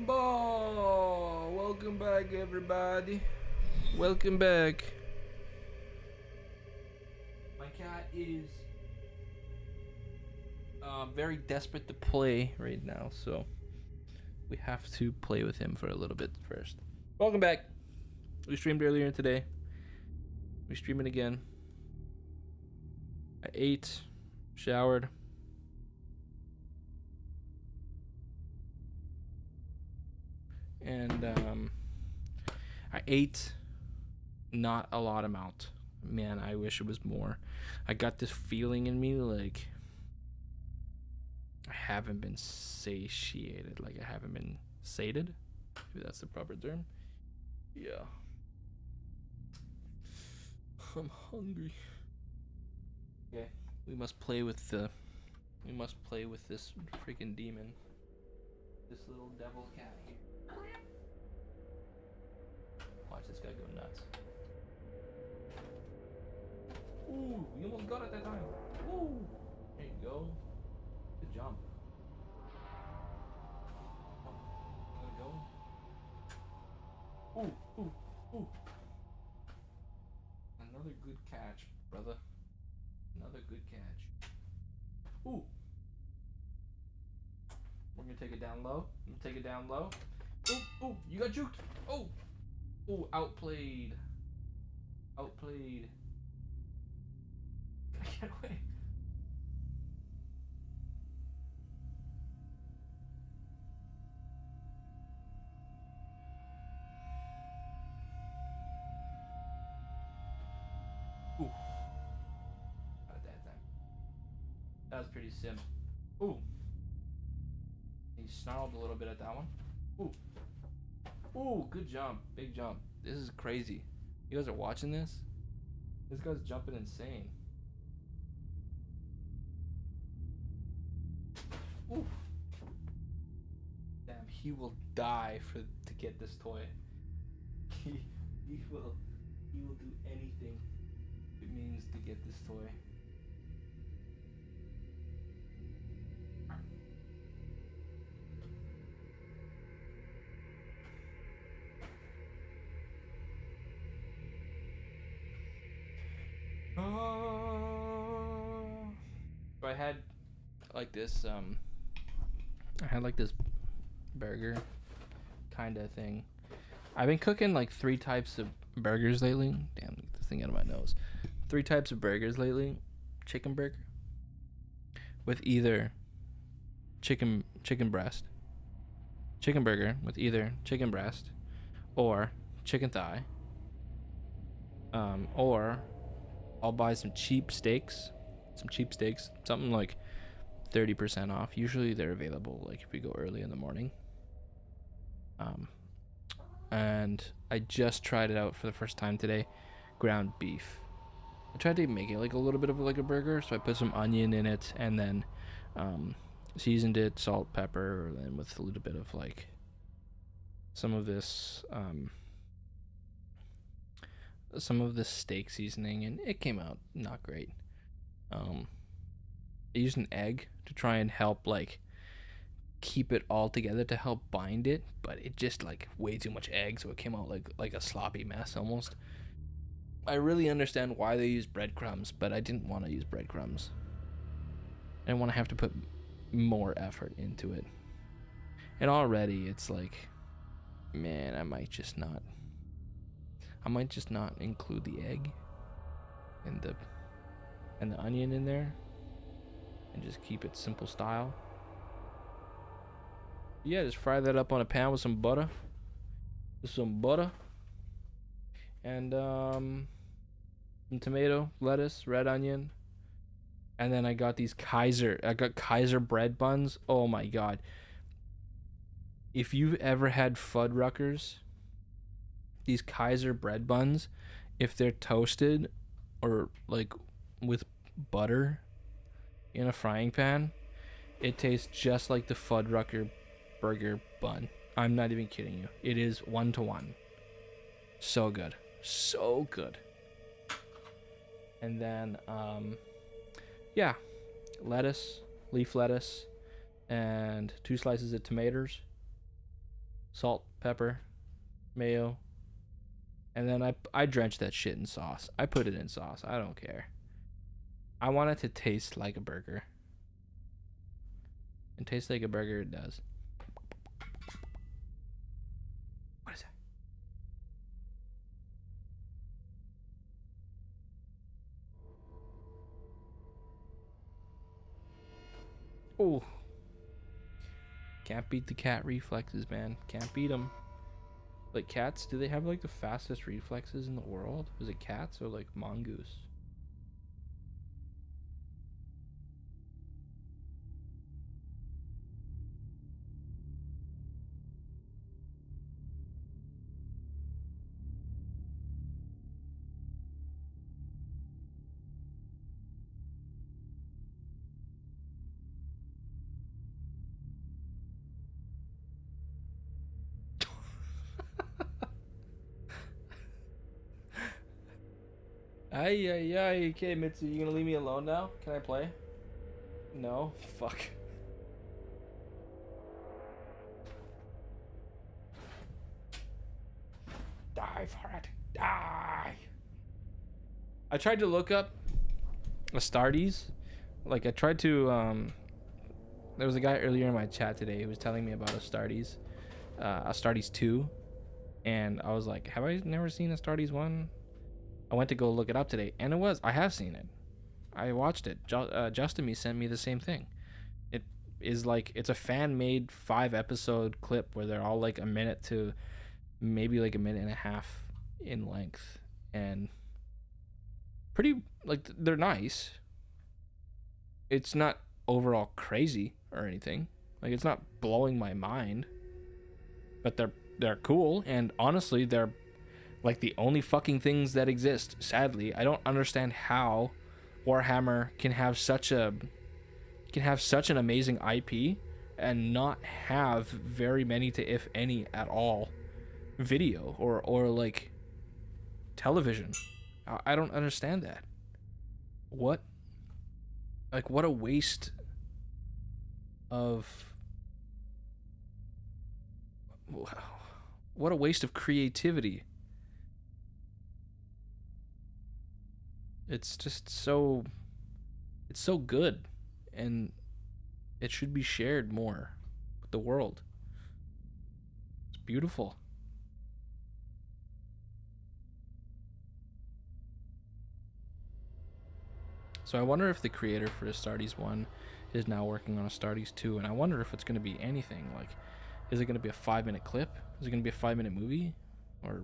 Ball! Welcome back, everybody. Welcome back. My cat is very desperate to play right now, so we have to play with him for a little bit first. Welcome back. We streamed earlier today. We streaming again. I ate, showered. And I ate not a lot amount. Man, I wish it was more. I got this feeling in me like I haven't been satiated. Like I haven't been sated. Maybe that's the proper term. Yeah. I'm hungry. Okay. We must play with this freaking demon. This little devil cat here. Watch this guy go nuts. Ooh, you almost got it that time. Ooh. There you go. Good jump. There you go. Ooh, ooh, ooh. Another good catch, brother. Another good catch. Ooh. We're gonna take it down low. I'm gonna take it down low. Ooh, ooh, you got juked. Oh. Ooh, outplayed. Outplayed. Get away. Ooh. Not at that time. That was pretty sim. Ooh. He snarled a little bit at that one. Ooh. Ooh, good jump. Big jump. This is crazy. You guys are watching this? This guy's jumping insane. Ooh. Damn, he will die to get this toy. He will do anything it means to get this toy. So I had like this burger kind of thing. I've been cooking like 3 types of burgers lately. Damn, get this thing out of my nose. 3 types of burgers lately. Chicken burger with either chicken breast. Chicken burger with either chicken breast or chicken thigh. Or I'll buy some cheap steaks. Something like 30% off. Usually they're available like if we go early in the morning. And I just tried it out for the first time today. Ground beef. I tried to make it like a little bit of like a burger, so I put some onion in it and then seasoned it, salt, pepper, and then with a little bit of like some of this steak seasoning, and it came out not great. I used an egg to try and help like keep it all together to help bind it, but it just like way too much egg, so it came out like a sloppy mess almost. I really understand why they use breadcrumbs, but I didn't want to use breadcrumbs. I didn't want to have to put more effort into it. And already it's like, man, I might just not include the egg and the onion in there and just keep it simple style. Yeah, just fry that up on a pan with some butter. And some tomato, lettuce, red onion. And then I got Kaiser bread buns. Oh my god. If you've ever had Fuddruckers, these Kaiser bread buns, if they're toasted or like with butter in a frying pan, it tastes just like the Fuddrucker burger bun. I'm not even kidding you. It is 1-to-1. So good. So good. And then yeah, leaf lettuce, and 2 slices of tomatoes. salt, pepper, mayo, and then I drench that shit in sauce. I put it in sauce. I don't care. I want it to taste like a burger. And taste like a burger it does. What is that? Oh. Can't beat the cat reflexes, man. Can't beat them. Like cats, do they have like the fastest reflexes in the world? Is it cats or like mongoose? Ay, ay, ay. Okay, Mitsu, you gonna leave me alone now? Can I play? No? Fuck. Die for it. Die. I tried to look up Astartes. Like, I tried to, there was a guy earlier in my chat today who was telling me about Astartes. Astartes 2. And I was like, have I never seen Astartes 1? I went to go look it up today, and I have seen it. I watched it. Justin me sent me the same thing. It is like, it's a fan-made 5-episode clip where they're all like a minute to maybe like a minute and a half in length, and pretty, like, they're nice. It's not overall crazy or anything. Like, it's not blowing my mind, but they're cool, and honestly, they're like the only fucking things that exist. Sadly, I don't understand how Warhammer can have such an amazing IP and not have very many to, if any at all, video or like television. I don't understand that. What a waste of creativity. It's just so good, and it should be shared more with the world. It's beautiful. So I wonder if the creator for Astartes 1 is now working on Astartes 2, and I wonder if it's going to be anything. Like, is it going to be a 5-minute clip? Is it going to be a 5-minute movie? Or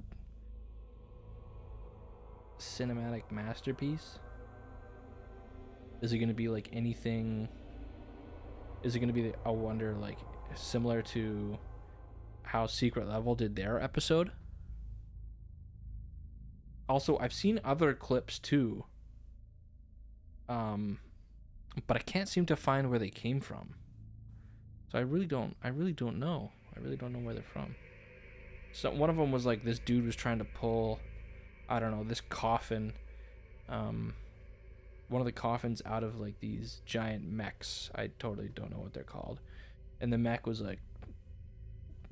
cinematic masterpiece? Is it going to be like anything? Is it going to be, I wonder, like similar to how Secret Level did their episode? Also, I've seen other clips too, but I can't seem to find where they came from. So I really don't know. I really don't know where they're from. So one of them was like, this dude was trying to pull, I don't know, this coffin, one of the coffins out of like these giant mechs. I totally don't know what they're called. And the mech was like,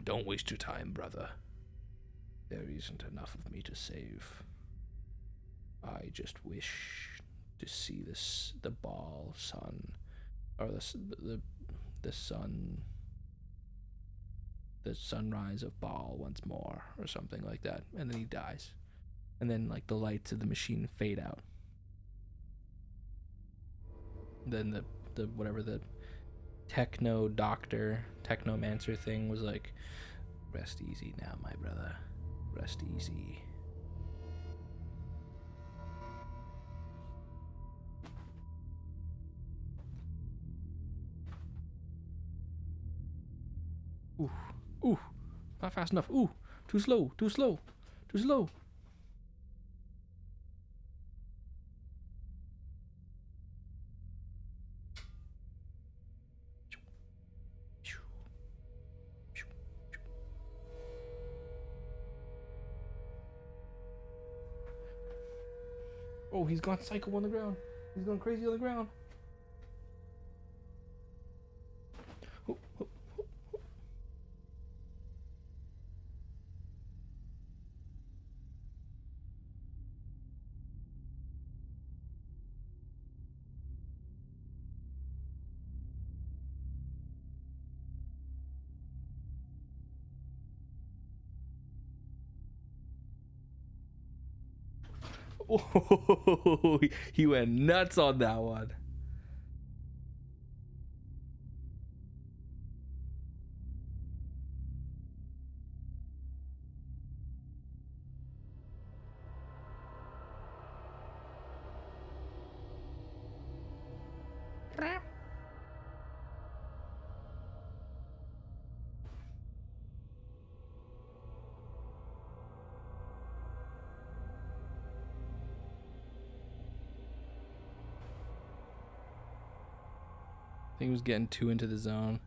don't waste your time, brother. There isn't enough of me to save. I just wish to see the ball sun, or the sun, the sunrise of Baal once more, or something like that. And then he dies, and then like the lights of the machine fade out. Then the whatever the technomancer thing was like, rest easy now, my brother, rest easy. Ooh, ooh, not fast enough. Ooh, too slow, too slow, too slow. Oh, he's gone psycho on the ground. He's going crazy on the ground. Oh, oh, oh, Oh, he went nuts on that one. I think he was getting too into the zone.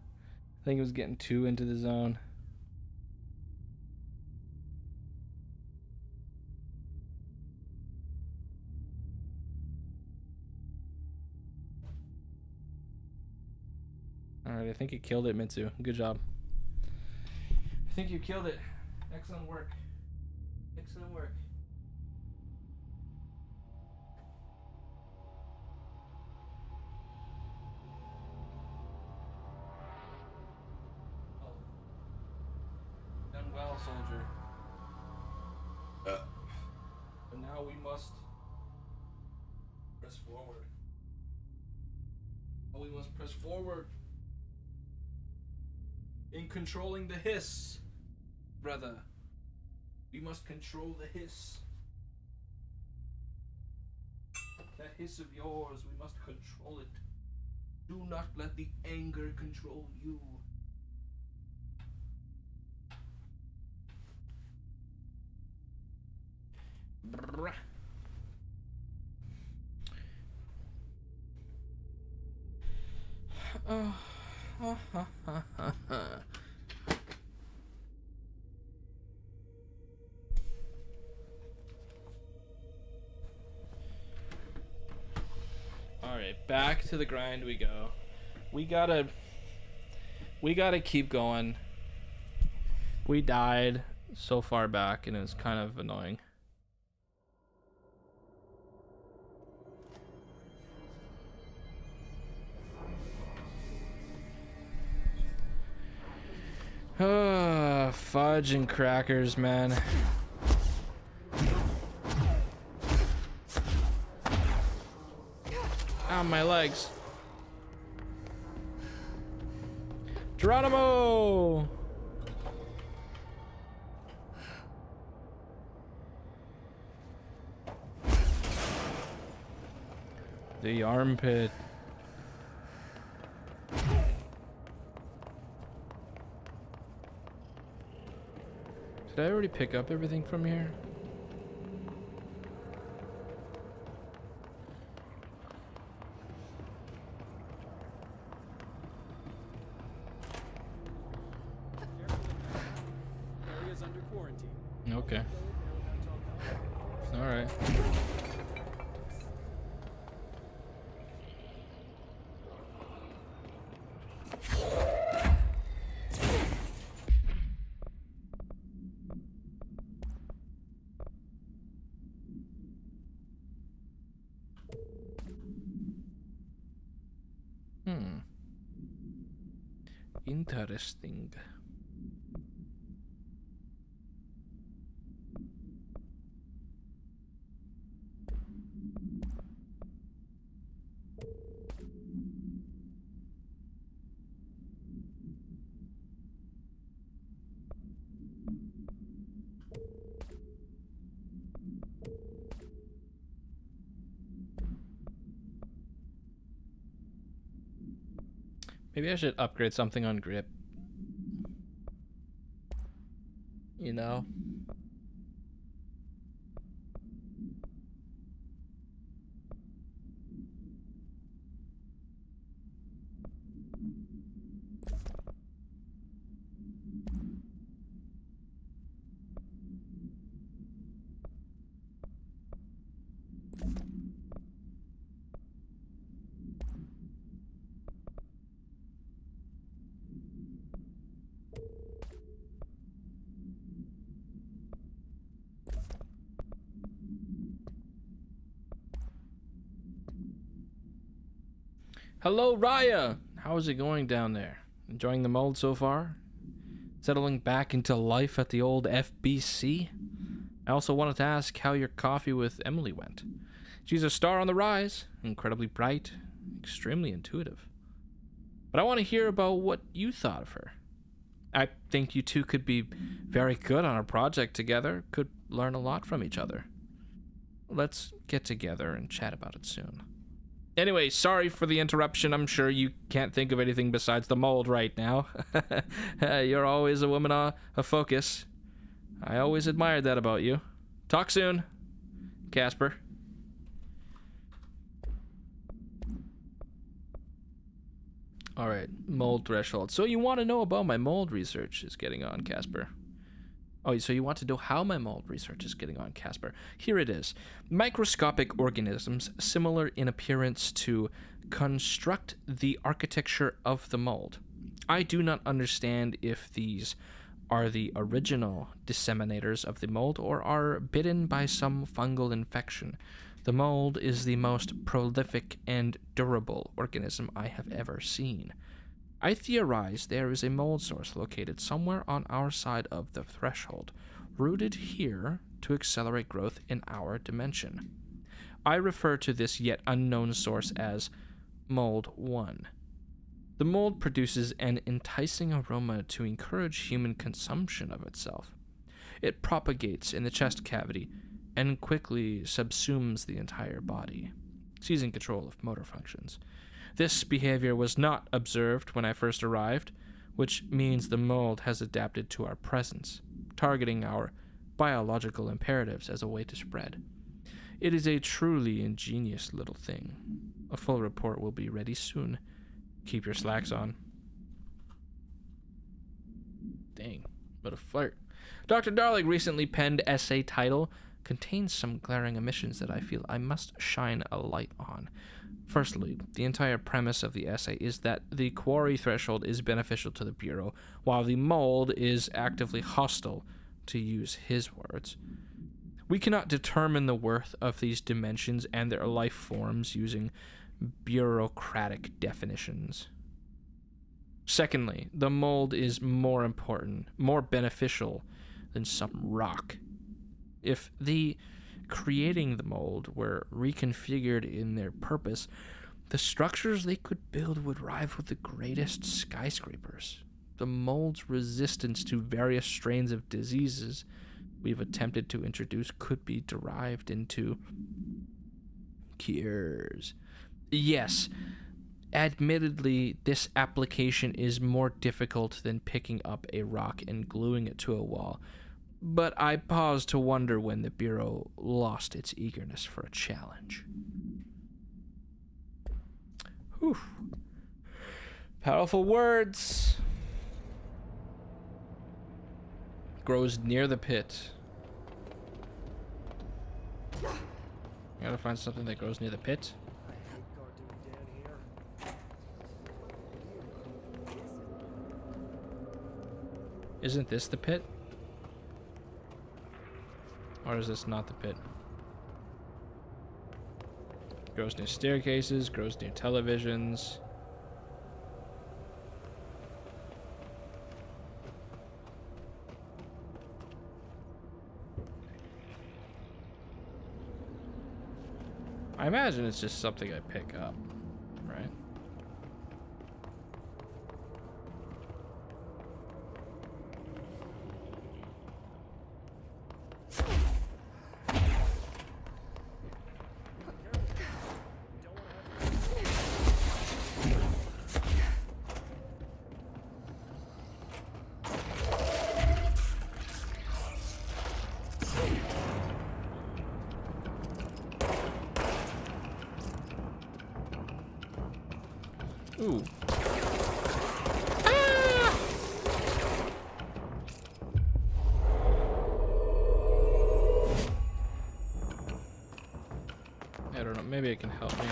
Alright, I think you killed it, Mitsu. Good job. I think you killed it. Excellent work. Excellent work. Done well, soldier. But now we must press forward. We must press forward in controlling the hiss, brother. We must control the hiss. That hiss of yours, we must control it. Do not let the anger control you. Brrrah. Oh. Alright, back to the grind we go. We gotta keep going. We died so far back and it's kind of annoying. Fudge and crackers, man. Ow, my legs. Geronimo! The armpit. Did I already pick up everything from here? Okay. All right. Interesting. Maybe I should upgrade something on grip. You know? Hello, Raya! How is it going down there? Enjoying the mold so far? Settling back into life at the old FBC? I also wanted to ask how your coffee with Emily went. She's a star on the rise, incredibly bright, extremely intuitive. But I want to hear about what you thought of her. I think you two could be very good on a project together, could learn a lot from each other. Let's get together and chat about it soon. Anyway, sorry for the interruption. I'm sure you can't think of anything besides the mold right now. You're always a woman of focus. I always admired that about you. Talk soon, Casper. All right, mold threshold. So you want to know about my mold research is getting on, Casper. Oh, so you want to know how my mold research is getting on, Casper. Here it is. Microscopic organisms similar in appearance to construct the architecture of the mold. I do not understand if these are the original disseminators of the mold or are bitten by some fungal infection. The mold is the most prolific and durable organism I have ever seen. I theorize there is a mold source located somewhere on our side of the threshold, rooted here to accelerate growth in our dimension. I refer to this yet unknown source as Mold 1. The mold produces an enticing aroma to encourage human consumption of itself. It propagates in the chest cavity and quickly subsumes the entire body, seizing control of motor functions. This behavior was not observed when I first arrived, which means the mold has adapted to our presence, targeting our biological imperatives as a way to spread. It is a truly ingenious little thing. A full report will be ready soon. Keep your slacks on. Dang, what a flirt. Dr. Darling recently penned essay title contains some glaring omissions that I feel I must shine a light on. Firstly, the entire premise of the essay is that the quarry threshold is beneficial to the Bureau, while the mold is actively hostile, to use his words. We cannot determine the worth of these dimensions and their life forms using bureaucratic definitions. Secondly, the mold is more important, more beneficial than some rock. If the creating the mold were reconfigured in their purpose, the structures they could build would rival the greatest skyscrapers. The mold's resistance to various strains of diseases we've attempted to introduce could be derived into cures. Yes, admittedly, this application is more difficult than picking up a rock and gluing it to a wall, but I pause to wonder when the Bureau lost its eagerness for a challenge. Whew. Powerful words. Grows near the pit. I gotta find something that grows near the pit. Isn't this the pit? Or is this not the pit? Grows near staircases, grows near televisions. I imagine it's just something I pick up, right? Ooh. Ah! I don't know, maybe it can help me.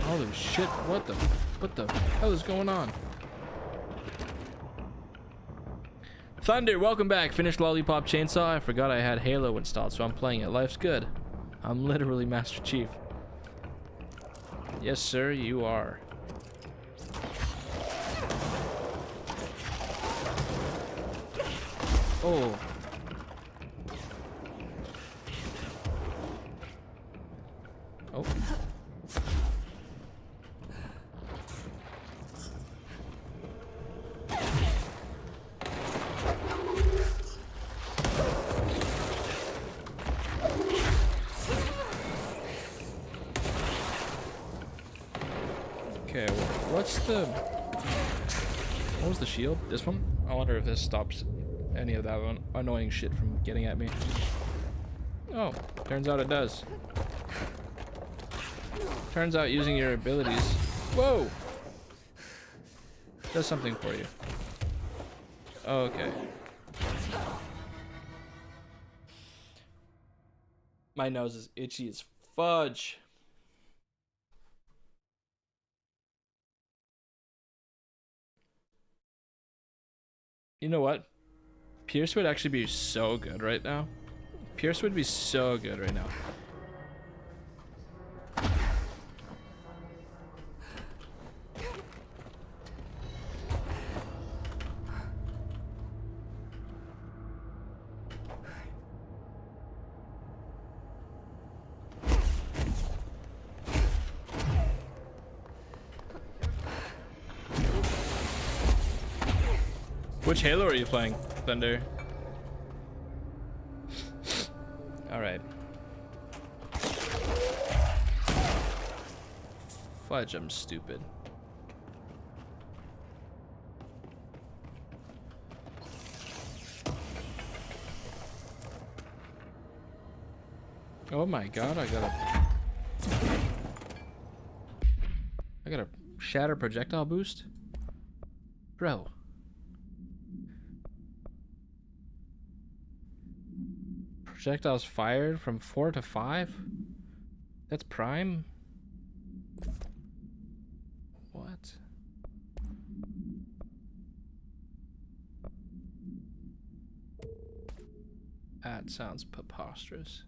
Holy shit, what the hell is going on? Thunder, welcome back. Finished Lollipop Chainsaw. I forgot I had Halo installed, so I'm playing it. Life's good. I'm literally Master Chief. Yes, sir, you are. Oh. Oh. Okay, what's the... What was the shield? This one? I wonder if this stops any of that annoying shit from getting at me. Oh, turns out it does. Turns out using your abilities... Whoa! Does something for you. Okay. My nose is itchy as fudge. You know what? Pierce would actually be so good right now. Pierce would be so good right now. Which Halo are you playing, Thunder? Alright. Fudge, I'm stupid. Oh my god, I got a shatter projectile boost? Bro. Projectiles fired from 4 to 5? That's prime? What? That sounds preposterous.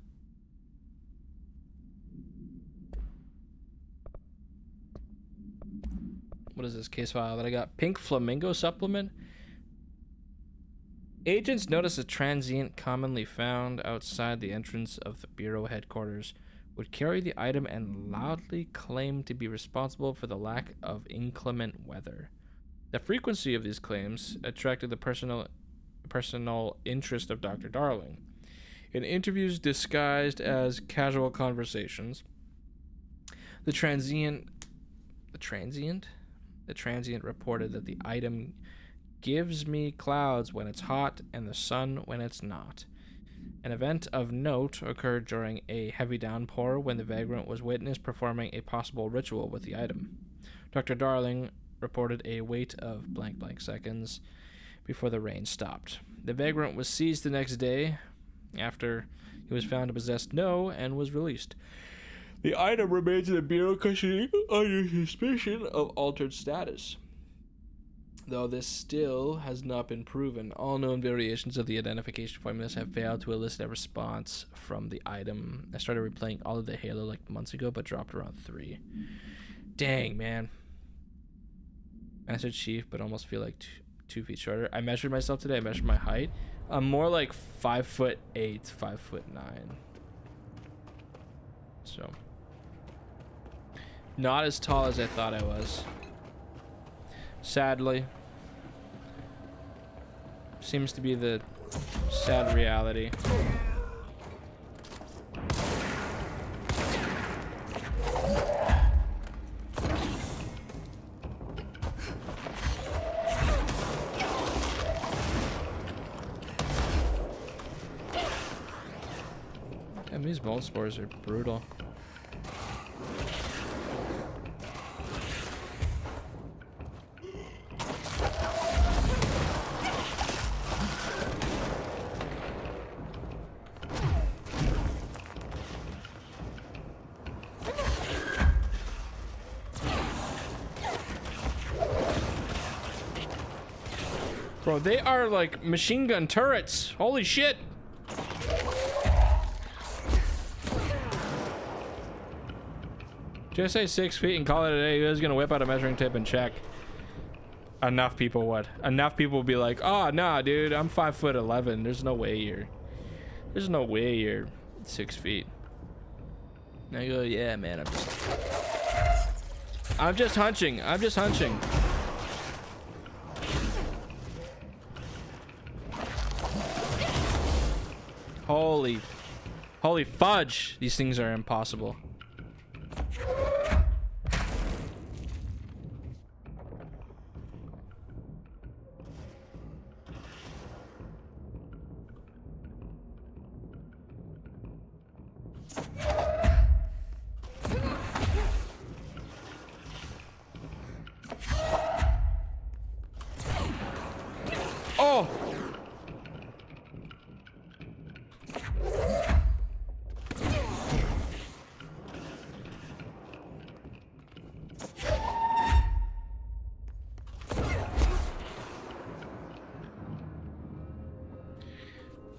What is this case file that I got? Pink Flamingo supplement? Agents noticed a transient commonly found outside the entrance of the Bureau headquarters would carry the item and loudly claim to be responsible for the lack of inclement weather. The frequency of these claims attracted the personal interest of Dr. Darling. In interviews disguised as casual conversations, the transient reported that the item gives me clouds when it's hot and the sun when it's not. An event of note occurred during a heavy downpour when the vagrant was witnessed performing a possible ritual with the item. Dr. Darling reported a wait of blank seconds before the rain stopped. The vagrant was seized the next day after he was found to possess no and was released. The item remains in the Bureau custody under suspicion of altered status. Though this still has not been proven, all known variations of the identification formulas have failed to elicit a response from the item. I started replaying all of the Halo like months ago, but dropped around 3. Dang, man. Master Chief, but almost feel like 2 feet shorter. I measured myself today. I measured my height. I'm more like 5'8", 5'9". So, not as tall as I thought I was. Sadly. Seems to be the sad reality. And these mold spores are brutal. Bro, they are like machine gun turrets. Holy shit. Just say 6 feet and call it a day. You guys gonna whip out a measuring tape and check. Enough people would. Enough people would be like, oh, nah, dude, I'm 5'11". There's no way you're 6 feet. And I go, yeah, man, I'm just hunching. Holy fudge. These things are impossible. Oh!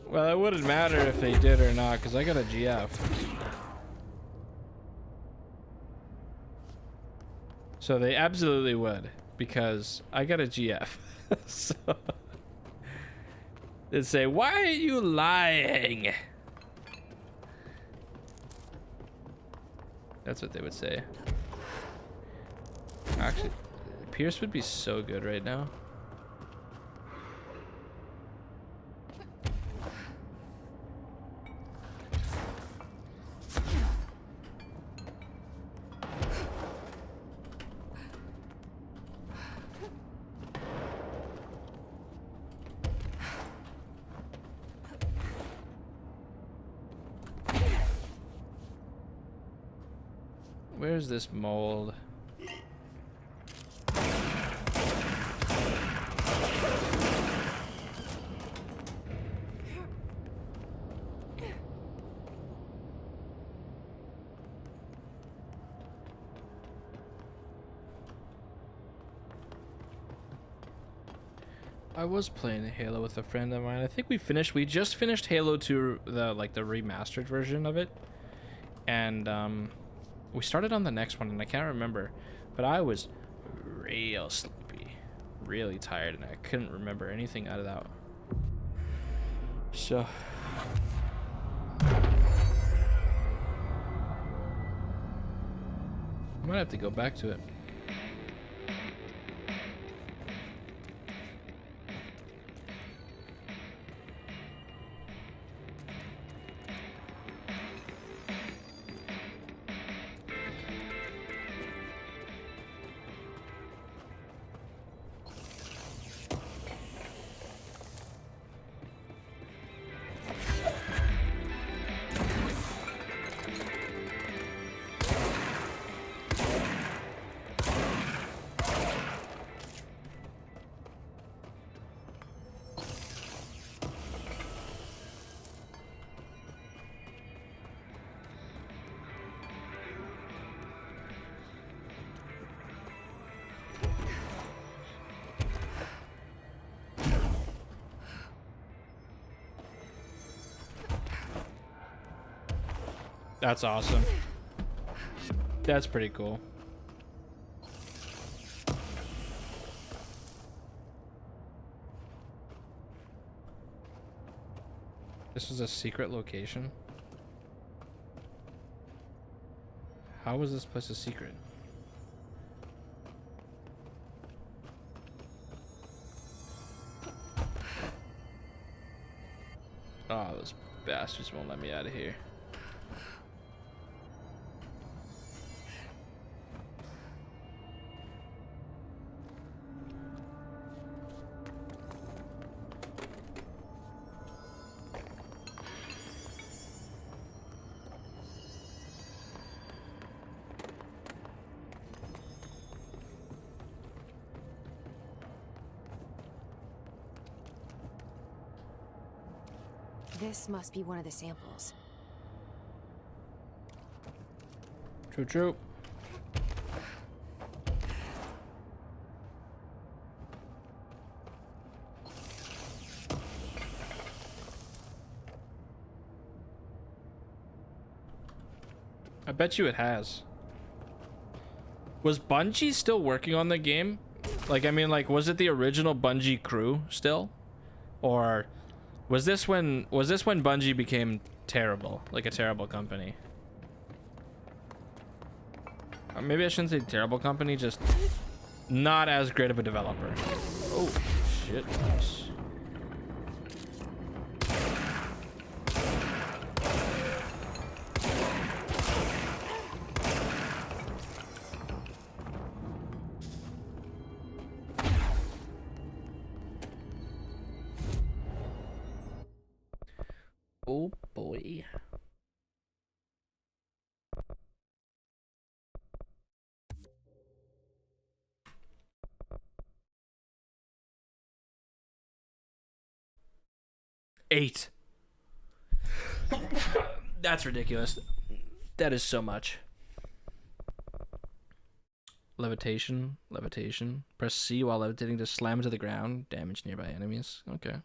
Well, it wouldn't matter if they did or not, because I got a GF. So they absolutely would, because I got a GF. So they'd say, why are you lying? That's what they would say. Actually, Pierce would be so good right now. Where's this mold? I was playing Halo with a friend of mine. I think we just finished Halo 2, the remastered version of it. And we started on the next one and I can't remember, but I was real sleepy, really tired, and I couldn't remember anything out of that. So I might have to go back to it. That's awesome. That's pretty cool. This is a secret location. How is this place a secret? Oh, those bastards won't let me out of here. This must be one of the samples. True, true. I bet you it has. Was Bungie still working on the game? Like, I mean, like, was it the original Bungie crew still? Or was this when Bungie became terrible? Like a terrible company? Or maybe I shouldn't say terrible company, just not as great of a developer. Oh, shit. Nice. Oh boy. Eight. That's ridiculous. That is so much. Levitation. Press C while levitating to slam to the ground. Damage nearby enemies. Okay.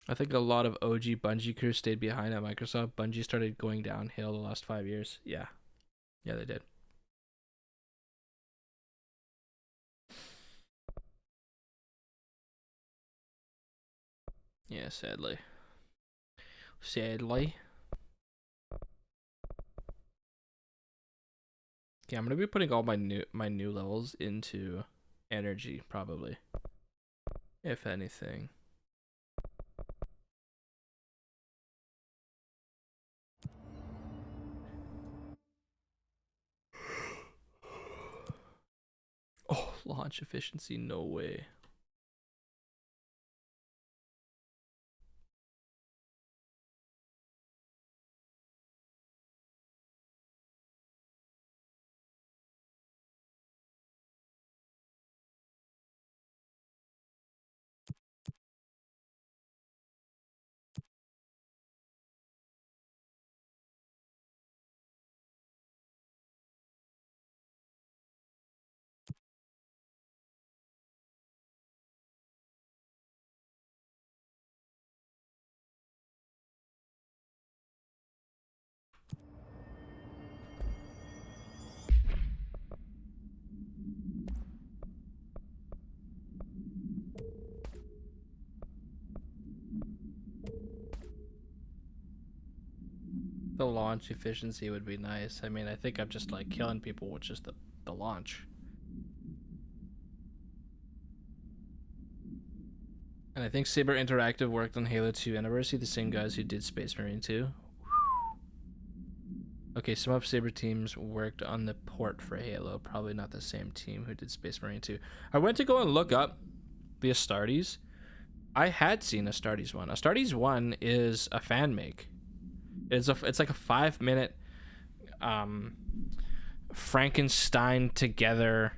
I think a lot of OG Bungie crew stayed behind at Microsoft. Bungie started going downhill the last 5 years. Yeah. Yeah, they did. Yeah, sadly. Sadly. Okay, I'm gonna be putting all my new levels into energy, probably. If anything. Oh, launch efficiency, no way. The launch efficiency would be nice. I mean, I think I'm just like killing people with just the launch. And I think Saber Interactive worked on Halo 2 Anniversary, the same guys who did Space Marine 2. Okay, some of Saber teams worked on the port for Halo. Probably not the same team who did Space Marine 2. I went to go and look up the Astartes. I had seen Astartes 1. Astartes 1 is a fan make. It's like a 5-minute Frankenstein together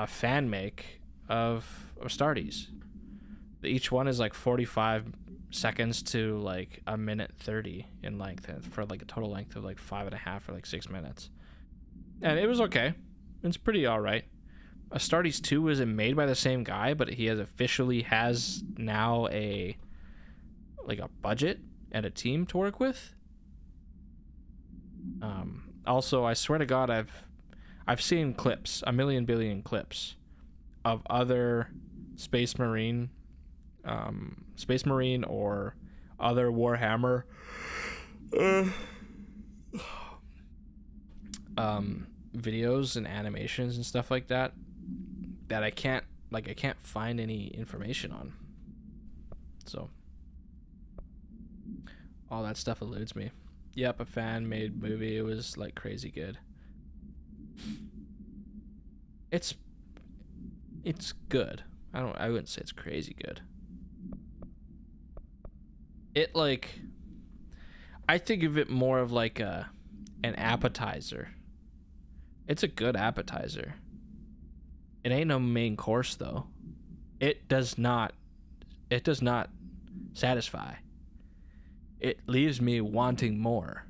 fan make of Astartes. Each one is like 45 seconds to like a minute 30 in length, for like a total length of like 5.5 or like 6 minutes. And it was okay. It's pretty all right. Astartes 2 isn't made by the same guy, but he has now a budget and a team to work with. Also, I swear to God, I've seen clips, a million billion clips of other Space Marine or other Warhammer videos and animations and stuff like that I can't find any information on. So all that stuff eludes me. Yep, a fan made movie. It was like crazy good. It's good. I wouldn't say it's crazy good. It like, I think of it more of like an appetizer. It's a good appetizer. It ain't no main course though. It does not satisfy. It leaves me wanting more.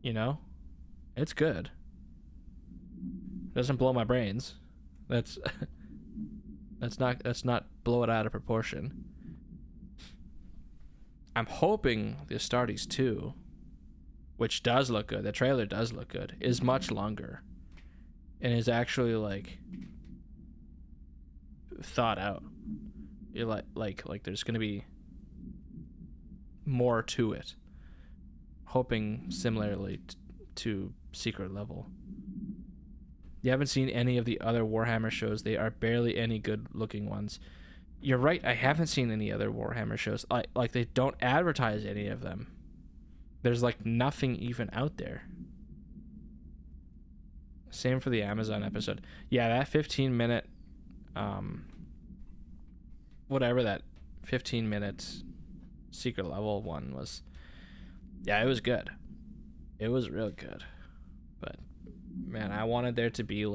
You know? It's good. It doesn't blow my brains. That's that's not blow it out of proportion. I'm hoping the Astartes 2, which does look good, the trailer does look good, is much longer and is actually like thought out. You're like there's gonna be more to it. Hoping similarly to Secret Level. You haven't seen any of the other Warhammer shows. They are barely any good looking ones. You're right, I haven't seen any other Warhammer shows. Like they don't advertise any of them. There's like nothing even out there. Same for the Amazon episode. Yeah, that 15-minute whatever that 15 minutes Secret Level one was. Yeah, it was good. It was real good. But man, I wanted there to be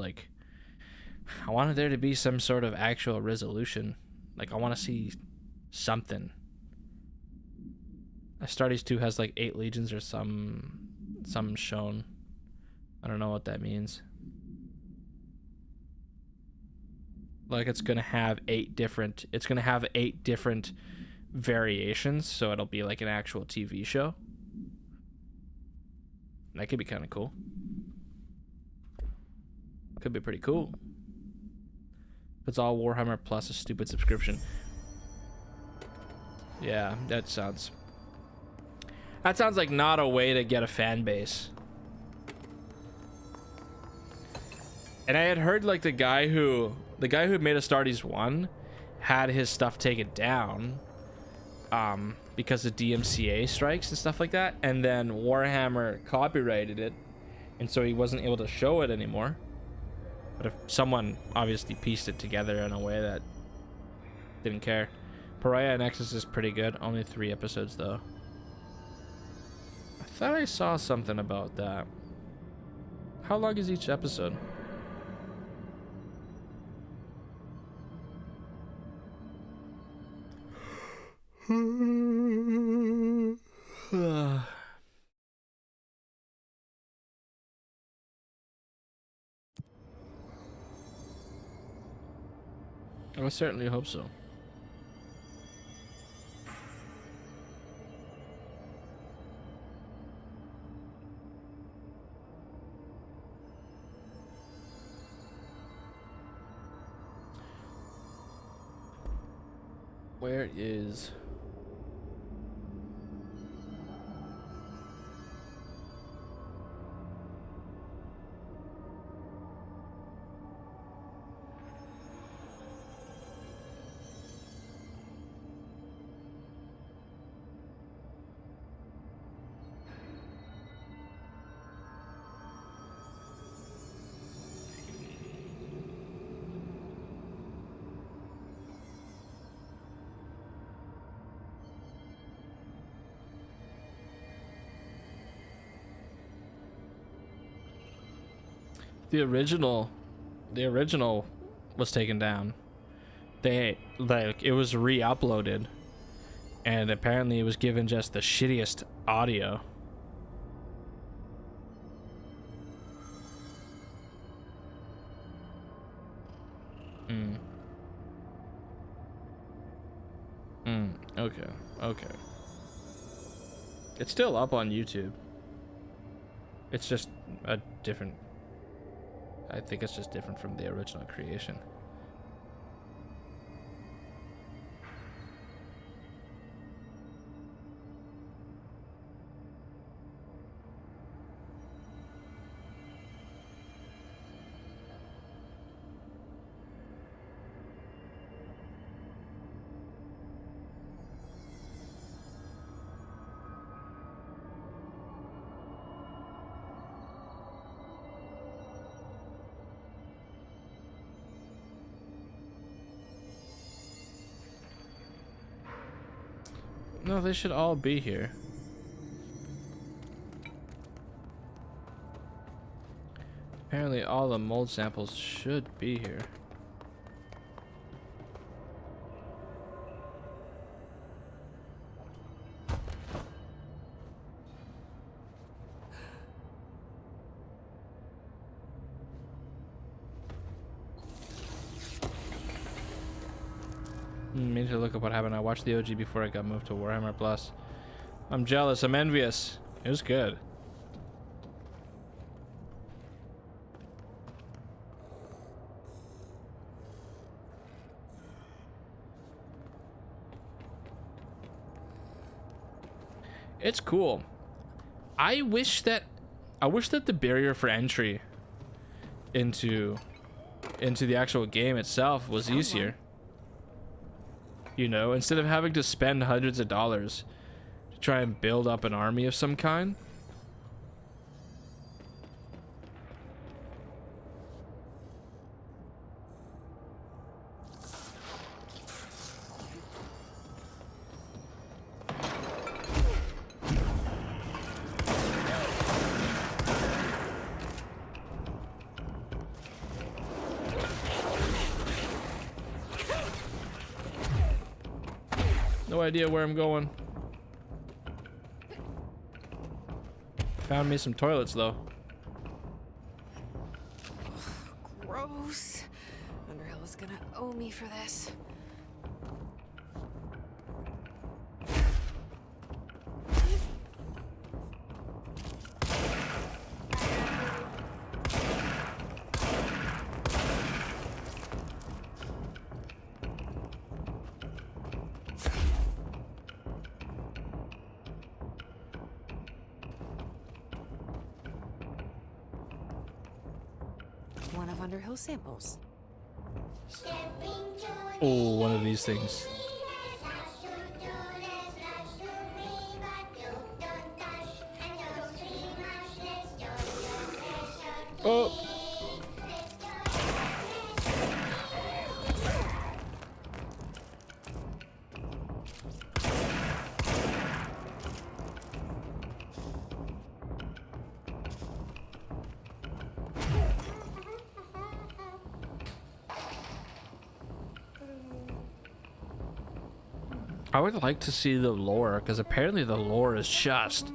some sort of actual resolution. Like I want to see something. Astartes 2 has like 8 legions or some shown. I don't know what that means. Like it's gonna have 8 different variations, so it'll be like an actual TV show. That could be kind of cool. Could be pretty cool. It's all Warhammer plus a stupid subscription. Yeah, that sounds like not a way to get a fan base. And I had heard like the guy who made Astartes 1 had his stuff taken down because of DMCA strikes and stuff like that, and then Warhammer copyrighted it, and so he wasn't able to show it anymore. But if someone obviously pieced it together in a way that didn't care. Pariah Nexus is pretty good. Only 3 episodes though. I thought I saw something about that. How long is each episode? I certainly hope so. Where is... The original was taken down. It was re-uploaded, and apparently it was given just the shittiest audio. Okay. It's still up on YouTube. It's just a different... I think it's just different from the original creation. No, they should all be here. Apparently all the mold samples should be here. need to look up what happened. I watched the OG before I got moved to Warhammer Plus. I'm jealous. I'm envious. It was good. It's cool. I wish that the barrier for entry into the actual game itself was easier. You know, instead of having to spend hundreds of dollars to try and build up an army of some kind. No idea where I'm going. Found me some toilets though. Gross. Underhill is gonna owe me for this. One of Underhill's samples. Oh, one of these things. Oh. I would like to see the lore, because apparently the lore is just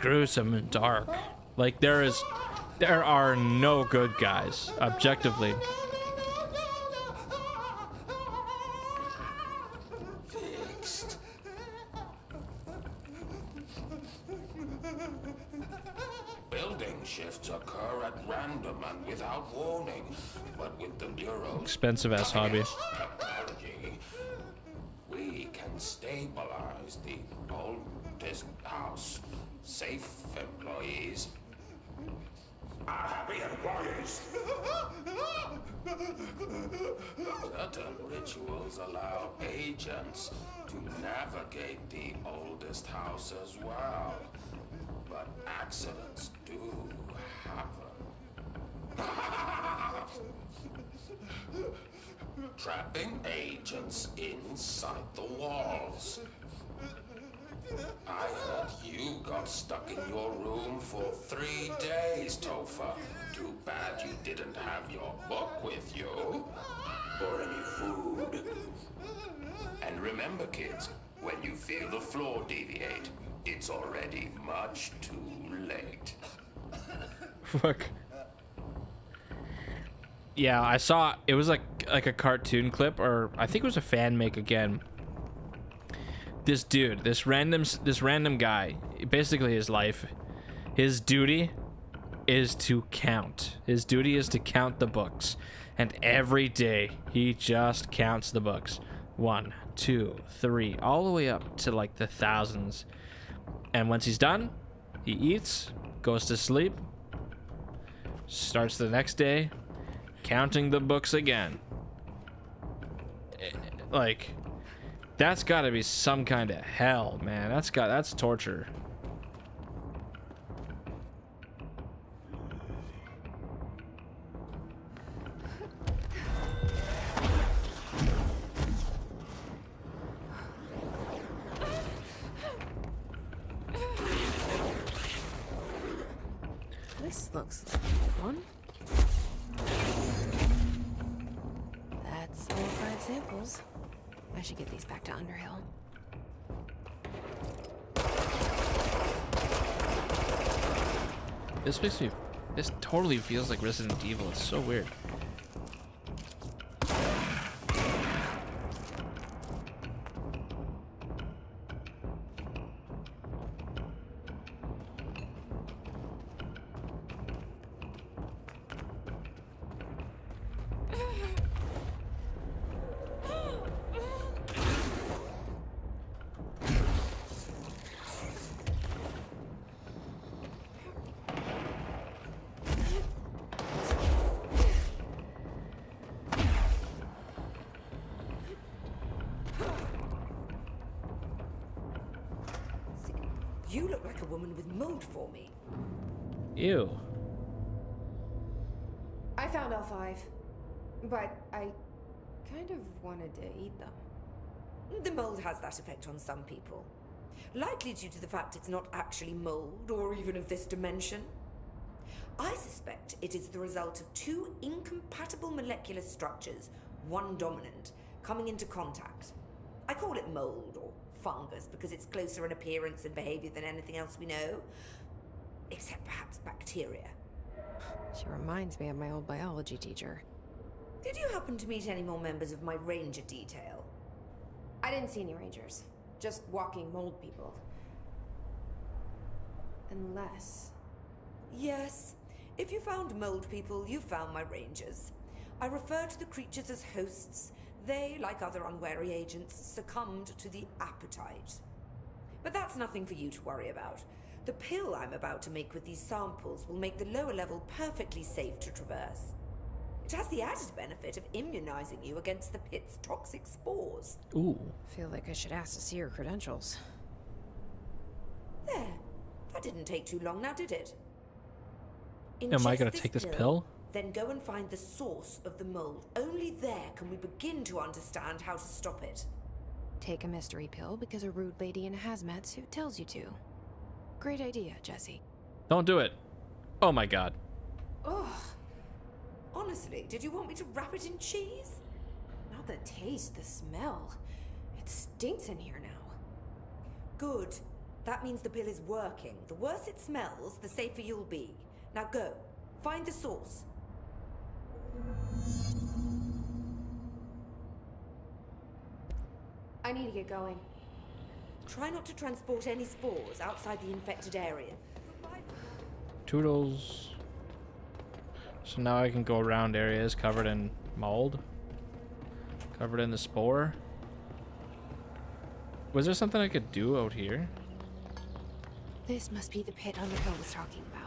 gruesome and dark. Like there are no good guys, objectively. Fixed. Building shifts occur at random and without warning, but with the Bureau's Expensive ass hobby. technology, we can stabilize the oldest house. Safe employees are happy employees. Certain rituals allow agents to navigate the oldest house as well, but accidents do happen. Trapping agents inside the walls. I heard you got stuck in your room for 3 days, Topher. Too bad you didn't have your book with you. Or any food. And remember, kids, when you feel the floor deviate, it's already much too late. Fuck. Yeah, I saw it was like a cartoon clip, or I think it was a fan make again. This dude, this random guy, basically his life, his duty is to count. His duty is to count the books. And every day he just counts the books. 1, 2, 3, all the way up to like the thousands. And once he's done, he eats, goes to sleep, starts the next day, counting the books again. Like, that's gotta be some kind of hell, man. That's torture. This looks like a good one. That's all 5 samples. I should get these back to Underhill. This totally feels like Resident Evil. It's so weird. You look like a woman with mold for me. Ew. I found all 5, but I kind of wanted to eat them. The mold has that effect on some people. Likely due to the fact it's not actually mold or even of this dimension. I suspect it is the result of 2 incompatible molecular structures, one dominant, coming into contact. I call it mold or fungus because it's closer in appearance and behavior than anything else we know. Except perhaps bacteria. She reminds me of my old biology teacher. Did you happen to meet any more members of my ranger detail? I didn't see any rangers. Just walking mold people. Unless... Yes. If you found mold people, you found my rangers. I refer to the creatures as hosts. They, like other unwary agents, succumbed to the appetite. But that's nothing for you to worry about. The pill I'm about to make with these samples will make the lower level perfectly safe to traverse. It has the added benefit of immunizing you against the pit's toxic spores. Ooh. Feel like I should ask to see her credentials. There. That didn't take too long now, did it? Am I Ingest gonna take this pill? Then go and find the source of the mold. Only there can we begin to understand how to stop it. Take a mystery pill because a rude lady in a hazmat suit tells you to. Great idea, Jesse. Don't do it. Oh my god. Ugh. Honestly, did you want me to wrap it in cheese? Not the taste, the smell. It stinks in here now. Good. That means the pill is working. The worse it smells, the safer you'll be. Now go. Find the source. I need to get going. Try not to transport any spores outside the infected area. Toodles. So now I can go around areas covered in mold. Covered in the spore. Was there something I could do out here? This must be the pit Underhill was talking about.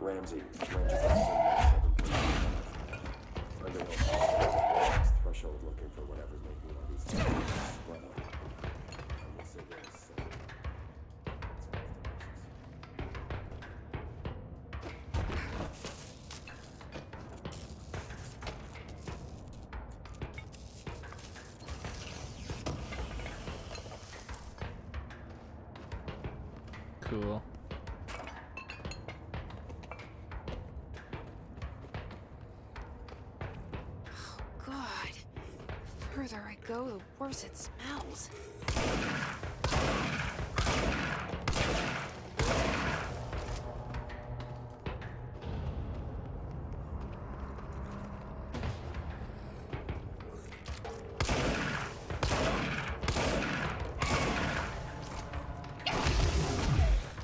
Ramsey, Ranger Captain 17. Underhill threshold looking for whatever's making all these things swell. And we'll say this. Cool. The further I go, the worse it smells.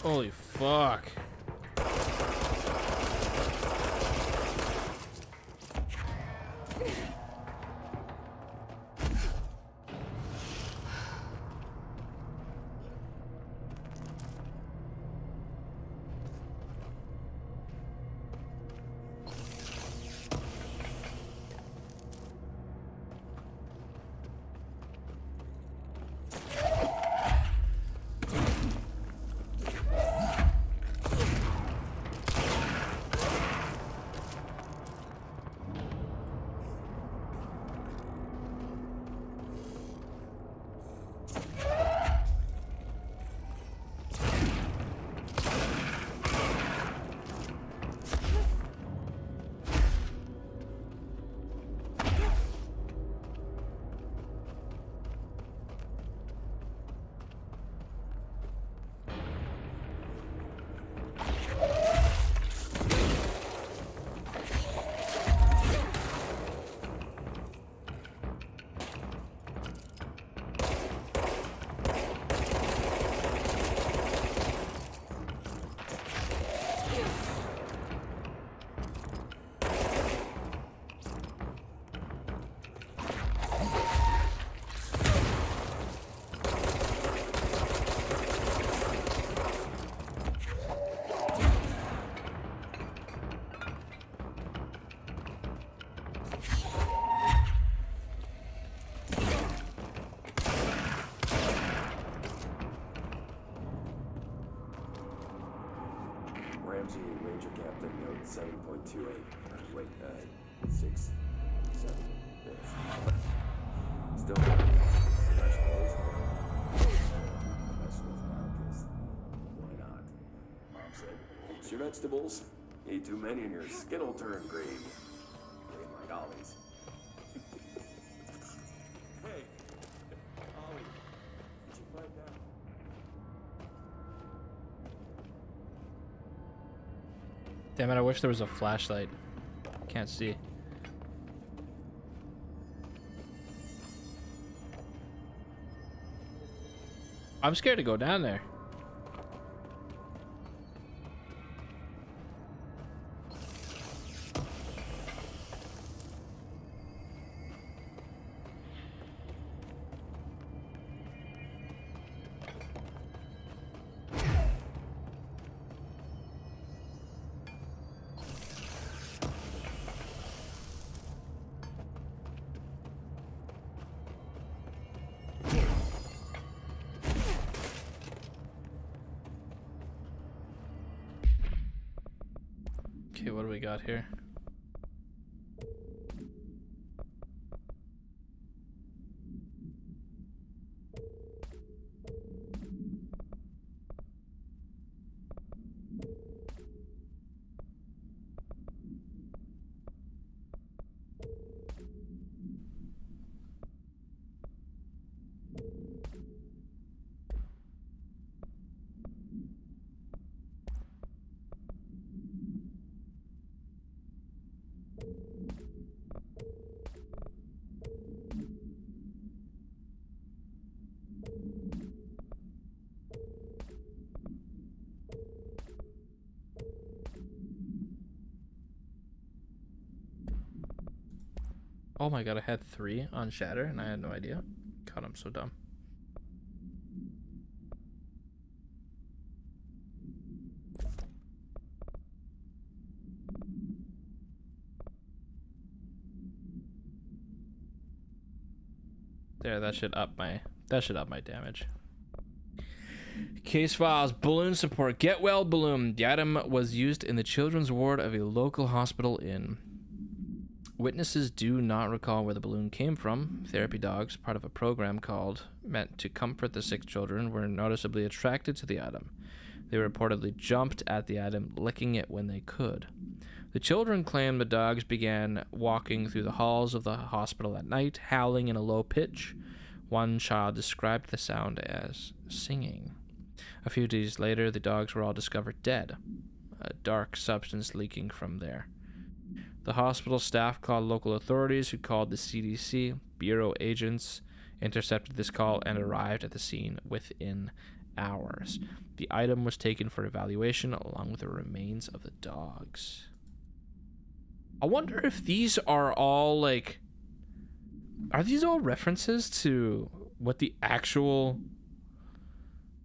Holy fuck. Note 7.28. Wait, 6, 7. Yes. Still professionals. Professionals now, because why not? Mom said, eat your vegetables. Eat too many and your skin will turn green. Green like Ollie's. Hey, Ollie, did you find that? Damn it, I wish there was a flashlight. Can't see. I'm scared to go down there. Okay, what do we got here? Oh my god, I had 3 on Shatter and I had no idea. God, I'm so dumb. There, that should up my damage. Case files, balloon support, get well balloon. The item was used in the children's ward of a local hospital in. Witnesses do not recall where the balloon came from. Therapy dogs, part of a program meant to comfort the sick children, were noticeably attracted to the item. They reportedly jumped at the item, licking it when they could. The children claim the dogs began walking through the halls of the hospital at night, howling in a low pitch. One child described the sound as singing. A few days later, the dogs were all discovered dead, a dark substance leaking from there. The hospital staff called local authorities, who called the CDC. Bureau agents intercepted this call and arrived at the scene within hours. The item was taken for evaluation along with the remains of the dogs. I wonder if these are all like... Are these all references to what the actual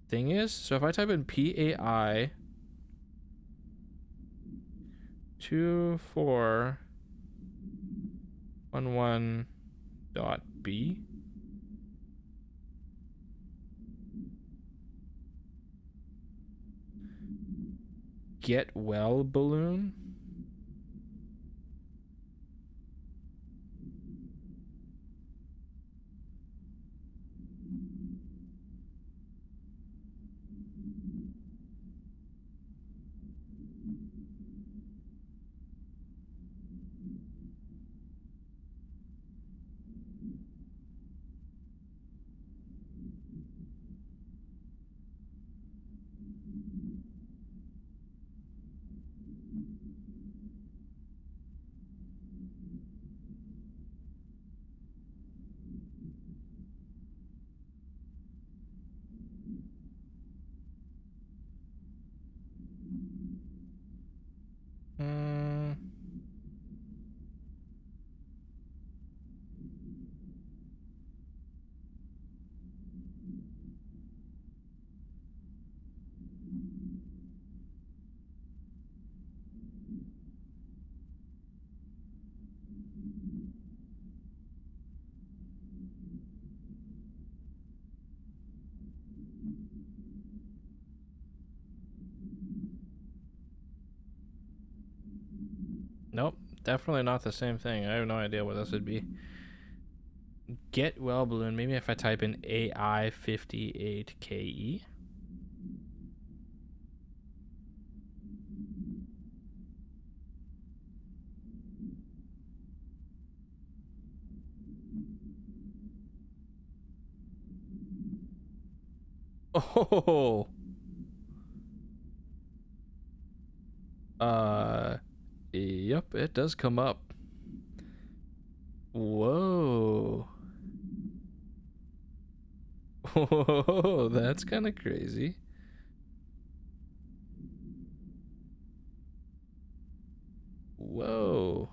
thing is? So if I type in PAI 2411.B, get well balloon. Nope, definitely not the same thing. I have no idea what this would be. Get well balloon. Maybe if I type in AI58KE. Oh. Yep, it does come up. Whoa. Whoa, that's kind of crazy. Whoa.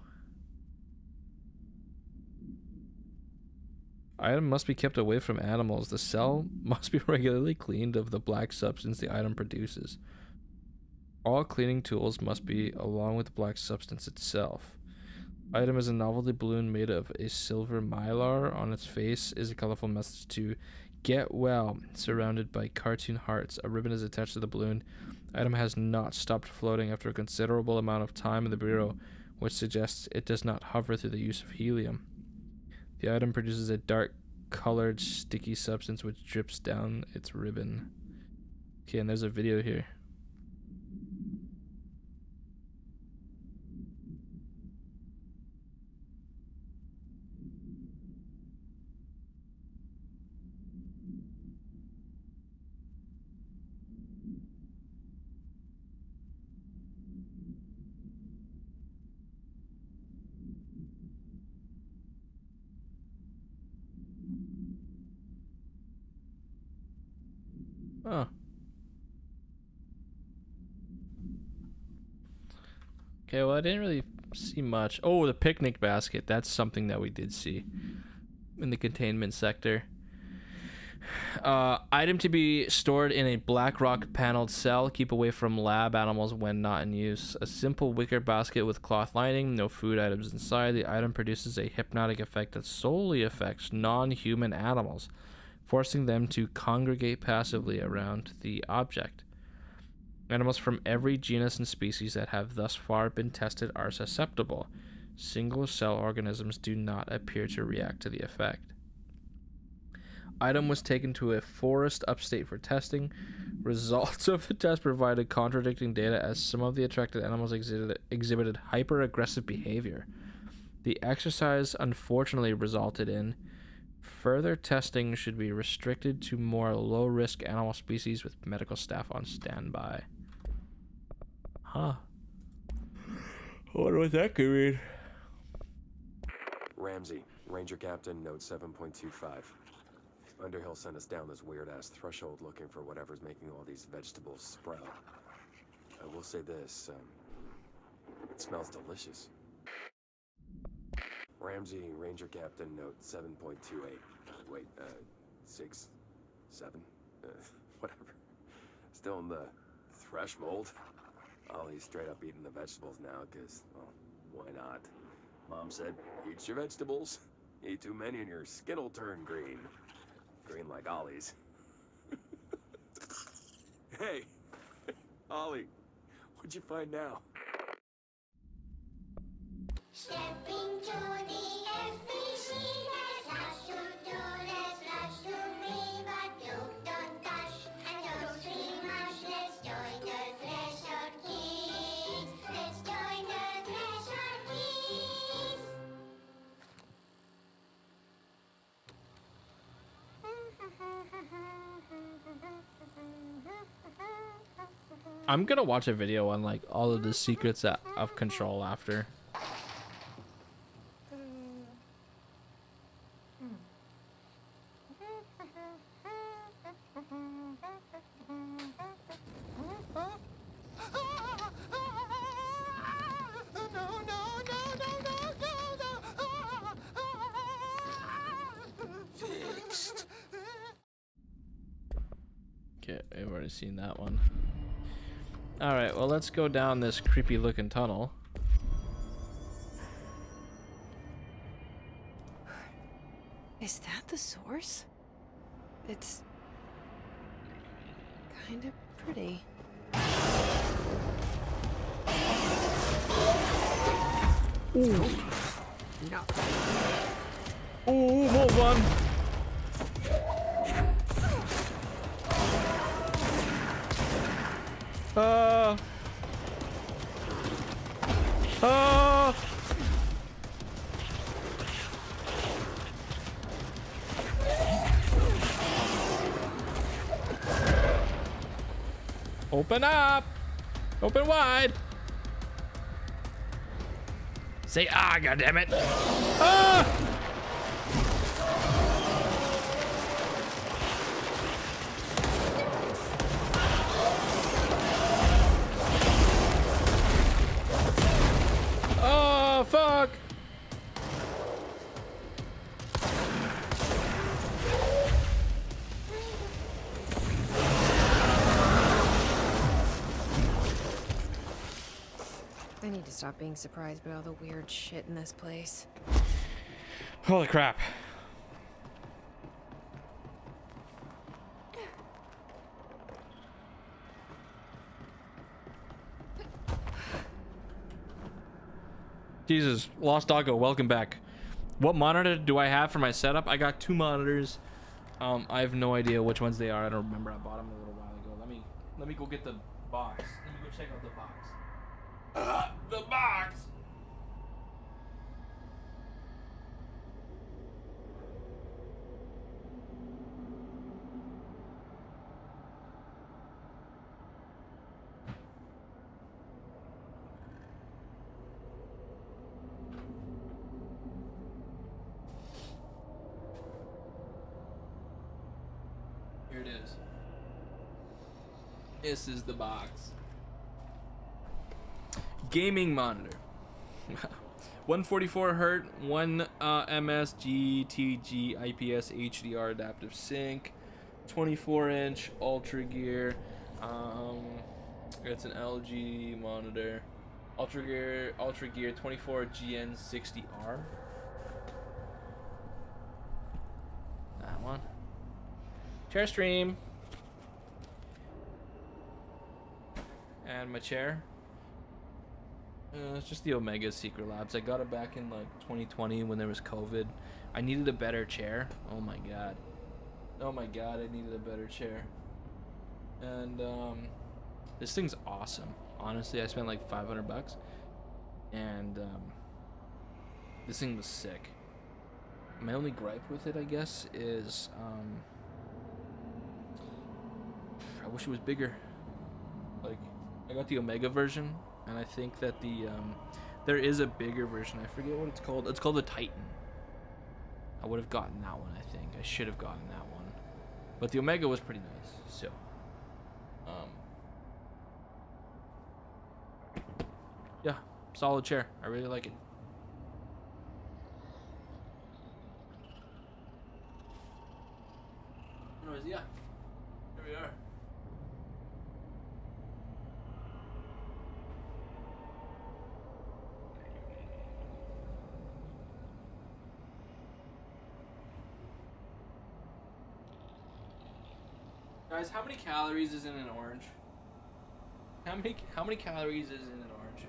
Item must be kept away from animals. The cell must be regularly cleaned of the black substance the item produces. All cleaning tools must be along with the black substance itself. Item is a novelty balloon made of a silver mylar. On its face is a colorful message to get well, surrounded by cartoon hearts. A ribbon is attached to the balloon. Item has not stopped floating after a considerable amount of time in the bureau, which suggests it does not hover through the use of helium. The item produces a dark colored sticky substance which drips down its ribbon. Okay, and there's a video here. Oh. Okay, well, I didn't really see much. Oh, the picnic basket. That's something that we did see in the containment sector. Item to be stored in a black rock paneled cell. Keep away from lab animals when not in use. A simple wicker basket with cloth lining. No food items inside. The item produces a hypnotic effect that solely affects non-human animals, forcing them to congregate passively around the object. Animals from every genus and species that have thus far been tested are susceptible. Single-cell organisms do not appear to react to the effect. Item was taken to a forest upstate for testing. Results of the test provided contradicting data as some of the attracted animals exhibited hyper-aggressive behavior. The exercise unfortunately resulted in further testing should be restricted to more low-risk animal species with medical staff on standby. Huh. I wonder what that could mean. Ramsey, Ranger Captain, note 7.25. Underhill sent us down this weird-ass threshold looking for whatever's making all these vegetables sprout. I will say this, it smells delicious. Ramsey, Ranger Captain, note 7.28. Wait, 6, 7, whatever. Still in the threshold. Ollie's straight up eating the vegetables now, because, well, why not? Mom said, eat your vegetables. Eat too many and your skin will turn green. Green like Ollie's. Hey, Ollie, what'd you find now? Stepping to the FBC, there's lots to do, there's lots to be, but you don't dash and don't scream much. Let's join the Threshold Kids. Let's join the Threshold Kids. I'm gonna watch a video on like all of the secrets of Control after. Okay, I've already seen that one. Alright, well, let's go down this creepy looking tunnel. Is that the source? It's kind of pretty. Ooh. No. Ooh, more one. Uh. Open up. Open wide. Say ah, goddammit. Ah! Oh, fuck. I need to stop being surprised by all the weird shit in this place. Holy crap. Jesus, Lost Doggo, welcome back. What monitor do I have for my setup? I got 2 monitors. I have no idea which ones they are. I don't remember. I bought them a little while ago. Let me go get the box. Let me go check out the box. The box. Here it is. This is the box. Gaming monitor. 144 Hz, 1 ms GTG IPS HDR adaptive sync, 24-inch Ultra Gear. It's an LG monitor. Ultra Gear 24 GN60R. That one. Chair stream. And my chair. It's just the Omega Secret Labs. I got it back in like 2020 when there was COVID. I needed a better chair. Oh my god. Oh my god, I needed a better chair. And this thing's awesome. Honestly, I spent like $500 and this thing was sick. My only gripe with it, I guess, is I wish it was bigger. Like, I got the Omega version, and I think that the there is a bigger version. I forget what it's called. It's called the Titan. I would have gotten that one. I think I should have gotten that one, but the Omega was pretty nice. So, yeah, solid chair. I really like it. Anyways, yeah, here we are. Guys, how many calories is in an orange? How many calories is in an orange?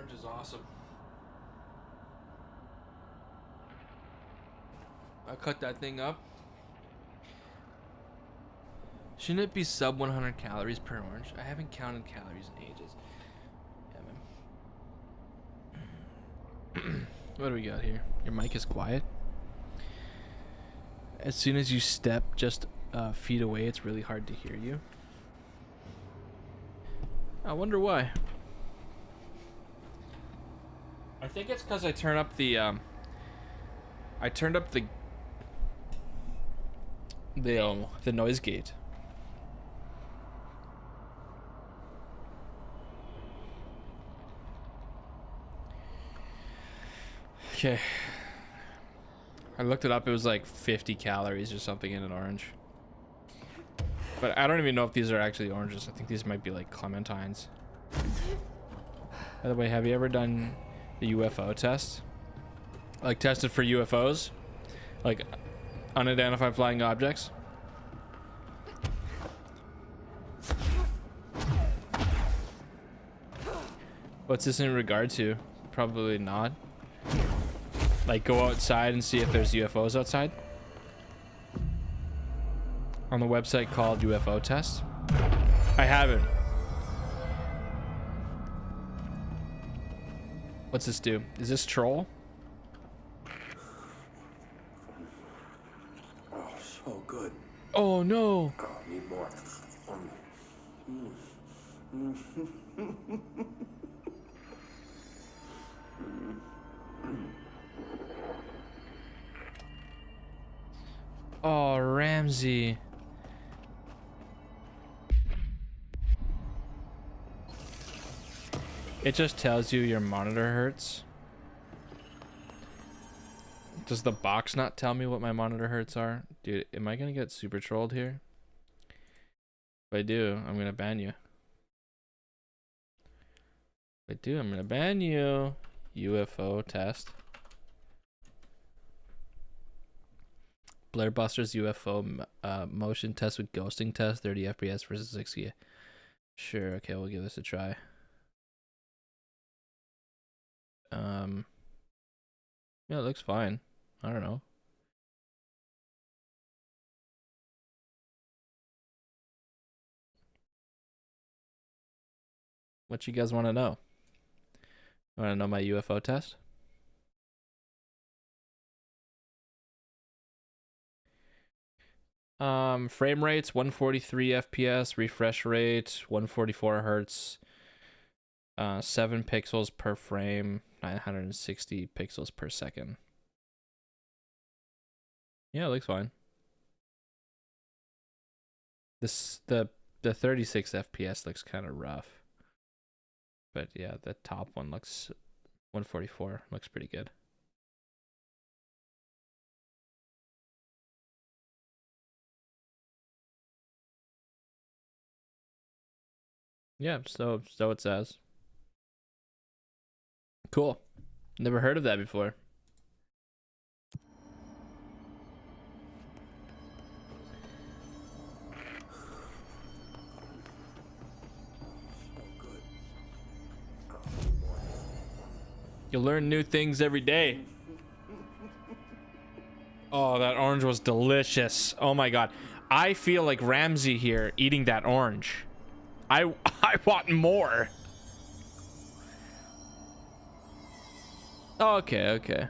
orange is awesome. I cut that thing up. Shouldn't it be sub 100 calories per orange? I haven't counted calories in ages. Yeah, man. What do we got here? Your mic is quiet. As soon as you step just feet away, it's really hard to hear you. I wonder why. I think it's because I turned up the the noise gate. Okay. I looked it up. It was like 50 calories or something in an orange. But I don't even know if these are actually oranges. I think these might be like clementines. By the way, have you ever done the UFO test? Like tested for UFOs? Like unidentified flying objects? What's this in regard to? Probably not. Like go outside and see if there's UFOs outside? On the website called UFO Test? I haven't. What's this do? Is this troll? Oh, so good. Oh no. Oh, I need more. Oh, Ramsey. It just tells you your monitor hurts. Does the box not tell me what my monitor hurts are? Dude, am I gonna get super trolled here? If I do, I'm gonna ban you. If I do, I'm gonna ban you. UFO test. Blair Busters UFO motion test with ghosting test, 30 FPS versus 60. Sure, okay, we'll give this a try. Yeah, it looks fine. I don't know. What you guys want to know? Want to know my UFO test? Frame rates 143 FPS, refresh rate 144 hertz, 7 pixels per frame, 960 pixels per second. Yeah, it looks fine. The 36 FPS looks kind of rough. But yeah, the top one looks 144 looks pretty good. Yeah, so it says. Cool. Never heard of that before. You learn new things every day. Oh, that orange was delicious. Oh my god. I feel like Ramsey here eating that orange. I want more. Okay.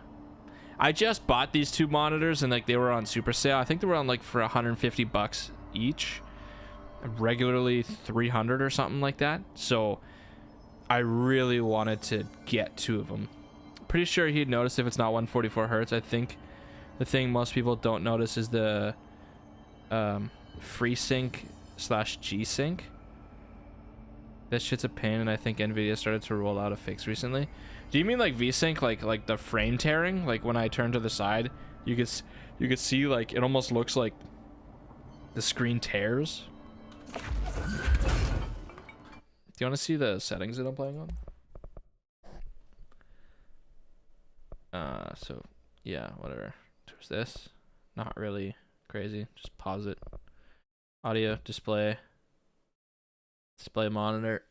I just bought these two monitors and like they were on super sale. I think they were on like for 150 bucks each. Regularly 300 or something like that. So I really wanted to get two of them. Pretty sure he'd notice if it's not 144 hertz. I think the thing most people don't notice is the FreeSync / G-Sync. That shit's a pain, and I think Nvidia started to roll out a fix recently. Do you mean like V-Sync, like the frame tearing? Like when I turn to the side, you could see like it almost looks like the screen tears. Do you want to see the settings that I'm playing on? So yeah, whatever. There's this. Not really crazy. Just pause it. Audio, display monitor.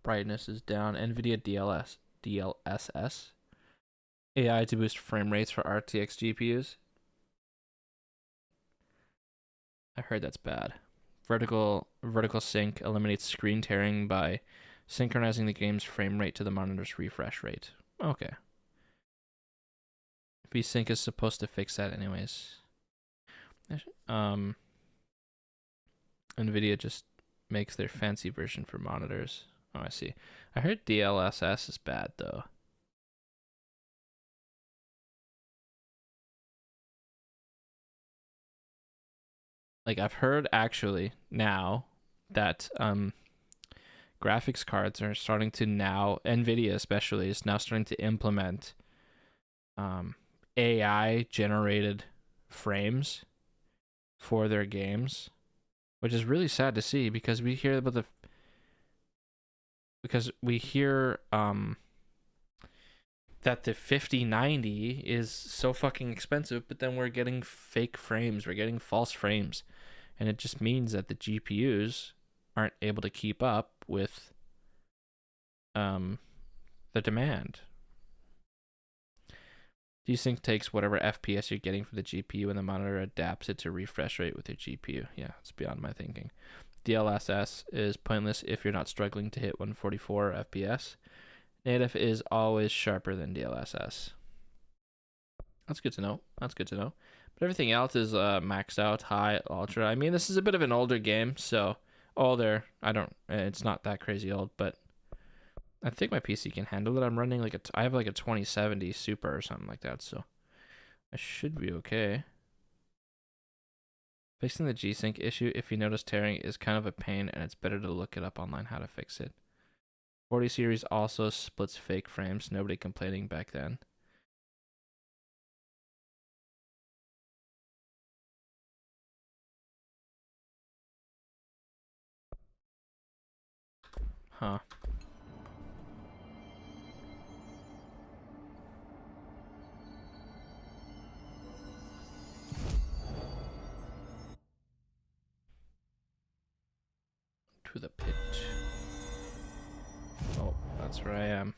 Brightness is down. NVIDIA DLSS. AI to boost frame rates for RTX GPUs. I heard that's bad. Vertical sync eliminates screen tearing by synchronizing the game's frame rate to the monitor's refresh rate. Okay. VSync is supposed to fix that anyways. NVIDIA just makes their fancy version for monitors. Oh, I see. I heard DLSS is bad though. Like I've heard actually now that graphics cards are starting to now, NVIDIA especially is now starting to implement AI generated frames for their games, which is really sad to see because we hear about that the 5090 is so fucking expensive, but then we're getting fake frames, we're getting false frames, and it just means that the GPUs aren't able to keep up with the demand. G-Sync takes whatever FPS you're getting from the GPU and the monitor adapts it to refresh rate with your GPU. Yeah, it's beyond my thinking. DLSS is pointless if you're not struggling to hit 144 FPS. Native is always sharper than DLSS. That's good to know. That's good to know. But everything else is maxed out, high, ultra. I mean, this is a bit of an older game, so older. It's not that crazy old, but I think my PC can handle it. I'm running I have like a 2070 Super or something like that, so I should be okay. Fixing the G-Sync issue, if you notice tearing, is kind of a pain, and it's better to look it up online how to fix it. 40 series also splits fake frames. Nobody complaining back then. Huh. To the pit. Oh, that's where I am.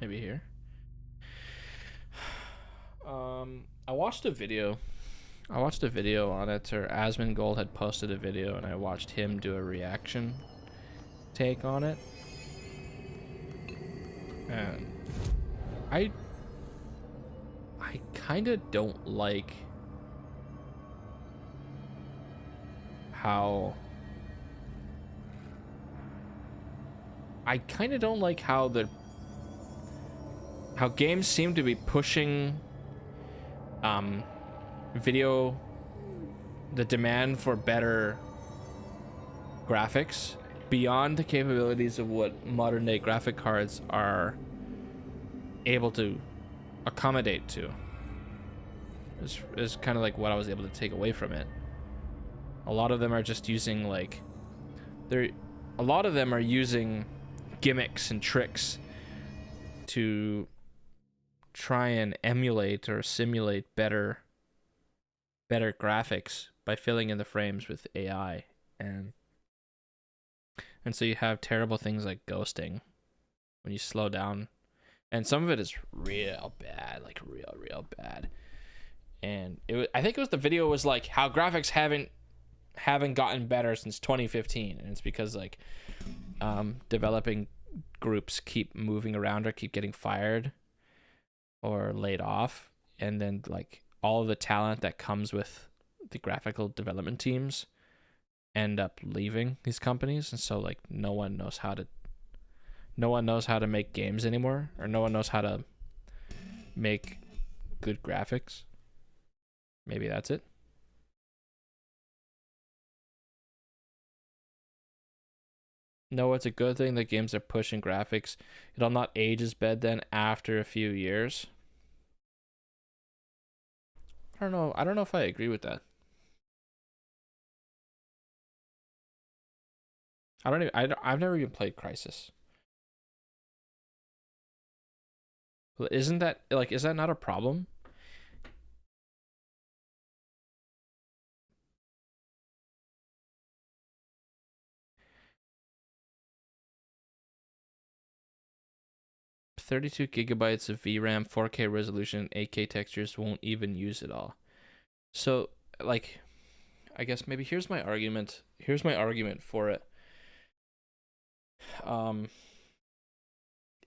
Maybe here. I watched a video. On it, or Asmongold had posted a video, and I watched him do a reaction take on it. And I kind of don't like how how games seem to be pushing the demand for better graphics beyond the capabilities of what modern day graphic cards are able to accommodate to. Is kind of like what I was able to take away from it. A lot of them are just using a lot of them are using gimmicks and tricks to try and emulate or simulate better graphics by filling in the frames with AI, and so you have terrible things like ghosting when you slow down, and some of it is real bad, like real bad. And I think the video was like how graphics haven't gotten better since 2015, and it's because like developing groups keep moving around or keep getting fired or laid off, and then like all of the talent that comes with the graphical development teams end up leaving these companies, and so like no one knows how to make games anymore, or no one knows how to make good graphics. Maybe that's it. No, it's a good thing that games are pushing graphics. It'll not age as bad then after a few years. I don't know if I agree with that. I've never even played Crysis. Isn't that like, is that not a problem? $32 gigabytes of VRAM, 4K resolution, 8K textures won't even use it all. So, like, I guess maybe here's my argument. Here's my argument for it.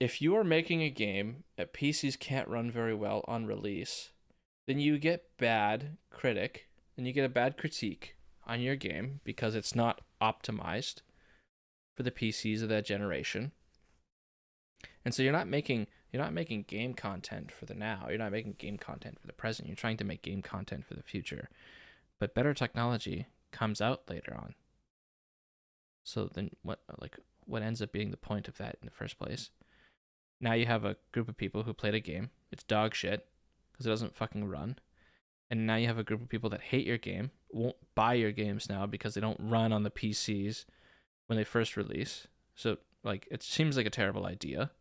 If you are making a game that PCs can't run very well on release, then you get bad critic, and you get a bad critique on your game because it's not optimized for the PCs of that generation. And so you're not making game content for the now. You're not making game content for the present. You're trying to make game content for the future. But better technology comes out later on. So then what ends up being the point of that in the first place? Now you have a group of people who played a game. It's dog shit because it doesn't fucking run. And now you have a group of people that hate your game, won't buy your games now because they don't run on the PCs when they first release. So like it seems like a terrible idea.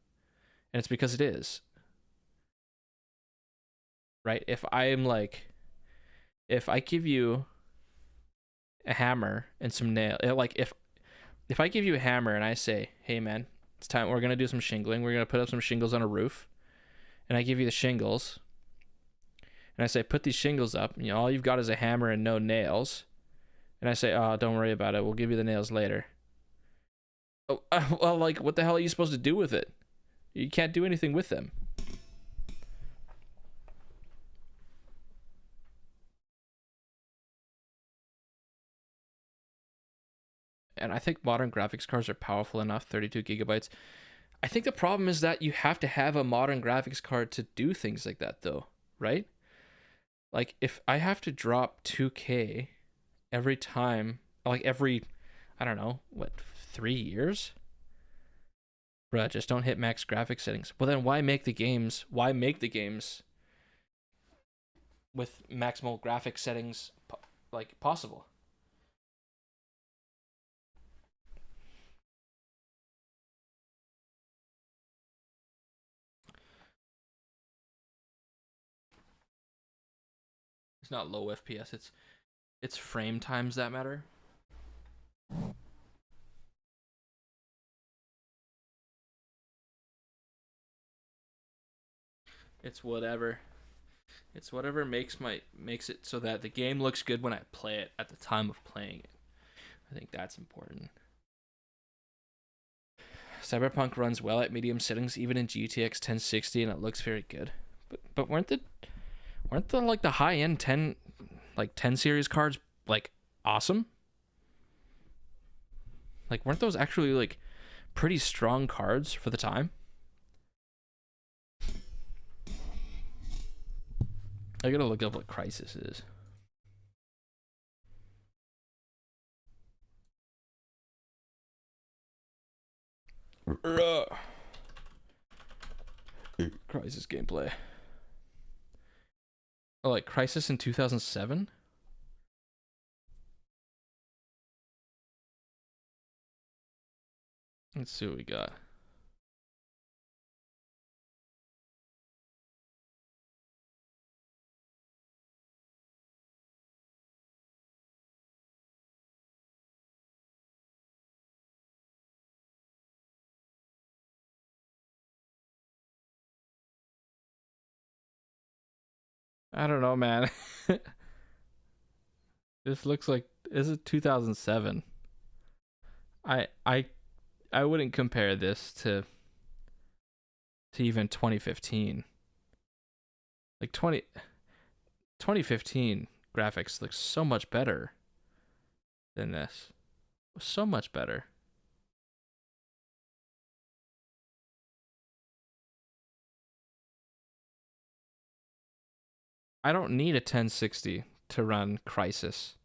And it's because it is. Right? If I give you a hammer and some nail, like if I give you a hammer and I say, "Hey man, it's time, we're going to do some shingling. We're going to put up some shingles on a roof." And I give you the shingles. And I say, "Put these shingles up. You know, all you've got is a hammer and no nails." And I say, "Oh, don't worry about it. We'll give you the nails later." Oh, well, like, what the hell are you supposed to do with it? You can't do anything with them. And I think modern graphics cards are powerful enough, 32 gigabytes. I think the problem is that you have to have a modern graphics card to do things like that, though, right? Like, if I have to drop 2K every time, like every, I don't know, 3 years? Bruh, just don't hit max graphics settings. Well, then why make the games with maximal graphics settings possible? It's not low FPS, it's frame times that matter. It's whatever. It's whatever makes it so that the game looks good when I play it at the time of playing it. I think that's important. Cyberpunk runs well at medium settings, even in GTX 1060, and it looks very good. But weren't the like the high end 10 series cards like awesome? Like, weren't those actually like pretty strong cards for the time? I gotta look up what Crisis is. Crisis gameplay. Oh, like Crisis in 2007? Let's see what we got. I don't know, man. This looks like, this is 2007. I wouldn't compare this to even 2015. Like 2015 graphics look so much better than this. So much better. I don't need a 1060 to run Crisis.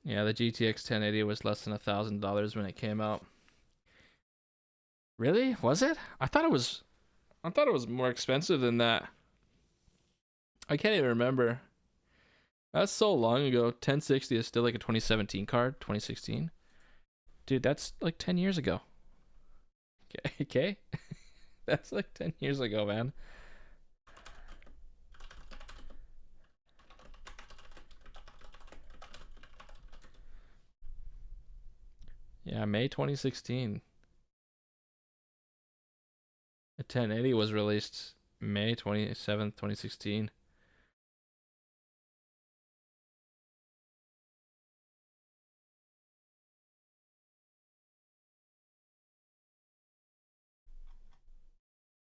Yeah, the GTX 1080 was less than $1,000 when it came out. Really? Was it? I thought it was more expensive than that. I can't even remember. That's so long ago. 1060 is still like a 2017 card, 2016. Dude, that's like 10 years ago. Okay. That's like 10 years ago, man. Yeah, May 2016. The 1080 was released May 27th, 2016.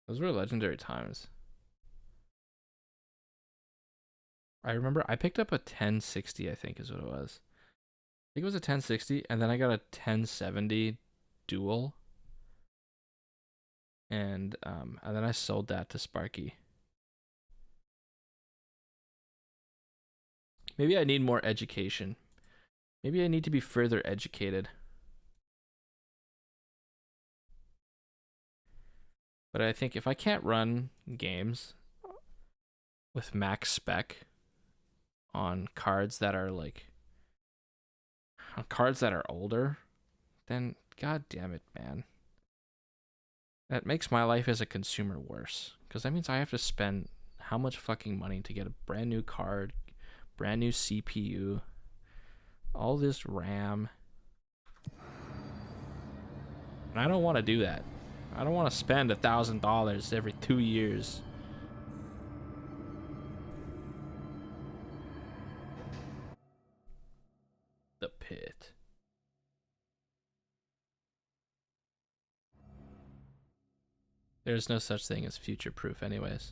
Those were legendary times. I remember I picked up a 1060, I think is what it was. I think it was a 1060, and then I got a 1070 dual. And then I sold that to Sparky. Maybe I need more education. Maybe I need to be further educated. But I think if I can't run games with max spec on cards that are like older, then god damn it, man. That makes my life as a consumer worse, because that means I have to spend how much fucking money to get a brand new card, brand new CPU, all this RAM. And I don't want to do that. I don't want to spend $1,000 every 2 years. The pit. There's no such thing as future-proof anyways.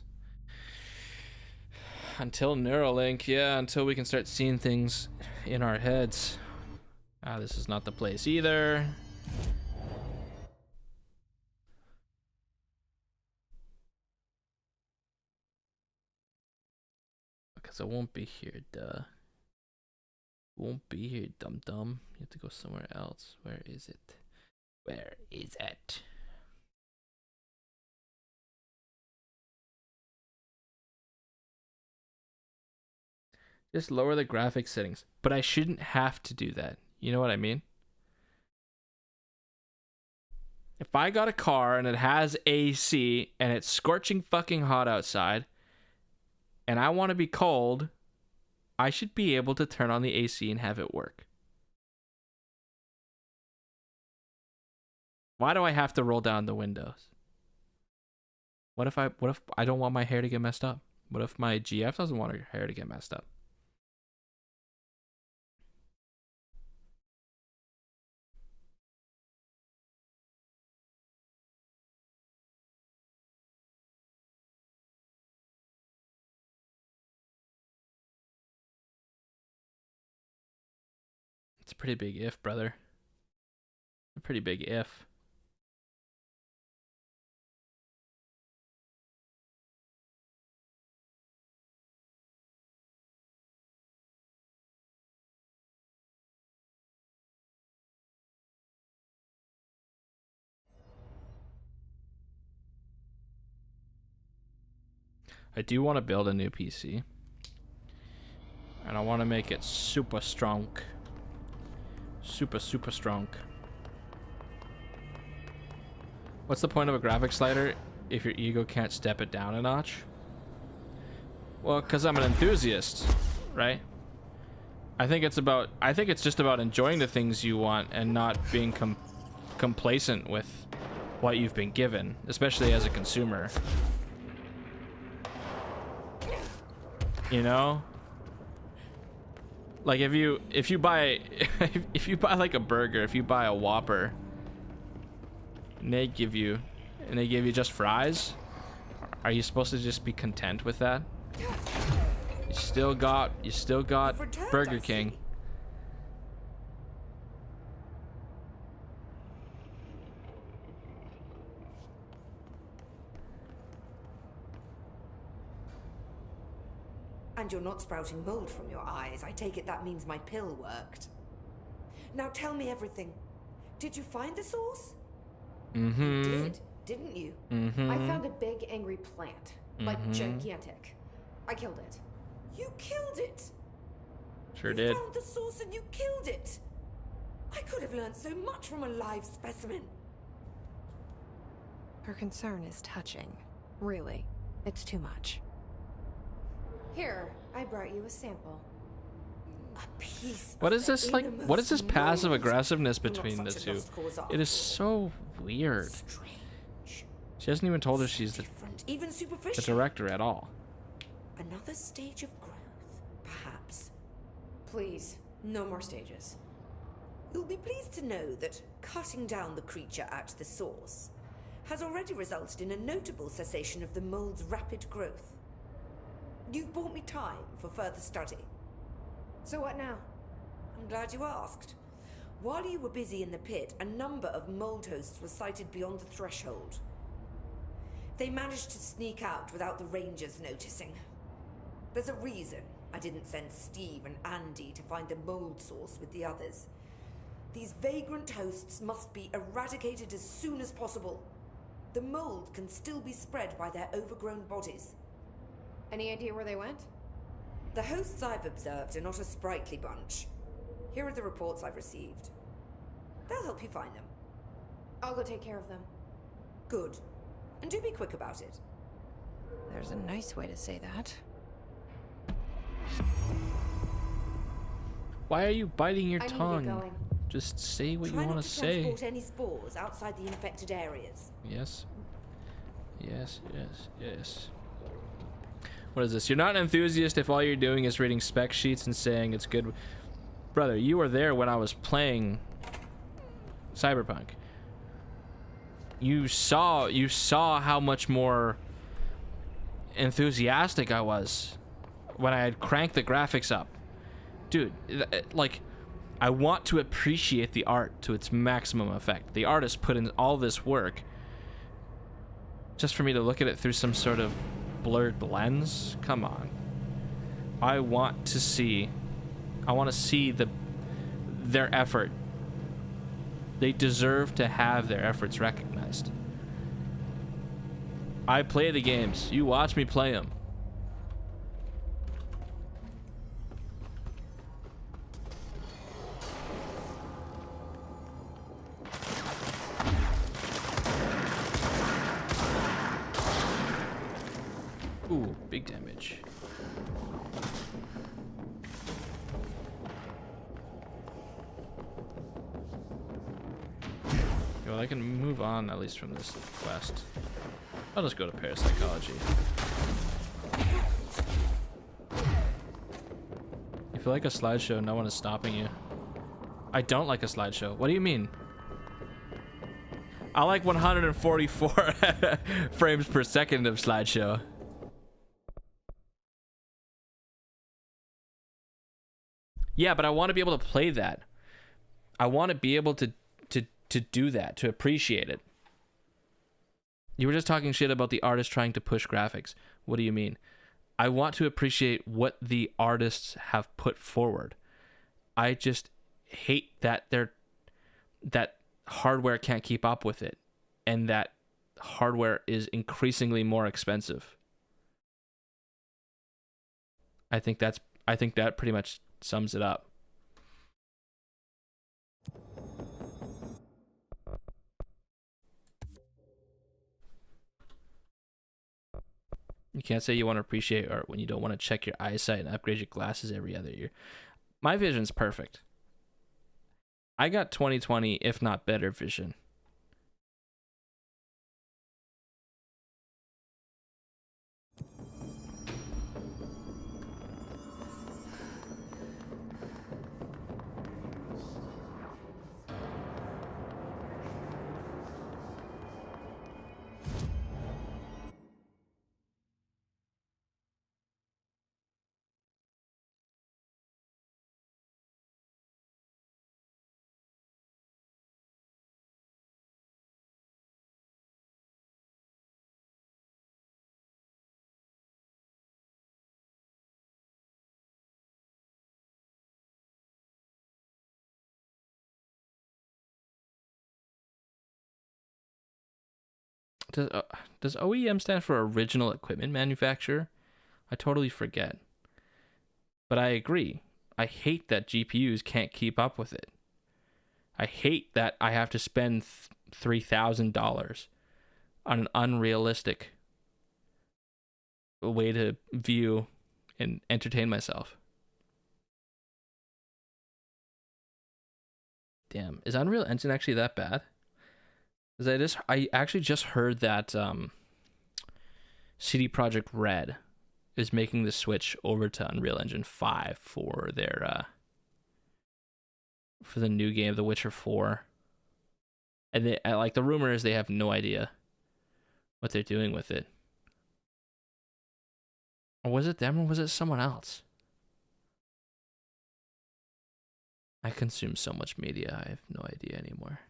Until Neuralink, yeah, until we can start seeing things in our heads. Ah, this is not the place either. Because I won't be here, duh. Won't be here, dum-dum. You have to go somewhere else. Where is it? Where is it? Just lower the graphics settings. But I shouldn't have to do that. You know what I mean? If I got a car and it has AC and it's scorching fucking hot outside and I want to be cold, I should be able to turn on the AC and have it work. Why do I have to roll down the windows? What if I don't want my hair to get messed up? What if my GF doesn't want her hair to get messed up? It's a pretty big if, brother. A pretty big if. I do want to build a new PC. And I want to make it super strong. Super strong. What's the point of a graphics slider if your ego can't step it down a notch? Well, because I'm an enthusiast, right? I think it's just about enjoying the things you want and not being complacent with what you've been given, especially as a consumer. You know? Like if you buy like a burger, if you buy a Whopper and they give you just fries, are you supposed to just be content with that? You still got Burger King. And you're not sprouting mold from your eyes. I take it that means my pill worked. Now tell me everything. Did you find the source? Mm-hmm. You did, didn't you? Mm-hmm. I found a big angry plant. Like gigantic. I killed it. You killed it! Sure You did. found the source and you killed it! I could have learned so much from a live specimen. Her concern is touching. Really, it's too much. Here, I brought you a sample. A piece. What of is the this like? What is this innermost passive mold. aggressiveness Not between the such a two? lost cause It is after so weird. all. Strange. She hasn't even told us So she's the different, even superficial. director at all. Another stage of growth, perhaps. Please, no more stages. You'll be pleased to know that cutting down the creature at the source has already resulted in a notable cessation of the mold's rapid growth. You've bought me time for further study. So what now? I'm glad you asked. While you were busy in the pit, a number of mold hosts were sighted beyond the threshold. They managed to sneak out without the rangers noticing. There's a reason I didn't send Steve and Andy to find the mold source with the others. These vagrant hosts must be eradicated as soon as possible. The mold can still be spread by their overgrown bodies. Any idea where they went? The hosts I've observed are not a sprightly bunch. Here are the reports I've received. They'll help you find them. I'll go take care of them. Good. And do be quick about it. There's a nice way to say that. Why are you biting your I need to get tongue? going. Just say what Try you not want to to say. transport any spores outside the infected areas. Yes. Yes, yes, yes. What is this? You're not an enthusiast if all you're doing is reading spec sheets and saying it's good. Brother, you were there when I was playing Cyberpunk. You saw how much more enthusiastic I was when I had cranked the graphics up. Dude, like, I want to appreciate the art to its maximum effect. The artist put in all this work just for me to look at it through some sort of blurred lens. Come on. I want to see their effort. They deserve to have their efforts recognized. I play the games. You watch me play them. Ooh, big damage. Well, I can move on at least from this quest. I'll just go to parapsychology. If you like a slideshow, no one is stopping you. I don't like a slideshow. What do you mean? I like 144 frames per second of slideshow. Yeah, but I want to be able to play that. I want to be able to do that, to appreciate it. You were just talking shit about the artist trying to push graphics. What do you mean? I want to appreciate what the artists have put forward. I just hate that that hardware can't keep up with it, and that hardware is increasingly more expensive. I think that pretty much sums it up. You can't say you want to appreciate art when you don't want to check your eyesight and upgrade your glasses every other year. My vision's perfect. I got 20/20, if not better vision. Does OEM stand for original equipment manufacturer? I totally forget. But I agree. I hate that GPUs can't keep up with it. I hate that I have to spend $3,000 on an unrealistic way to view and entertain myself. Damn, is Unreal Engine actually that bad? Because I actually just heard that CD Projekt Red is making the switch over to Unreal Engine 5 for their for the new game, The Witcher 4. And they, like, the rumor is they have no idea what they're doing with it. Or was it them or was it someone else? I consume so much media, I have no idea anymore.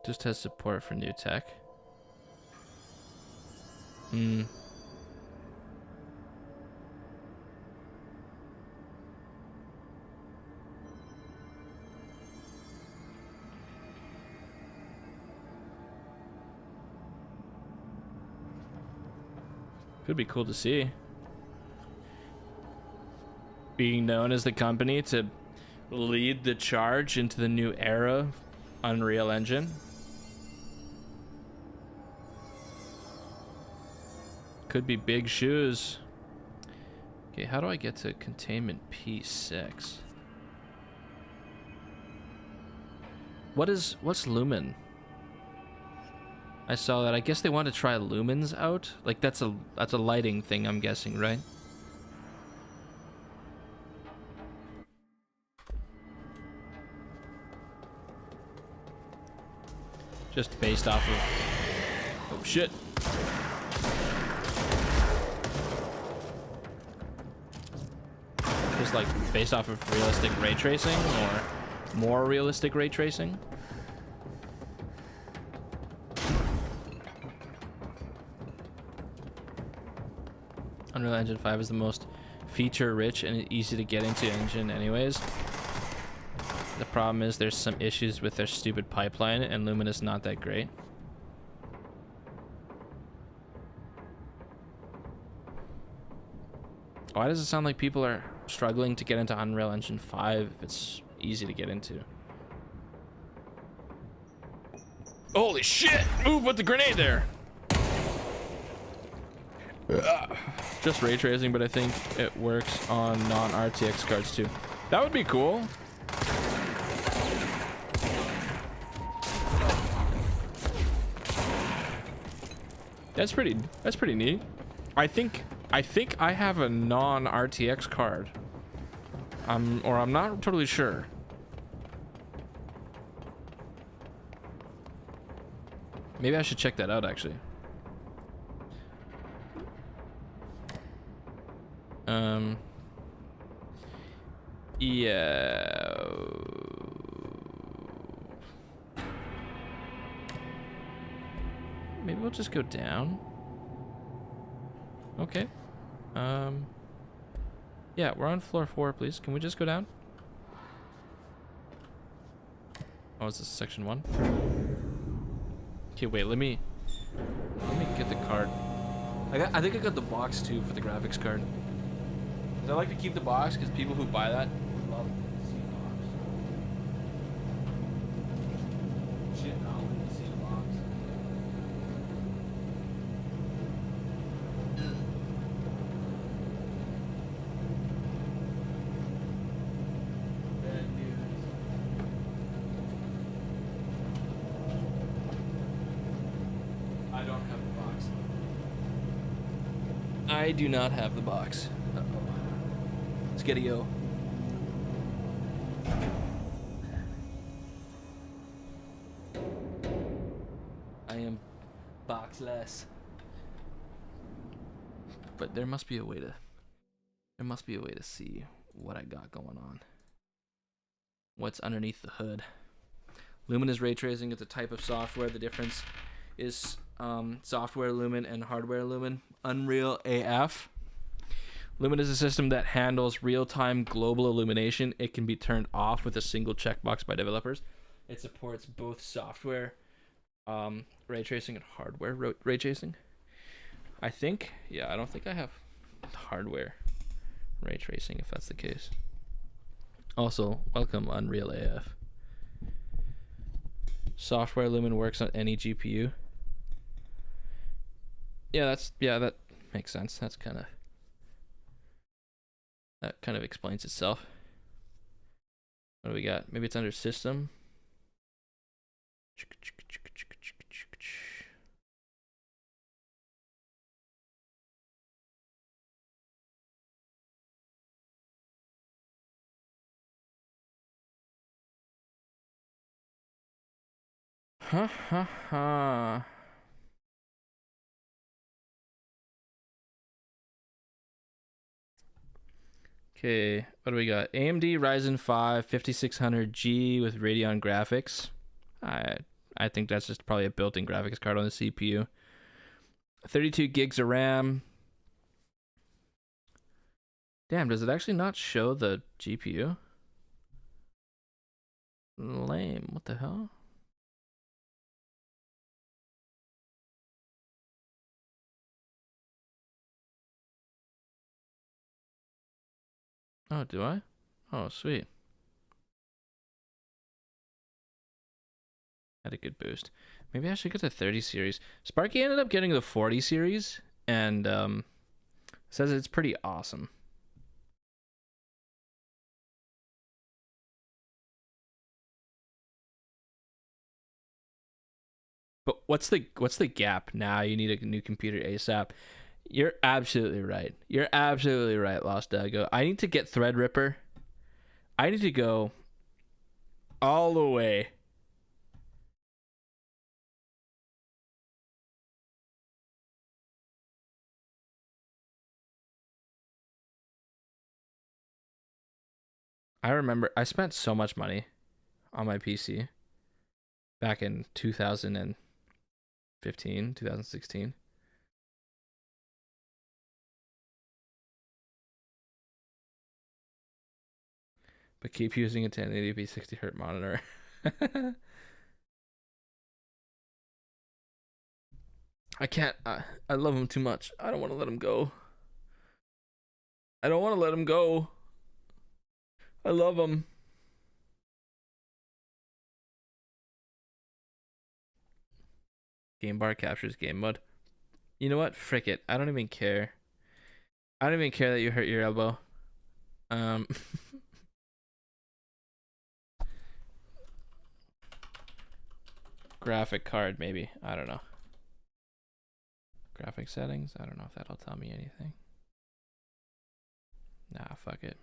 Just has support for new tech. Could be cool to see. Being known as the company to lead the charge into the new era of Unreal Engine. Could be big shoes. Okay, how do I get to containment P6? What's Lumen? I saw that. I guess they want to try lumens out. Like that's a lighting thing, I'm guessing, right? Just based off of... Oh shit. Just like based off of realistic ray tracing or more realistic ray tracing. Unreal Engine 5 is the most feature-rich and easy to get into engine anyways. The problem is there's some issues with their stupid pipeline, and Lumen is not that great. Why does it sound like people are struggling to get into Unreal Engine 5 if it's easy to get into? Holy shit! Move with the grenade there! Just ray tracing, but I think it works on non-RTX cards too. That would be cool. That's pretty neat. I think I have a non-RTX card. Or I'm not totally sure. Maybe I should check that out actually. Yeah. Maybe we'll just go down. Okay. Yeah, we're on floor 4, please. Can we just go down? Oh, is this section 1? Okay, wait, let me get the card. I think I got the box too for the graphics card. 'Cause I like to keep the box because people who buy that love to see the box. Shit, I don't want to see the box. Bad news. I don't have the box. I do not have the box. Uh-oh. Let's get a yo. I am boxless. But there must be a way to see what I got going on. What's underneath the hood. Lumen is ray tracing. It's a type of software. The difference is software Lumen and hardware Lumen. Unreal AF. Lumen is a system that handles real-time global illumination. It can be turned off with a single checkbox by developers. It supports both software ray tracing and hardware ray tracing. I think, yeah, I don't think I have hardware ray tracing if that's the case. Also, welcome Unreal AF. Software Lumen works on any GPU. Yeah, that makes sense. That kind of explains itself. What do we got? Maybe it's under system. Ha ha ha. Okay, what do we got? AMD Ryzen 5 5600G with Radeon graphics. I think that's just probably a built-in graphics card on the CPU. 32 gigs of RAM. Damn, does it actually not show the GPU? Lame. What the hell? Oh, do I? Oh, sweet. Had a good boost. Maybe I should get the 30 series. Sparky ended up getting the 40 series and says it's pretty awesome. But what's the gap now? You need a new computer ASAP. You're absolutely right. You're absolutely right, Lost Dago. I need to get Threadripper. I need to go all the way. I remember I spent so much money on my PC back in 2015, 2016. But keep using a 1080p 60Hz monitor. I can't. I love him too much. I don't want to let him go. I don't want to let him go. I love him. Game bar captures game mode. You know what? Frick it. I don't even care. I don't even care that you hurt your elbow. Graphic card, maybe. I don't know. Graphic settings. I don't know if that'll tell me anything. Nah, fuck it.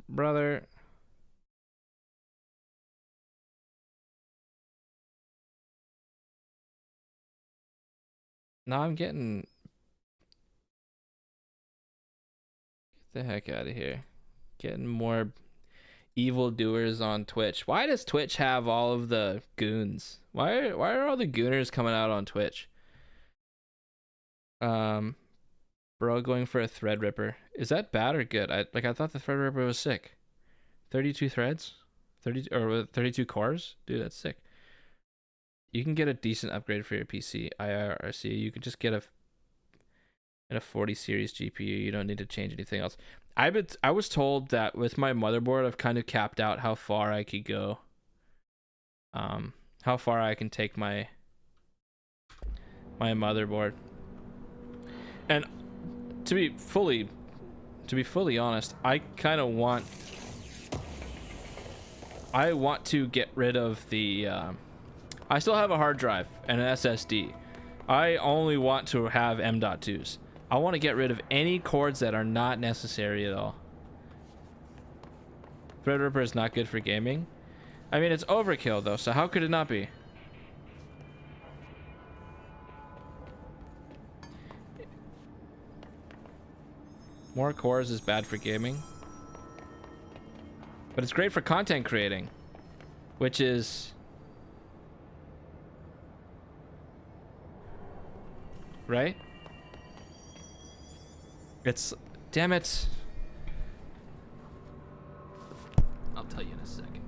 Brother. No, I'm getting... Get the heck out of here. Getting more evildoers on Twitch. Why does Twitch have all of the goons? Why are all the gooners coming out on Twitch? Bro, going for a Threadripper. Is that bad or good? I thought the Threadripper was sick. 32 threads? 32 cores? Dude, that's sick. You can get a decent upgrade for your PC, IRC. You can just get a 40 series GPU. You don't need to change anything else. I was told that with my motherboard, I've kind of capped out how far I could go. How far I can take my motherboard. And to be fully honest, I want to get rid of the I still have a hard drive and an SSD. I only want to have M.2s. I want to get rid of any cords that are not necessary at all. Threadripper is not good for gaming. I mean, it's overkill though, so how could it not be? More cores is bad for gaming. But it's great for content creating, which is... right? It's... damn it. I'll tell you in a second.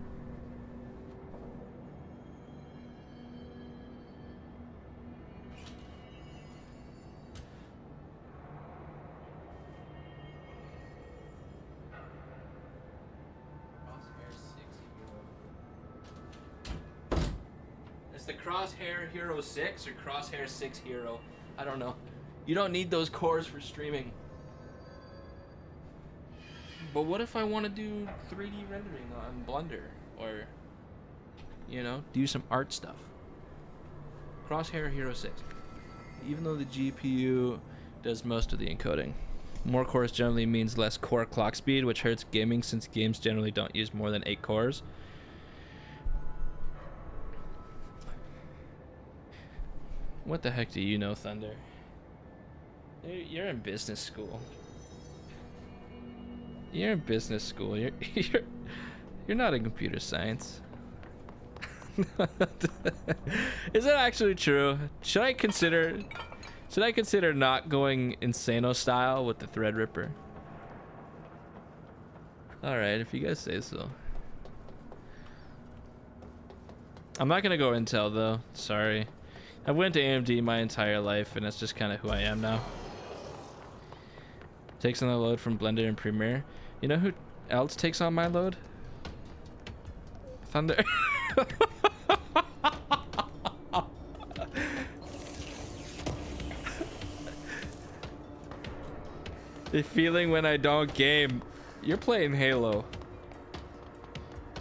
It's the Crosshair Hero 6 or Crosshair 6 Hero. I don't know. You don't need those cores for streaming. But what if I want to do 3D rendering on Blender? Or, you know, do some art stuff? Crosshair Hero 6. Even though the GPU does most of the encoding. More cores generally means less core clock speed, which hurts gaming since games generally don't use more than 8 cores. What the heck do you know, Thunder? You're in business school. You're in business school. You're not in computer science. Is that actually true? Should I consider not going Insano style with the Threadripper? Alright, if you guys say so. I'm not gonna go Intel though, sorry. I went to AMD my entire life and that's just kinda who I am now. Takes on the load from Blender and Premiere. You know who else takes on my load? Thunder. The feeling when I don't game. You're playing Halo.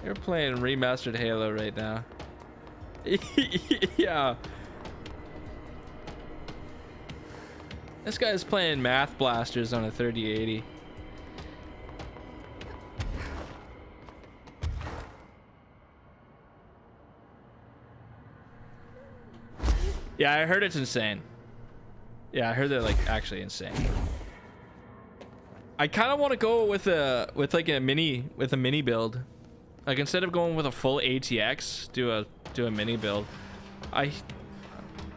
You're playing remastered Halo right now. Yeah. This guy's playing Math Blasters on a 3080. Yeah, I heard it's insane. Yeah, I heard they're like actually insane. I kind of want to go with a mini build. Like instead of going with a full ATX, do a mini build.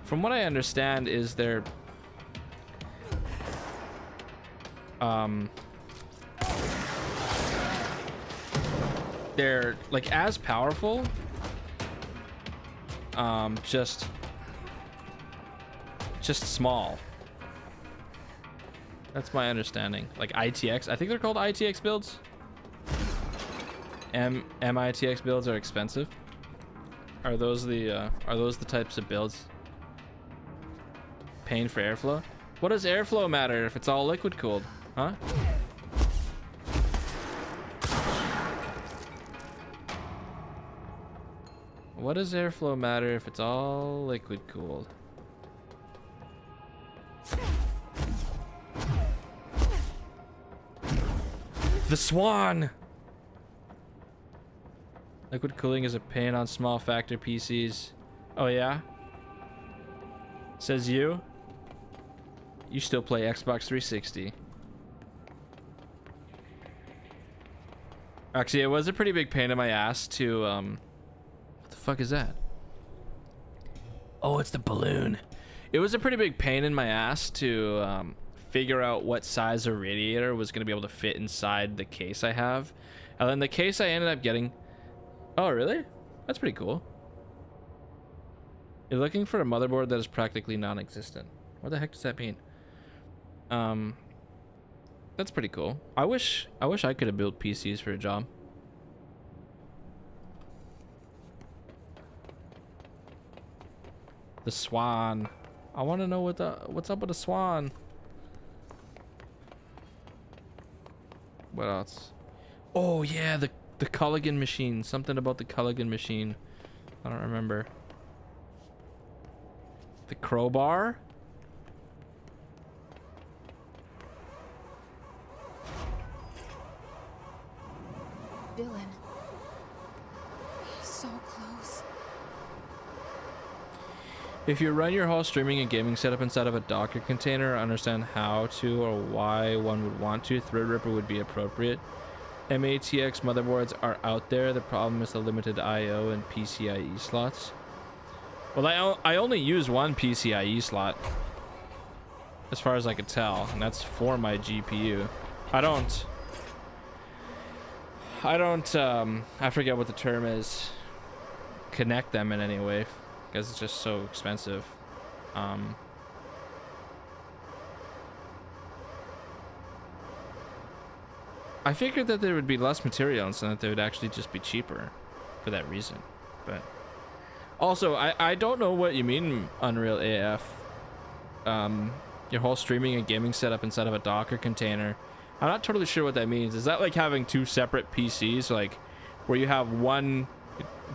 From what I understand is they're like as powerful, just small. That's my understanding. Like ITX, I think they're called ITX builds. MITX builds are expensive. Are those the types of builds? Paying for airflow? What does airflow matter if it's all liquid cooled? Huh? What does airflow matter if it's all liquid cooled? The Swan! Liquid cooling is a pain on small factor PCs. Oh yeah? Says you? You still play Xbox 360. Actually, it was a pretty big pain in my ass to, what the fuck is that? Oh, it's the balloon. It was a pretty big pain in my ass to, figure out what size of radiator was going to be able to fit inside the case I have. And then the case I ended up getting... Oh, really? That's pretty cool. You're looking for a motherboard that is practically non-existent. What the heck does that mean? That's pretty cool. I wish I could have built PCs for a job. The Swan. I want to know what's up with the Swan. What else? Oh yeah, the Culligan machine. Something about the Culligan machine. I don't remember. The crowbar? Dylan. He's so close. If you run your whole streaming and gaming setup inside of a Docker container, understand how to or why one would want to, Threadripper would be appropriate. MATX motherboards are out there. The problem is the limited I/O and PCIe slots. Well, I only use one PCIe slot, as far as I could tell, and that's for my GPU. I forget what the term is, connect them in any way, because it's just so expensive. I figured that there would be less materials and that they would actually just be cheaper for that reason, but Also, I don't know what you mean, Unreal AF. Your whole streaming and gaming setup inside of a Docker container. I'm not totally sure what that means. Is that like having two separate PCs, like where you have one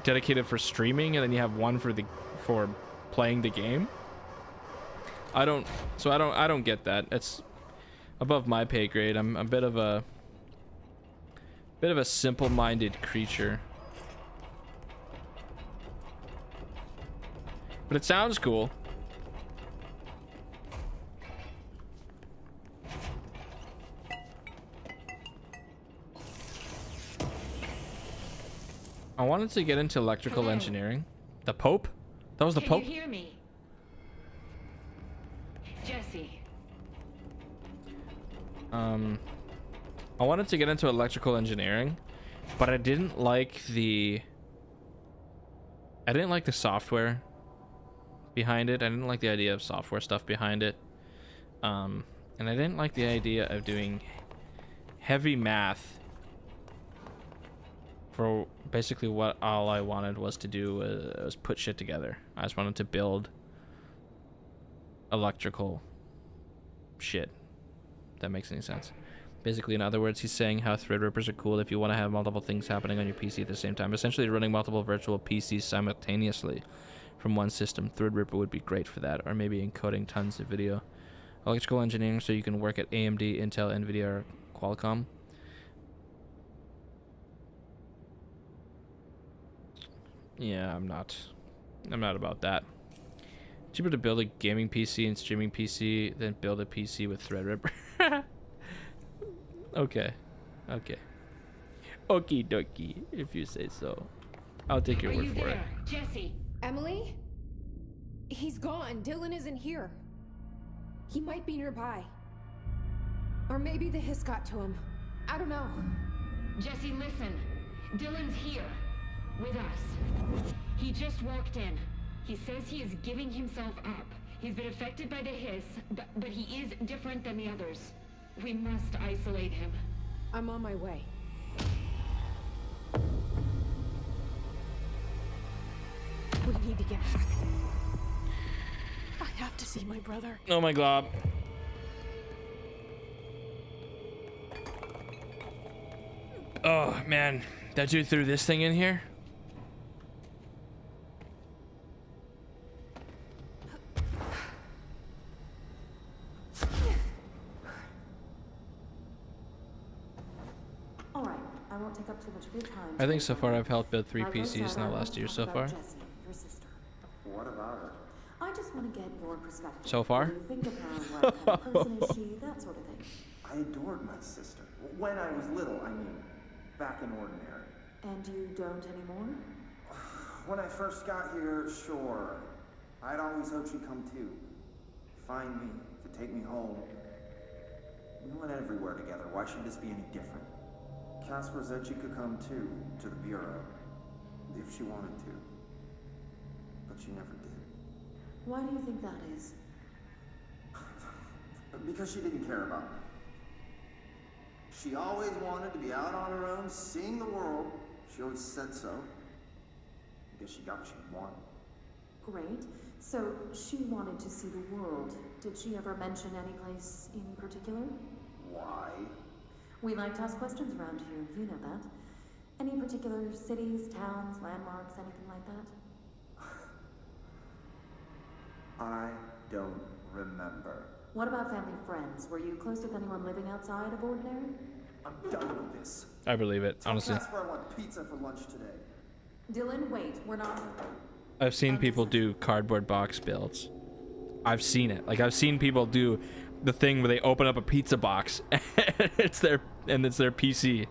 dedicated for streaming and then you have one for playing the game? I don't get that. It's above my pay grade. I'm a bit of a simple-minded creature. But it sounds cool. I wanted to get into electrical engineering. The Pope? That was the Pope? Can you hear me? Jesse. I wanted to get into electrical engineering, but I didn't like the software behind it. I didn't like the idea of software stuff behind it. And I didn't like the idea of doing heavy math for basically what all I wanted was to do was put shit together. I just wanted to build electrical shit. If that makes any sense. Basically, in other words, he's saying how Threadrippers are cool if you want to have multiple things happening on your PC at the same time. Essentially, running multiple virtual PCs simultaneously from one system. Threadripper would be great for that, or maybe encoding tons of video. Electrical engineering, so you can work at AMD, Intel, Nvidia, or Qualcomm. Yeah, I'm not about that. Cheaper to build a gaming PC and streaming PC than build a PC with Threadripper. Okay. Okie dokie, if you say so. I'll take your Are word you for it. there, Jesse? Emily? He's gone. Dylan isn't here. He might be nearby. Or maybe the hiss got to him. I don't know. Jesse, listen. Dylan's here. With us. He just walked in. He says he is giving himself up. He's been affected by the hiss, but he is different than the others. We must isolate him. I'm on my way. We need to get back. I have to see my brother. Oh my god. Oh man, that dude threw this thing in here? Take up too much of your time. I think so far I've helped build 3 PCs in the last year so far. Jessie, your sister. What about her? I just want to get your perspective. So far? What do you think of her? What kind of person is she? That sort of thing. I adored my sister. When I was little, I mean, back in ordinary. And you don't anymore? When I first got here, sure. I'd always hoped she'd come too. Find me, to take me home. We went everywhere together. Why should this be any different? Casper said she could come too, to the Bureau, if she wanted to. But she never did. Why do you think that is? Because she didn't care about me. She always wanted to be out on her own, seeing the world. She always said so. I guess she got what she wanted. Great. So, she wanted to see the world. Did she ever mention any place in particular? Why? We like to ask questions around here, you know that. Any particular cities, towns, landmarks, anything like that? I don't remember. What about family friends? Were you close with anyone living outside of Ordinary? I'm done with this. I believe it, honestly. Tell Casper I want pizza for lunch today. Dylan, wait, we're not... I've seen people do cardboard box builds. I've seen it. Like, I've seen people do the thing where they open up a pizza box and it's their PC.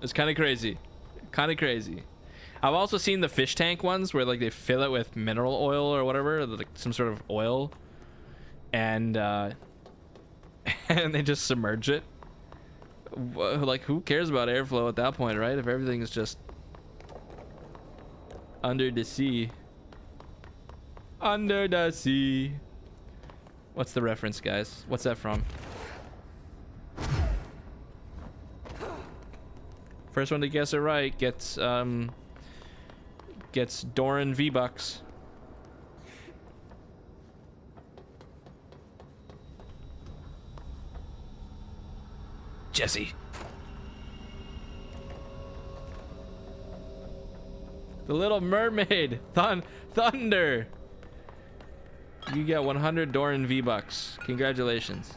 It's kind of crazy. I've also seen the fish tank ones where like they fill it with mineral oil or whatever, like some sort of oil, and and they just submerge it. Like, who cares about airflow at that point, right? If everything is just under the sea. Under the sea. What's the reference, guys? What's that from? First one to guess it right gets gets Doran V-Bucks. Jesse. The Little Mermaid. Thunder. You get 100 Doran V-Bucks. Congratulations.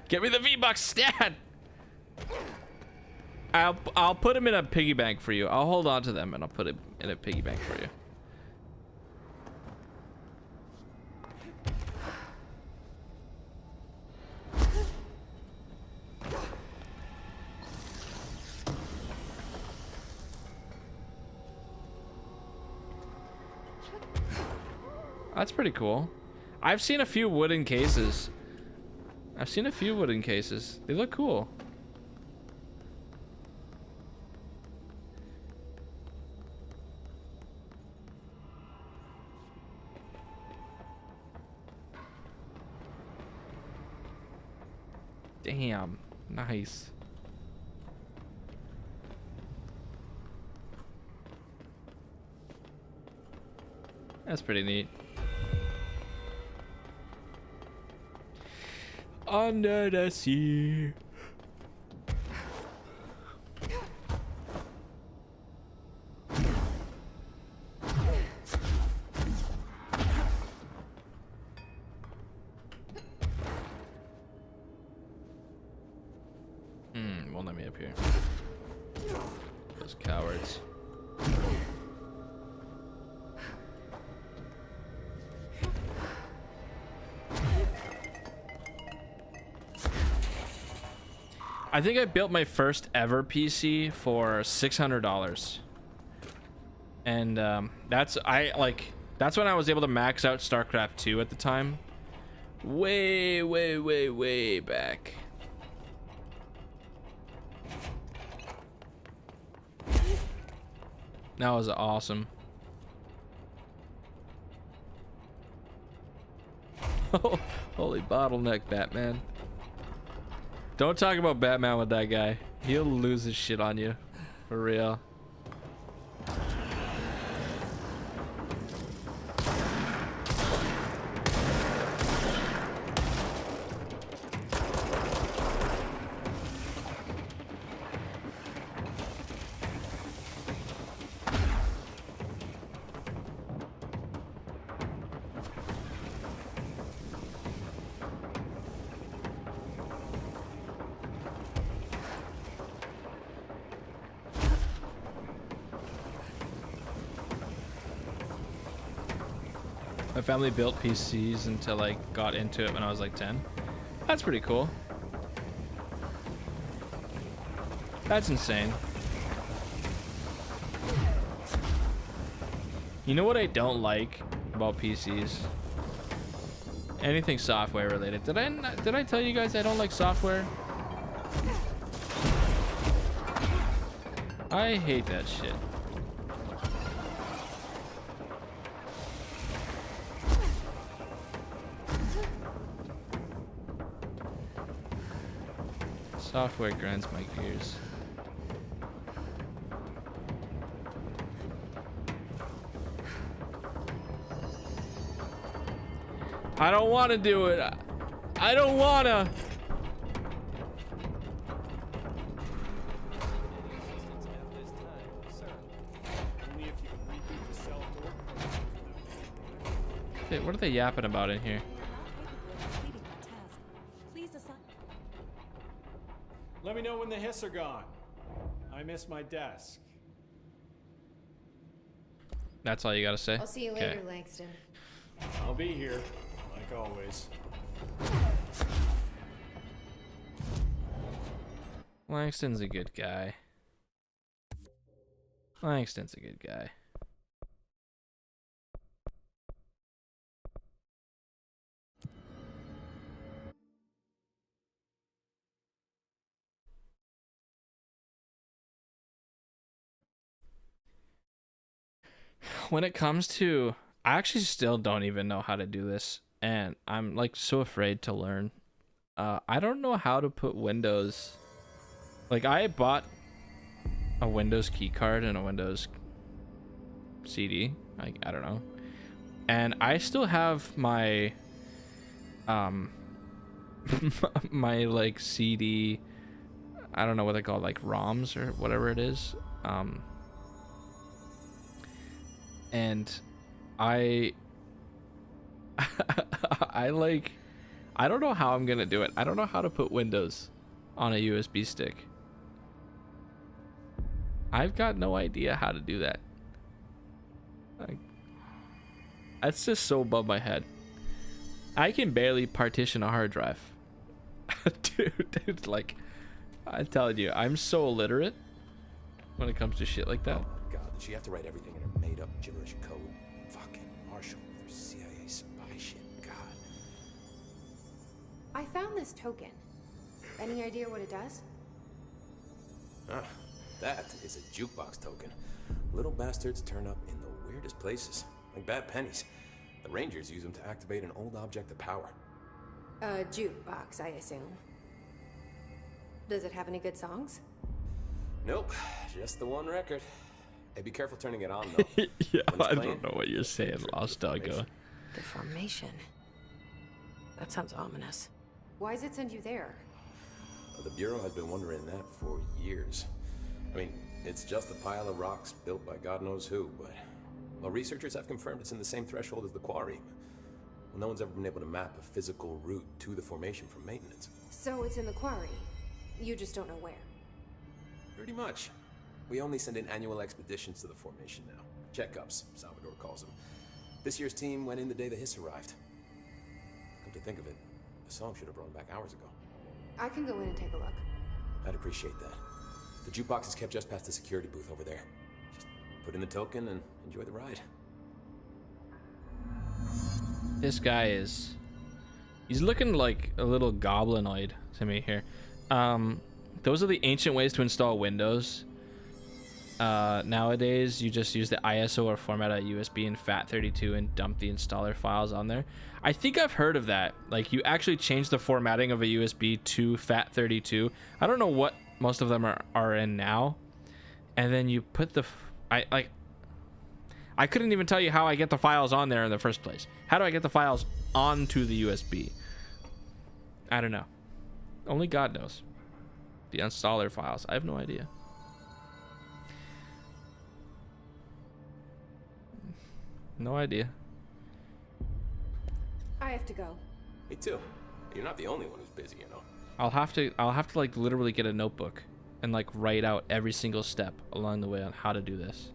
Get me the V-Bucks stat. I'll put them in a piggy bank for you. I'll hold on to them and I'll put it in a piggy bank for you. That's pretty cool. I've seen a few wooden cases. They look cool. Damn, nice. That's pretty neat. Under the sea. Won't let me up here. Those cowards. I think I built my first ever PC for $600, and that's when I was able to max out StarCraft 2 at the time. Way back. That was awesome. Holy bottleneck, Batman. Don't talk about Batman with that guy. He'll lose his shit on you. For real. My family built PCs until I got into it when I was like 10. That's pretty cool. That's insane. You know what I don't like about PCs? Anything software related. Did I tell you guys I don't like software? I hate that shit. Software grinds my gears. I don't want to do it. I don't want to. Hey, what are they yapping about in here? Let me know when the hiss are gone. I miss my desk. That's all you gotta say? I'll see you later, Langston. I'll be here, like always. Langston's a good guy. Langston's a good guy. When it comes to, I actually still don't even know how to do this. and I'm like so afraid to learn. I don't know how to put Windows. Like, I bought a Windows key card and a Windows CD. I don't know. And I still have my my like CD, I don't know what they call it, like ROMs or whatever it is. And I I don't know how I'm gonna do it. I don't know how to put Windows on a USB stick. I've got no idea how to do that. Like, that's just so above my head. I can barely partition a hard drive. Dude, like, I'm telling you, I'm so illiterate when it comes to shit like that. Oh my god, did she have to write everything in her made-up gibberish code? Fucking Marshall with her CIA spy shit, god. I found this token. Any idea what it does? That is a jukebox token. Little bastards turn up in the weirdest places, like bad pennies. The Rangers use them to activate an old object of power. A jukebox, I assume. Does it have any good songs? Nope, just the one record. Hey, be careful turning it on, though. Yeah, I don't know what you're saying, Lost Doggo. The formation. That sounds ominous. Why does it send you there? The Bureau has been wondering that for years. I mean, it's just a pile of rocks built by God knows who, but... Well, researchers have confirmed it's in the same threshold as the quarry. Well, no one's ever been able to map a physical route to the formation from maintenance. So it's in the quarry. You just don't know where. Pretty much. We only send in annual expeditions to the formation now. Checkups, Salvador calls them. This year's team went in the day the hiss arrived. Come to think of it, the song should have brought them back hours ago. I can go in and take a look. I'd appreciate that. The jukebox is kept just past the security booth over there. Just put in the token and enjoy the ride. This guy is... He's looking like a little goblinoid to me here. Those are the ancient ways to install Windows. Nowadays, you just use the ISO or format a USB in FAT32 and dump the installer files on there. I think I've heard of that. Like, you actually change the formatting of a USB to FAT32. I don't know what most of them are in now. And then you put the... I couldn't even tell you how I get the files on there in the first place. How do I get the files onto the USB? I don't know. Only God knows. The installer files. I have no idea. No idea. I have to go. Me too. You're not the only one who's busy, you know. I'll have to like literally get a notebook and like write out every single step along the way on how to do this.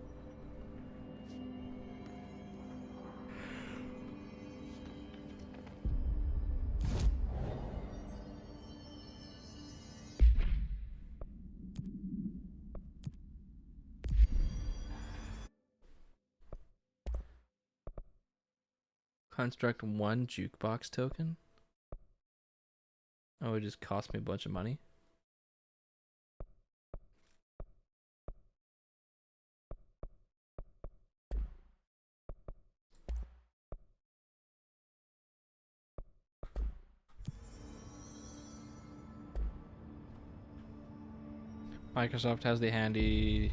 Construct one jukebox token. Oh, it just cost me a bunch of money. Microsoft has the handy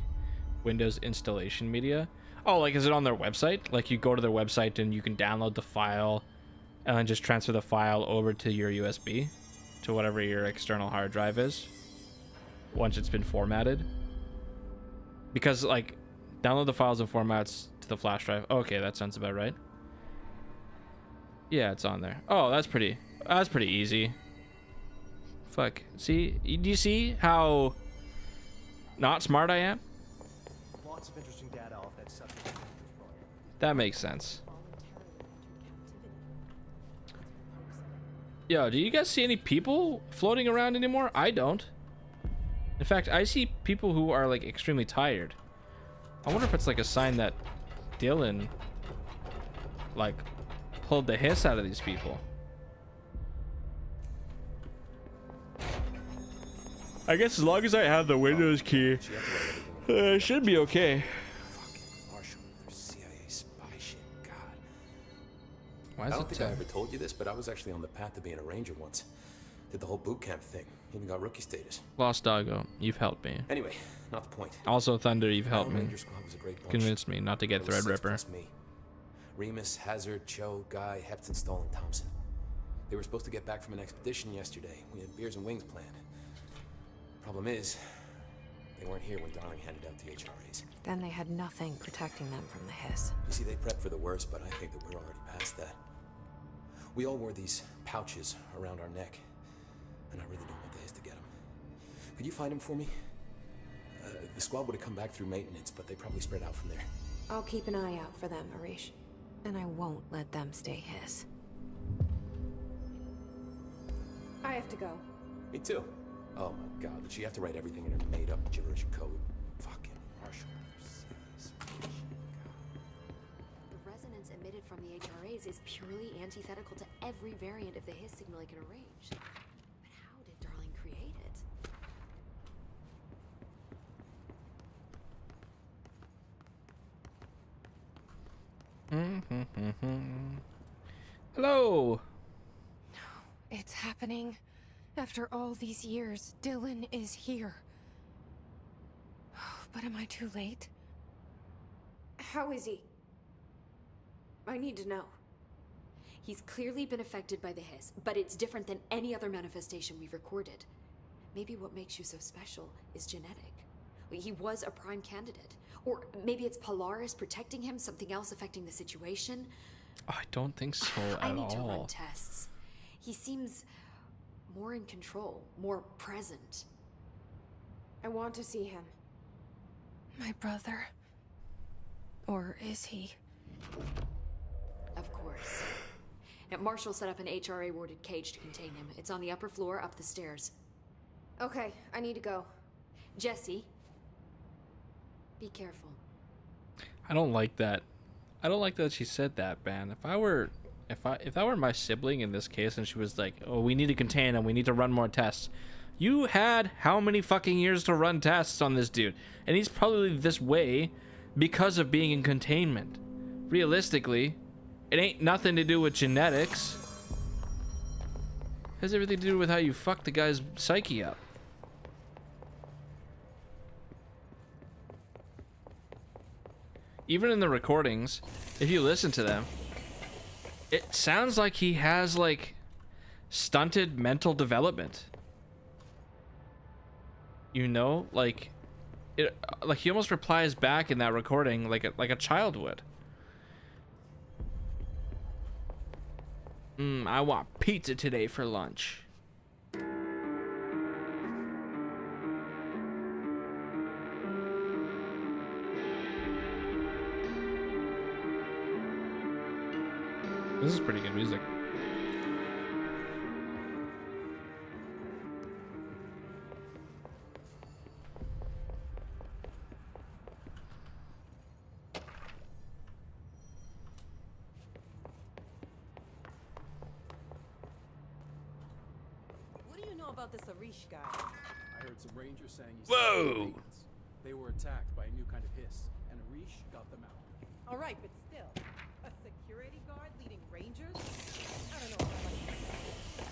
Windows installation media. Oh, like, is it on their website? Like, you go to their website and you can download the file and then just transfer the file over to your USB, to whatever your external hard drive is, once it's been formatted. Because, like, download the files and formats to the flash drive. Okay, that sounds about right. Yeah, it's on there. Oh, that's pretty easy. Fuck. See? Do you see how not smart I am? Lots of interesting data off that subject. That makes sense. Yo, do you guys see any people floating around anymore? I don't. In fact, I see people who are like extremely tired. I wonder if it's like a sign that Dylan like pulled the hiss out of these people. I guess as long as I have the Windows key, it should be okay. Why I is don't it think I ever told you this, but I was actually on the path to being a ranger once. Did the whole boot camp thing. Even got rookie status. Lost Doggo, you've helped me. Anyway, not the point. Also, Thunder, you've helped me. Ranger squad was a great bunch. Convinced me not to get There was 6 Threadripper. plus me. Remus, Hazard, Cho, Guy, Hepton, Stoll, and Thompson. They were supposed to get back from an expedition yesterday. We had beers and wings planned. Problem is, they weren't here when Darling handed out the HRAs. Then they had nothing protecting them from the hiss. You see, they prepped for the worst, but I think that we're already past that. We all wore these pouches around our neck, and I really don't want the hiss to get them. Could you find them for me? The squad would have come back through maintenance, but they probably spread out from there. I'll keep an eye out for them, Arish. And I won't let them stay hiss. I have to go. Me too. Oh my god, did she have to write everything in her made-up gibberish code? Fucking Marshall. The resonance emitted from the HRAs is purely antithetical to every variant of the hiss signal I can arrange. But how did Darling create it? Hello. It's happening. After all these years, Dylan is here. But am I too late? How is he? I need to know. He's clearly been affected by the hiss, but it's different than any other manifestation we've recorded. Maybe what makes you so special is genetic. He was a prime candidate. Or maybe it's Polaris protecting him, something else affecting the situation. I don't think so at I need to run all. tests. He seems more in control, more present. I want to see him. My brother. Or is he? Of course. Now, Marshall set up an HRA-warded cage to contain him. It's on the upper floor, up the stairs. Okay, I need to go. Jesse, be careful. I don't like that. I don't like that she said that, man. If that were my sibling in this case and she was like, "Oh, we need to contain him. We need to run more tests." You had how many fucking years to run tests on this dude? And he's probably this way because of being in containment. Realistically, it ain't nothing to do with genetics. It has everything to do with how you fuck the guy's psyche up. Even in the recordings, if you listen to them, it sounds like he has like stunted mental development. You know, like he almost replies back in that recording like a child would. I want pizza today for lunch. This is pretty good music. What do you know about this Arish guy? I heard some rangers saying he's Whoa! They were attacked by a new kind of hiss, and Arish got them out. All right, but still, a security guard leading rangers? I don't know if I like that.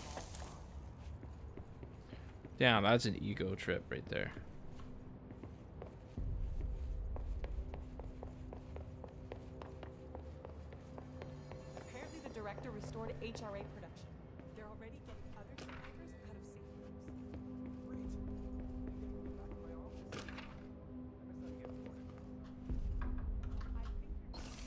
Damn, that's an ego trip right there. Apparently the director restored HRA production. They're already getting other survivors out of safe rooms. Great. I'm getting back to my office. I missed how to get reported.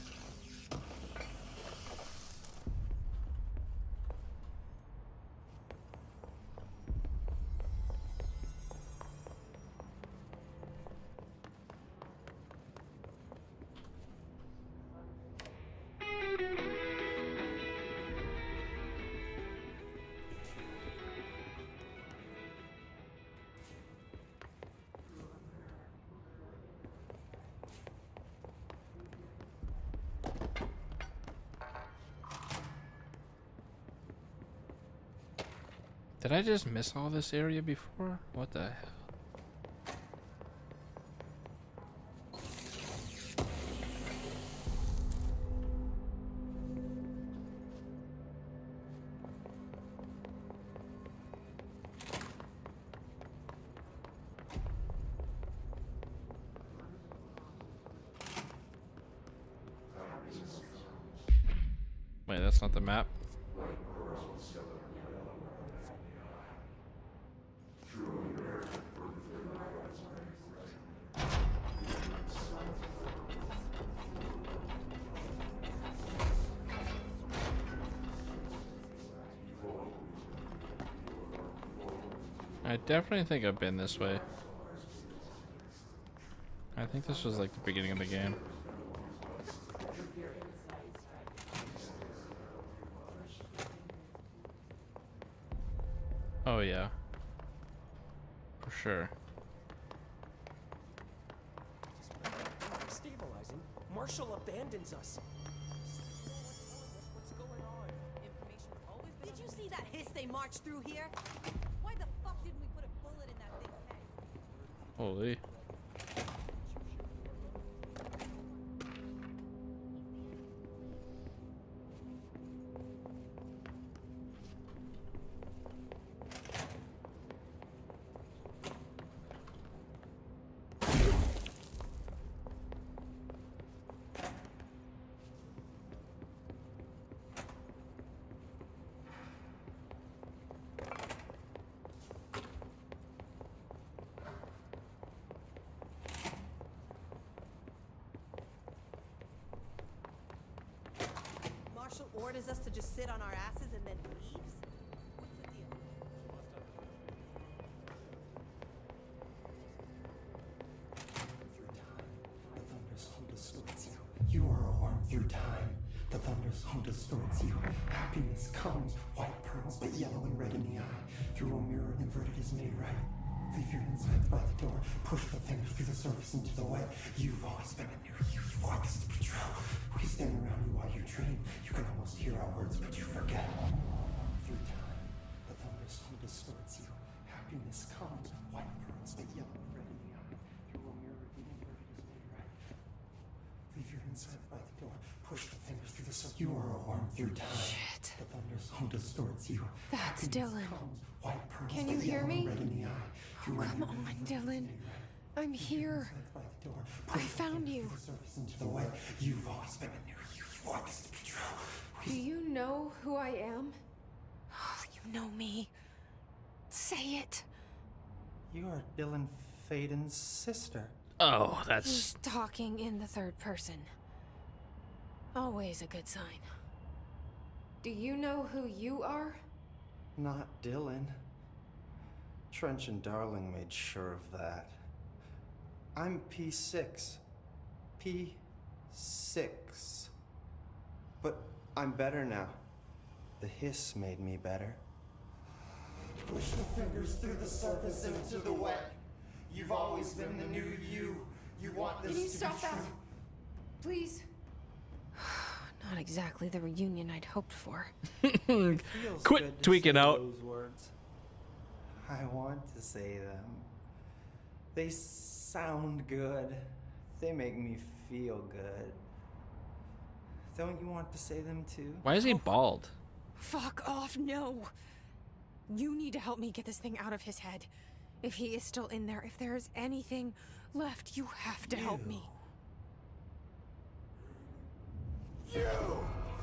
Did I just miss all this area before? What the hell? Wait, that's not the map. I definitely think I've been this way. I think this was like the beginning of the game. Oh yeah. For sure. Stabilizing. Marshall abandons us. What's going on? Information's always been. Did you see that hiss they marched through here? Why the fuck didn't we put a bullet in that thing's head? Holy. Marshall orders us to just sit on our asses and then leaves? What's the deal? The thunder's home distorts you. You are a worm through time. The thunder's home distorts you. Happiness comes, white pearls, but yellow and red in the eye. Through a mirror inverted is made right. Leave your insides by the door. Push the fingers through the surface into the way. You've always been a new you. You want this to be true. We stand around you while you dream. You can almost hear our words, but you forget. Through time, the thunder's home distorts you. Happiness comes, white pearls, but yellow and red in the eye. Through a mirror inverted is made right. Leave your insides by the door. Push the fingers through the surface. You are a worm through time. Shit. The thunder's home distorts you. That's Happiness Dylan. comes, white pearls, Can you but hear yellow me? and red in the eye. Oh, come on, Dylan. I'm here. I found you. Into the way. You've always been a new you. You want this to be true. Do you know who I am? Oh, you know me. Say it. You are Dylan Faden's sister. Oh, that's... He's talking in the third person. Always a good sign. Do you know who you are? Not Dylan. Trench and Darling made sure of that. I'm P6. P6. But I'm better now. The hiss made me better. Push the fingers through the surface into the wet. You've always been the new you. You want this Can you to stop be that? true. Please? Not exactly the reunion I'd hoped for. Quit tweaking out. Those words. I want to say them. They sound good. They make me feel good. Don't you want to say them too? Why is he bald? Fuck off, no! You need to help me get this thing out of his head. If he is still in there, if there is anything left, you have to help me. You!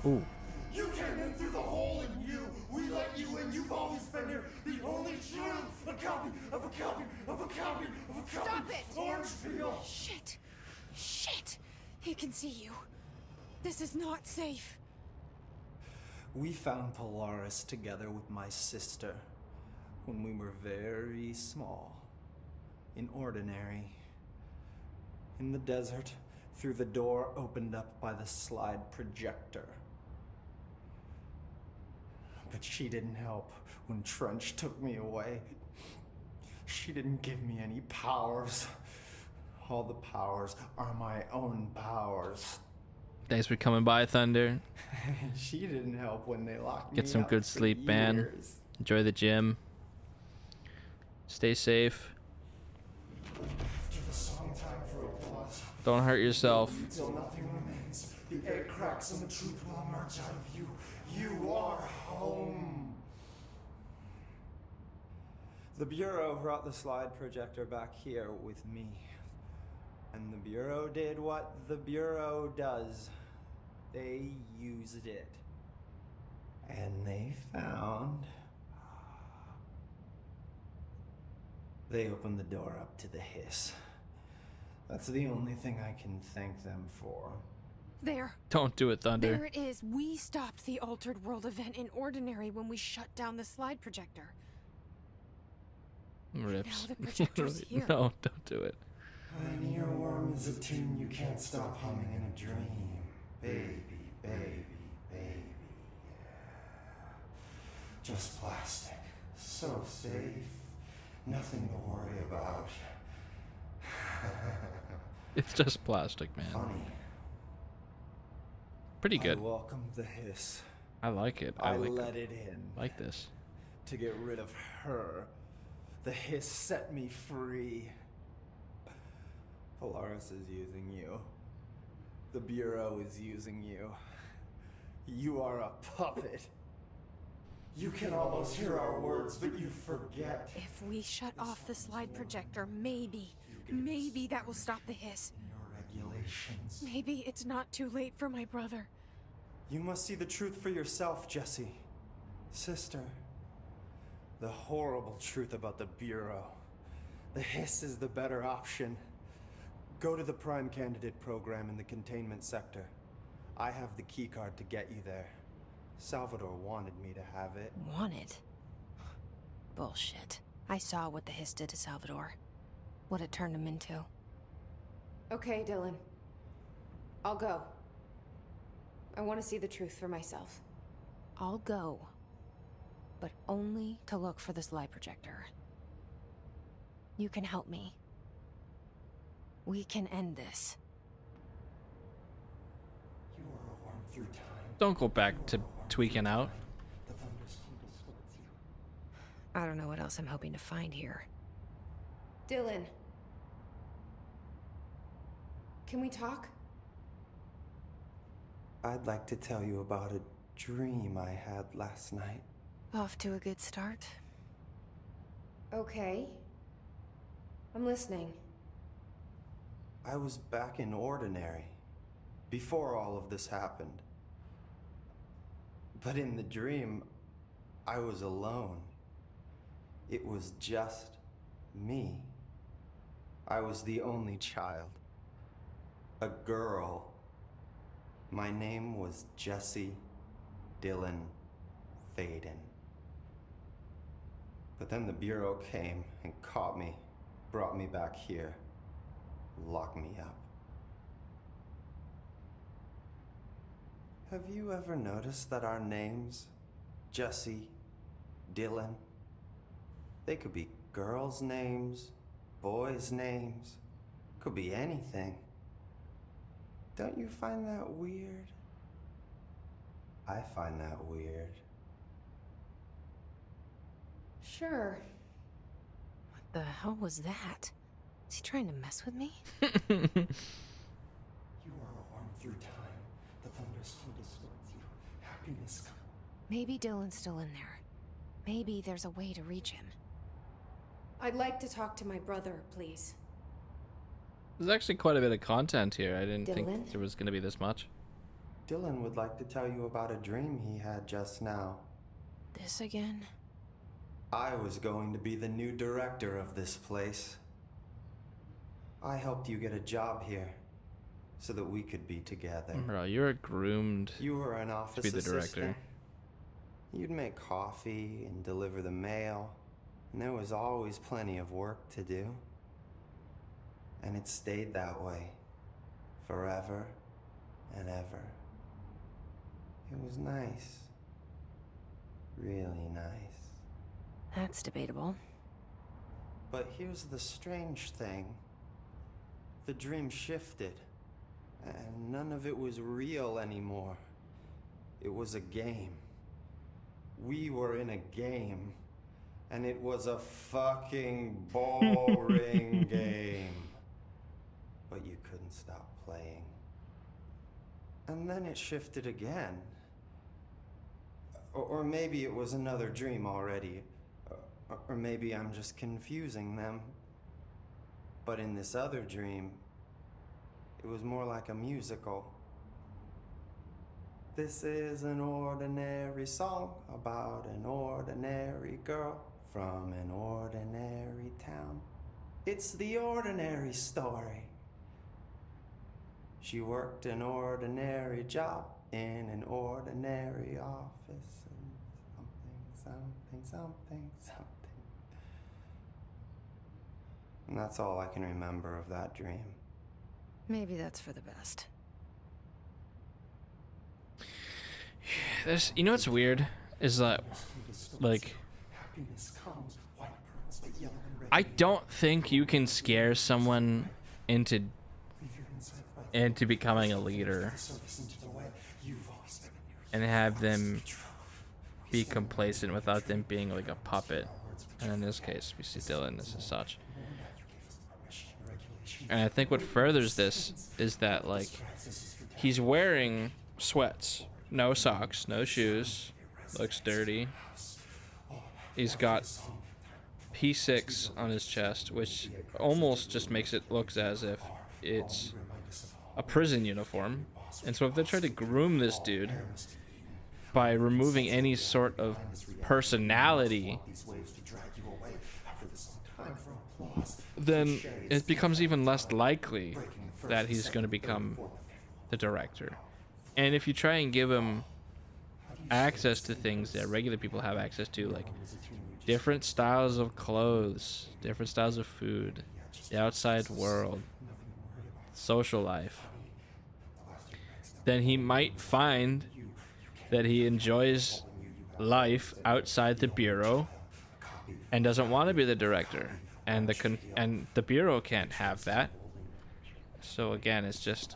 Ooh. You came in through the hole in you. We let you in. You've always been here. The only true. A copy of a copy of a copy of a copy. Stop it! Orange peel. Shit! Shit! He can see you. This is not safe. We found Polaris together with my sister when we were very small. In Ordinary. In the desert, through the door opened up by the slide projector. But she didn't help when Trench took me away. She didn't give me any powers. All the powers are my own powers. Thanks for coming by, Thunder. She didn't help when they locked me Get some up good for sleep, man. years. Enjoy the gym. Stay safe. After the song, time for applause. Don't hurt yourself. Till nothing remains. The egg cracks and the truth will emerge out of you. You are home. The Bureau brought the slide projector back here with me. And the Bureau did what the Bureau does. They used it. And they found... They opened the door up to the hiss. That's the only thing I can thank them for. There. Don't do it, Thunder. There it is. We stopped the Altered World event in Ordinary when we shut down the slide projector. Rips. Now the projector's here. No, don't do it. An earworm is a tune you can't stop humming in a dream. Baby, baby, baby. Just plastic. So safe. Nothing to worry about. It's just plastic, man. Funny. Pretty good. I welcome the hiss. I like it. I like let it in. Like this. To get rid of her. The hiss set me free. Polaris is using you. The Bureau is using you. You are a puppet. You can almost hear our words, but you forget. If we shut off the slide projector, maybe that will stop the hiss. Your regulations. Maybe it's not too late for my brother. You must see the truth for yourself, Jesse. Sister. The horrible truth about the Bureau. The hiss is the better option. Go to the Prime Candidate program in the containment sector. I have the keycard to get you there. Salvador wanted me to have it. Wanted? Bullshit. I saw what the hiss did to Salvador. What it turned him into. Okay, Dylan. I'll go. I want to see the truth for myself. I'll go. But only to look for the slide projector. You can help me. We can end this. You are a worm through time. Don't go back to tweaking out. The thunders humbles towards you. I don't know what else I'm hoping to find here. Dylan. Can we talk? I'd like to tell you about a dream I had last night. Off to a good start. Okay. I'm listening. I was back in Ordinary, before all of this happened. But in the dream, I was alone. It was just me. I was the only child. A girl. My name was Jesse Dylan Faden. But then the Bureau came and caught me, brought me back here, locked me up. Have you ever noticed that our names, Jesse, Dylan, they could be girls' names, boys' names, could be anything. Don't you find that weird? I find that weird. Sure. What the hell was that? Is he trying to mess with me? You are a worm through time. The thunders humbles towards you. Happiness comes. Maybe Dylan's still in there. Maybe there's a way to reach him. I'd like to talk to my brother, please. There's actually quite a bit of content here. I didn't think Dylan? there was going to be this much. Dylan would like to tell you about a dream he had just now. This again? I was going to be the new director of this place. I helped you get a job here, so that we could be together. Bro, you're groomed You were an office to be the assistant. director. You'd make coffee and deliver the mail, and there was always plenty of work to do. And it stayed that way, forever and ever. It was nice. Really nice. That's debatable. But here's the strange thing. The dream shifted, and none of it was real anymore. It was a game. We were in a game, and it was a fucking boring game. But you couldn't stop playing. And then it shifted again. Or maybe it was another dream already. Or maybe I'm just confusing them. But in this other dream, it was more like a musical. This is an ordinary song about an ordinary girl from an ordinary town. It's the ordinary story. She worked an ordinary job in an ordinary office and something. And that's all I can remember of that dream. Maybe that's for the best. You know what's weird is that, like, I don't think you can scare someone into becoming a leader and have them be complacent without them being like a puppet. And in this case, we see Dylan as such. And I think what furthers this is that, like, he's wearing sweats, no socks, no shoes, looks dirty. He's got P6 on his chest, which almost just makes it look as if it's a prison uniform. And so if they try to groom this dude by removing any sort of personality, then it becomes even less likely that he's going to become the director. And if you try and give him access to things that regular people have access to, like different styles of clothes, different styles of food, the outside world, social life, then he might find that he enjoys life outside the Bureau and doesn't want to be the director. And the Bureau can't have that. So again, it's just,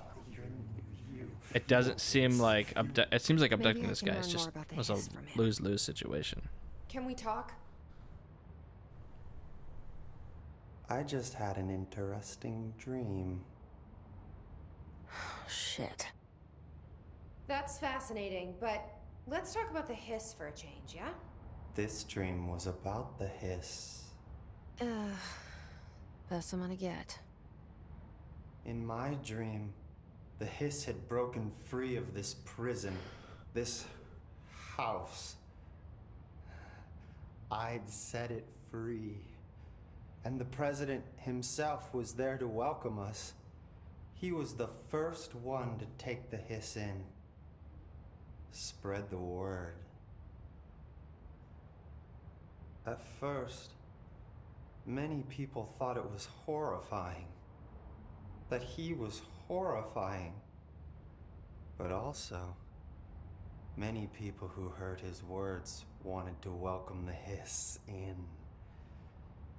it doesn't seem like it seems like abducting this guy is just was a lose-lose situation. Can we talk? I just had an interesting dream. Shit. That's fascinating, but let's talk about the hiss for a change, yeah? This dream was about the hiss. Best I'm gonna get. In my dream, the hiss had broken free of this prison, this house. I'd set it free. And the president himself was there to welcome us. He was the first one to take the hiss in. Spread the word. At first, many people thought it was horrifying. That he was horrifying. But also, many people who heard his words wanted to welcome the hiss in.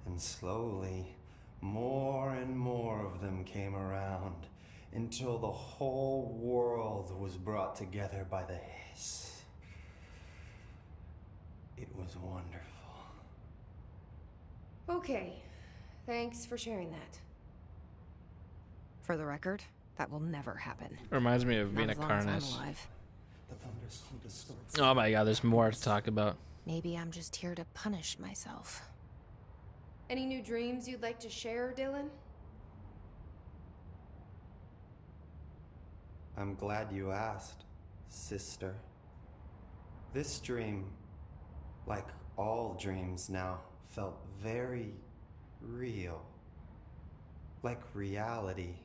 And slowly, more and more of them came around until the whole world was brought together by the hiss. It was wonderful. Okay, thanks for sharing that. For the record, that will never happen. Reminds me of Not Vina as long as I'm Carnes. alive. Oh my god, there's more to talk about. Maybe I'm just here to punish myself. Any new dreams you'd like to share, Dylan? I'm glad you asked, sister. This dream, like all dreams now, felt very real. Like reality.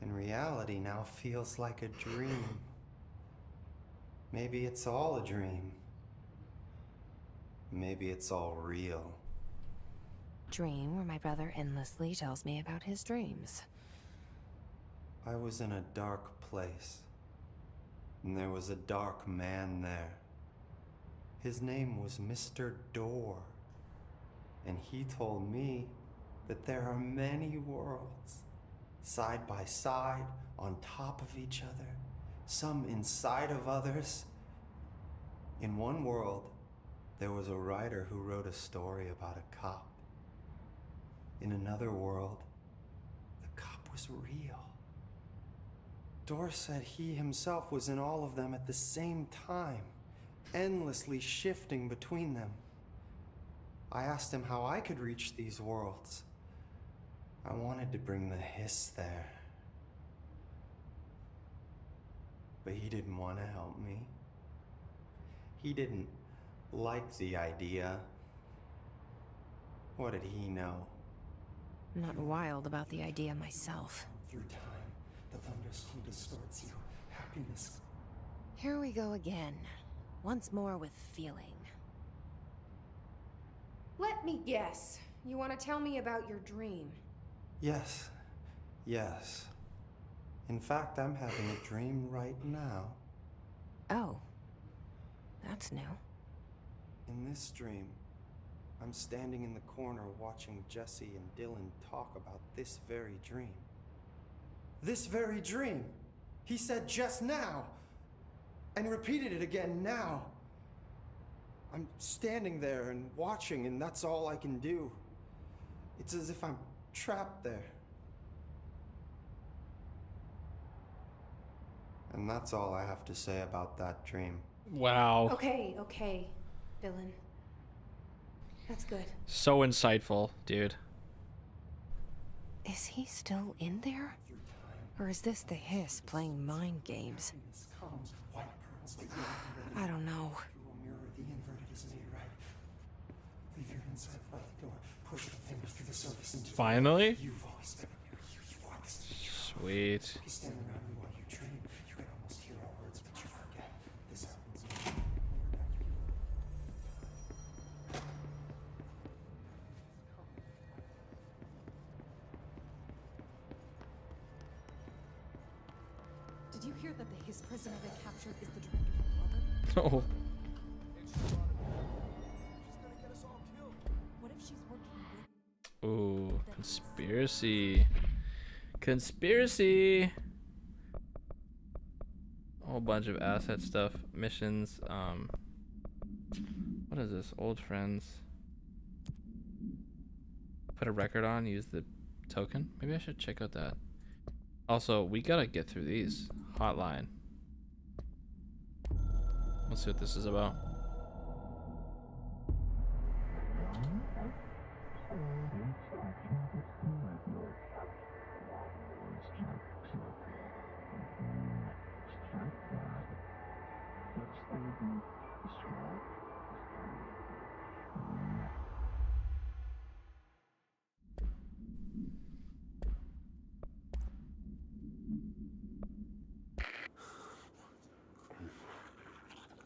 And reality now feels like a dream. Maybe it's all a dream. Maybe it's all real. Dream where my brother endlessly tells me about his dreams. I was in a dark place, and there was a dark man there. His name was Mr. Door, and he told me that there are many worlds, side by side, on top of each other, some inside of others. In one world, there was a writer who wrote a story about a cop. In another world, the cop was real. Dor said he himself was in all of them at the same time, endlessly shifting between them. I asked him how I could reach these worlds. I wanted to bring the hiss there. but he didn't want to help me. He didn't like the idea. What did he know? I'm not wild about the idea myself. Through time, the thunderstorm distorts you. Happiness. Here we go again. Once more with feeling. Let me guess. You want to tell me about your dream? Yes. Yes. In fact, I'm having a dream right now. Oh. That's new. In this dream, I'm standing in the corner watching Jesse and Dylan talk about this very dream. This very dream! He said just now! And repeated it again now! I'm standing there and watching, and that's all I can do. It's as if I'm trapped there. And that's all I have to say about that dream. Wow. Okay, Dylan. That's good. So insightful, dude. Is he still in there? Or is this the Hiss playing mind games? I don't know. Finally? Sweet. Did you hear that the Hiss prisoner they captured is the director's brother? Oh. What if she's working with... Ooh, conspiracy. Conspiracy. A whole bunch of asset stuff, missions. What is this? Old friends. Put a record on, use the token. Maybe I should check out that. Also, we gotta get through these. Hotline. Let's see what this is about.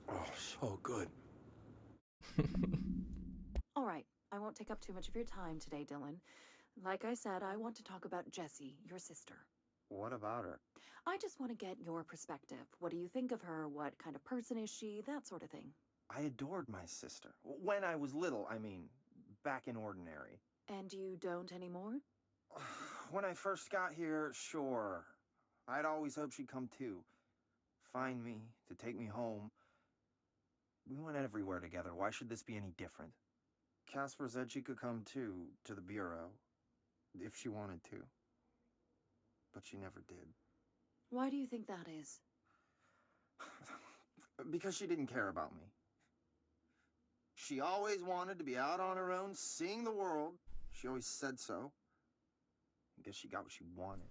Oh, so good. All right, I won't take up too much of your time today, Dylan. Like I said, I want to talk about Jessie, your sister. What about her? I just want to get your perspective. What do you think of her? What kind of person is she? That sort of thing. I adored my sister. When I was little, I mean, back in Ordinary. And you don't anymore? When I first got here, sure. I'd always hoped she'd come too. Find me, to take me home. We went everywhere together. Why should this be any different? Casper said she could come too, to the Bureau, if she wanted to. But she never did. Why do you think that is? Because she didn't care about me. She always wanted to be out on her own, seeing the world. She always said so. I guess she got what she wanted.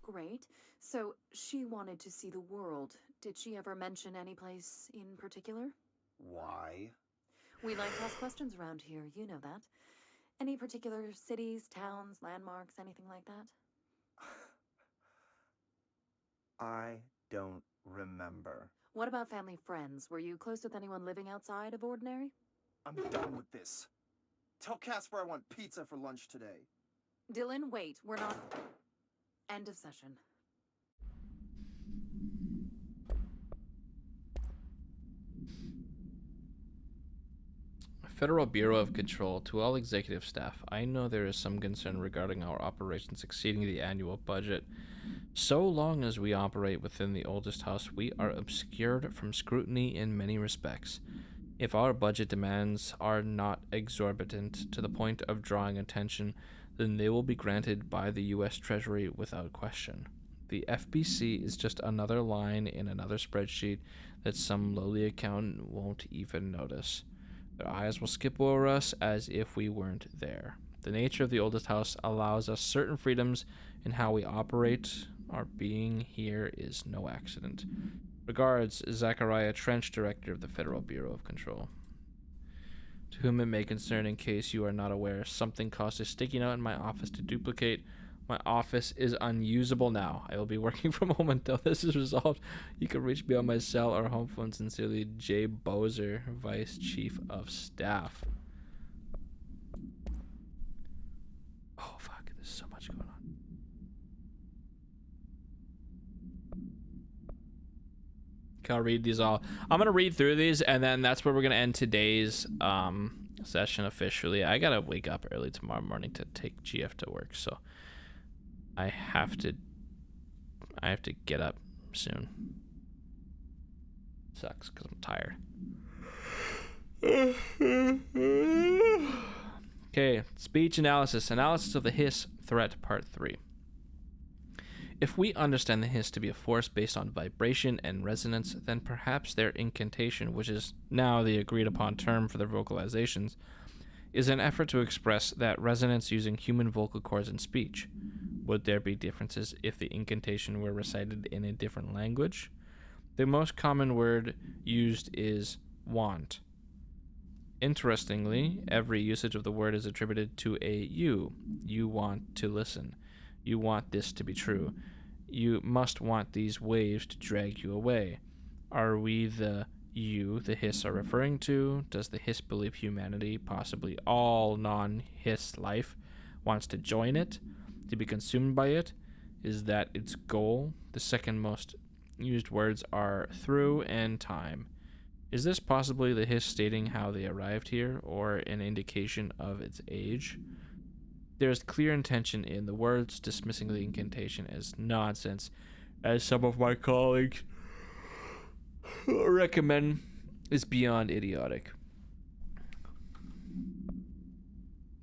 Great. So she wanted to see the world. Did she ever mention any place in particular? Why? We like to ask questions around here, you know that. Any particular cities, towns, landmarks, anything like that? I don't remember. What about family friends? Were you close with anyone living outside of Ordinary? I'm done with this. Tell Casper I want pizza for lunch today. Dylan, wait. We're not... End of session. Federal Bureau of Control. To all executive staff, I know there is some concern regarding our operations exceeding the annual budget. So long as we operate within the oldest house, we are obscured from scrutiny in many respects. If our budget demands are not exorbitant to the point of drawing attention, then they will be granted by the U.S. Treasury without question. The FBC is just another line in another spreadsheet that some lowly accountant won't even notice. Their eyes will skip over us as if we weren't there. The nature of the oldest house allows us certain freedoms in how we operate Our being here is no accident. Regards, Zachariah Trench, Director of the Federal Bureau of Control. To whom it may concern, in case you are not aware, something caused a sticking out in my office to duplicate. My office is unusable now. I will be working from home until this is resolved. You can reach me on my cell or home phone. Sincerely, Jay Bozer, Vice Chief of Staff. Oh, fuck. There's so much going on. Okay, I'll read these all. I'm going to read through these, and then that's where we're going to end today's session officially. I got to wake up early tomorrow morning to take GF to work, so I have to get up soon. Sucks because I'm tired. Okay, speech analysis. Analysis of the hiss threat, part 3. If we understand the hiss to be a force based on vibration and resonance, then perhaps their incantation, which is now the agreed upon term for their vocalizations, is an effort to express that resonance using human vocal cords in speech. Would there be differences if the incantation were recited in a different language? The most common word used is want. Interestingly, every usage of the word is attributed to a you. You want to listen. You want this to be true. You must want these waves to drag you away. Are we the you the hiss are referring to? Does the hiss believe humanity, possibly all non-hiss life, wants to join it, to be consumed by it? Is that its goal? The second most used words are through and time. Is this possibly the hiss stating how they arrived here, or an indication of its age? There is clear intention in the words, dismissing the incantation as nonsense, as some of my colleagues recommend, is beyond idiotic.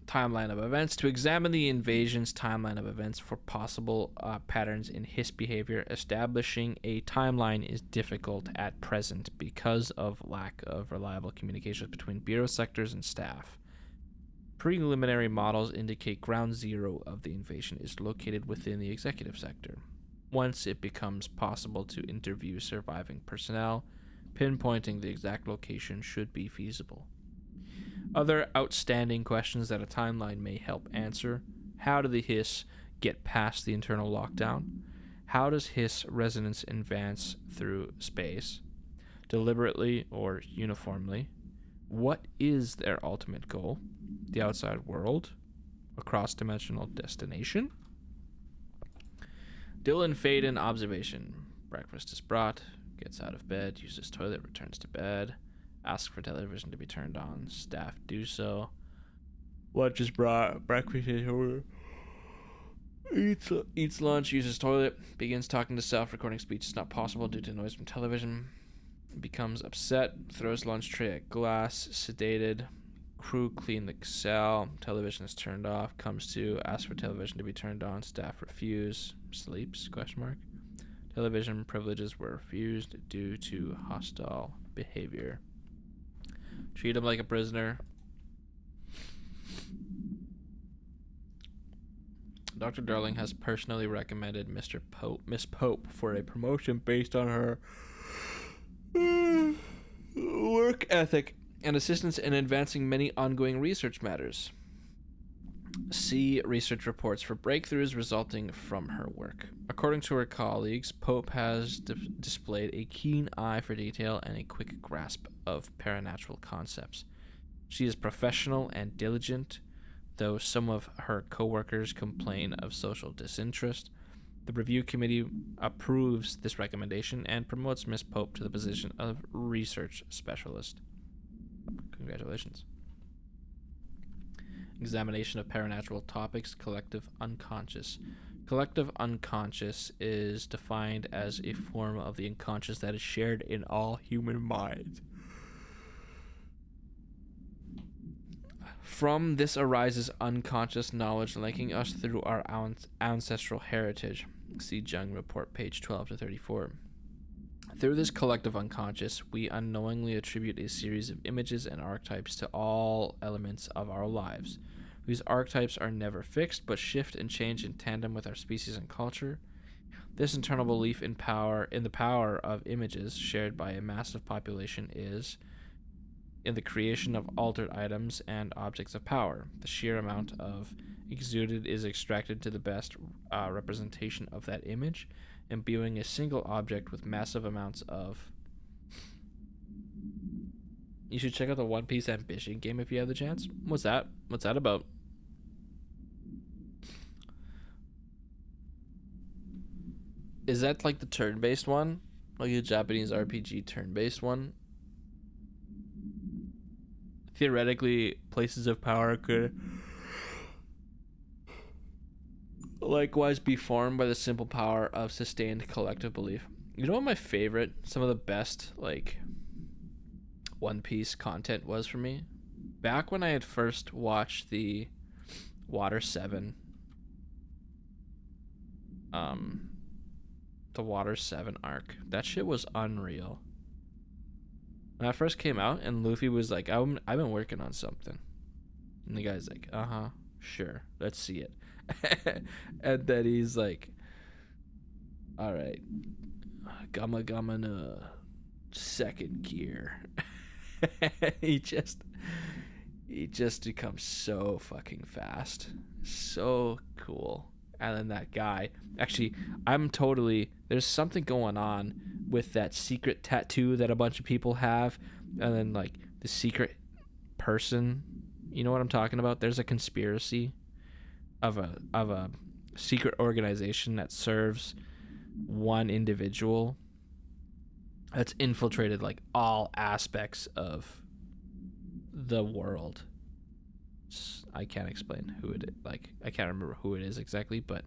Timeline of events. To examine the invasion's timeline of events for possible patterns in hiss behavior, establishing a timeline is difficult at present because of lack of reliable communications between bureau sectors and staff. Preliminary models indicate ground zero of the invasion is located within the executive sector. Once it becomes possible to interview surviving personnel, pinpointing the exact location should be feasible. Other outstanding questions that a timeline may help answer: how do the hiss get past the internal lockdown? How does hiss resonance advance through space, deliberately or uniformly? What is their ultimate goal? The outside world? A cross-dimensional destination? Dylan Faden observation. Breakfast is brought, gets out of bed, uses toilet, returns to bed, asks for television to be turned on, staff do so. Lunch is brought, breakfast is over, eats lunch, uses toilet, begins talking to self, recording speech is not possible due to noise from television, becomes upset, throws lunch tray at glass, sedated. Crew clean the cell, television is turned off, comes to, asks for television to be turned on, staff refuse, sleeps, ? Television privileges were refused due to hostile behavior. Treat him like a prisoner. Dr. Darling has personally recommended Miss Pope for a promotion based on her work ethic and assistance in advancing many ongoing research matters. See research reports for breakthroughs resulting from her work. According to her colleagues, Pope has displayed a keen eye for detail and a quick grasp of paranatural concepts. She is professional and diligent, though some of her co-workers complain of social disinterest. The review committee approves this recommendation and promotes Miss Pope to the position of research specialist. Congratulations. Examination of paranatural topics, collective unconscious. Collective unconscious is defined as a form of the unconscious that is shared in all human minds. From this arises unconscious knowledge linking us through our ancestral heritage. See Jung Report, page 12 to 34. Through this collective unconscious, we unknowingly attribute a series of images and archetypes to all elements of our lives. These archetypes are never fixed, but shift and change in tandem with our species and culture. This internal belief in the power of images shared by a massive population is in the creation of altered items and objects of power. The sheer amount of exuded is extracted to the best representation of that image, imbuing a single object with massive amounts of. You should check out the One Piece Ambition game if you have the chance. What's that? What's that about? Is that like the turn-based one? Like a Japanese RPG turn-based one? Theoretically, places of power could likewise be formed by the simple power of sustained collective belief. You know what my favorite, some of the best, like, One Piece content was for me? Back when I had first watched the Water 7, the Water 7 arc. That shit was unreal. When that first came out and Luffy was like, I've been working on something. And the guy's like, sure, let's see it. And then he's like, all right, Gamma Gamma no second gear. he just becomes so fucking fast. So cool. And then that guy, actually, there's something going on with that secret tattoo that a bunch of people have, and then like the secret person, you know what I'm talking about? There's a conspiracy of a secret organization that serves one individual that's infiltrated like all aspects of the world. I can't explain who it is. Like, I can't remember who it is exactly, but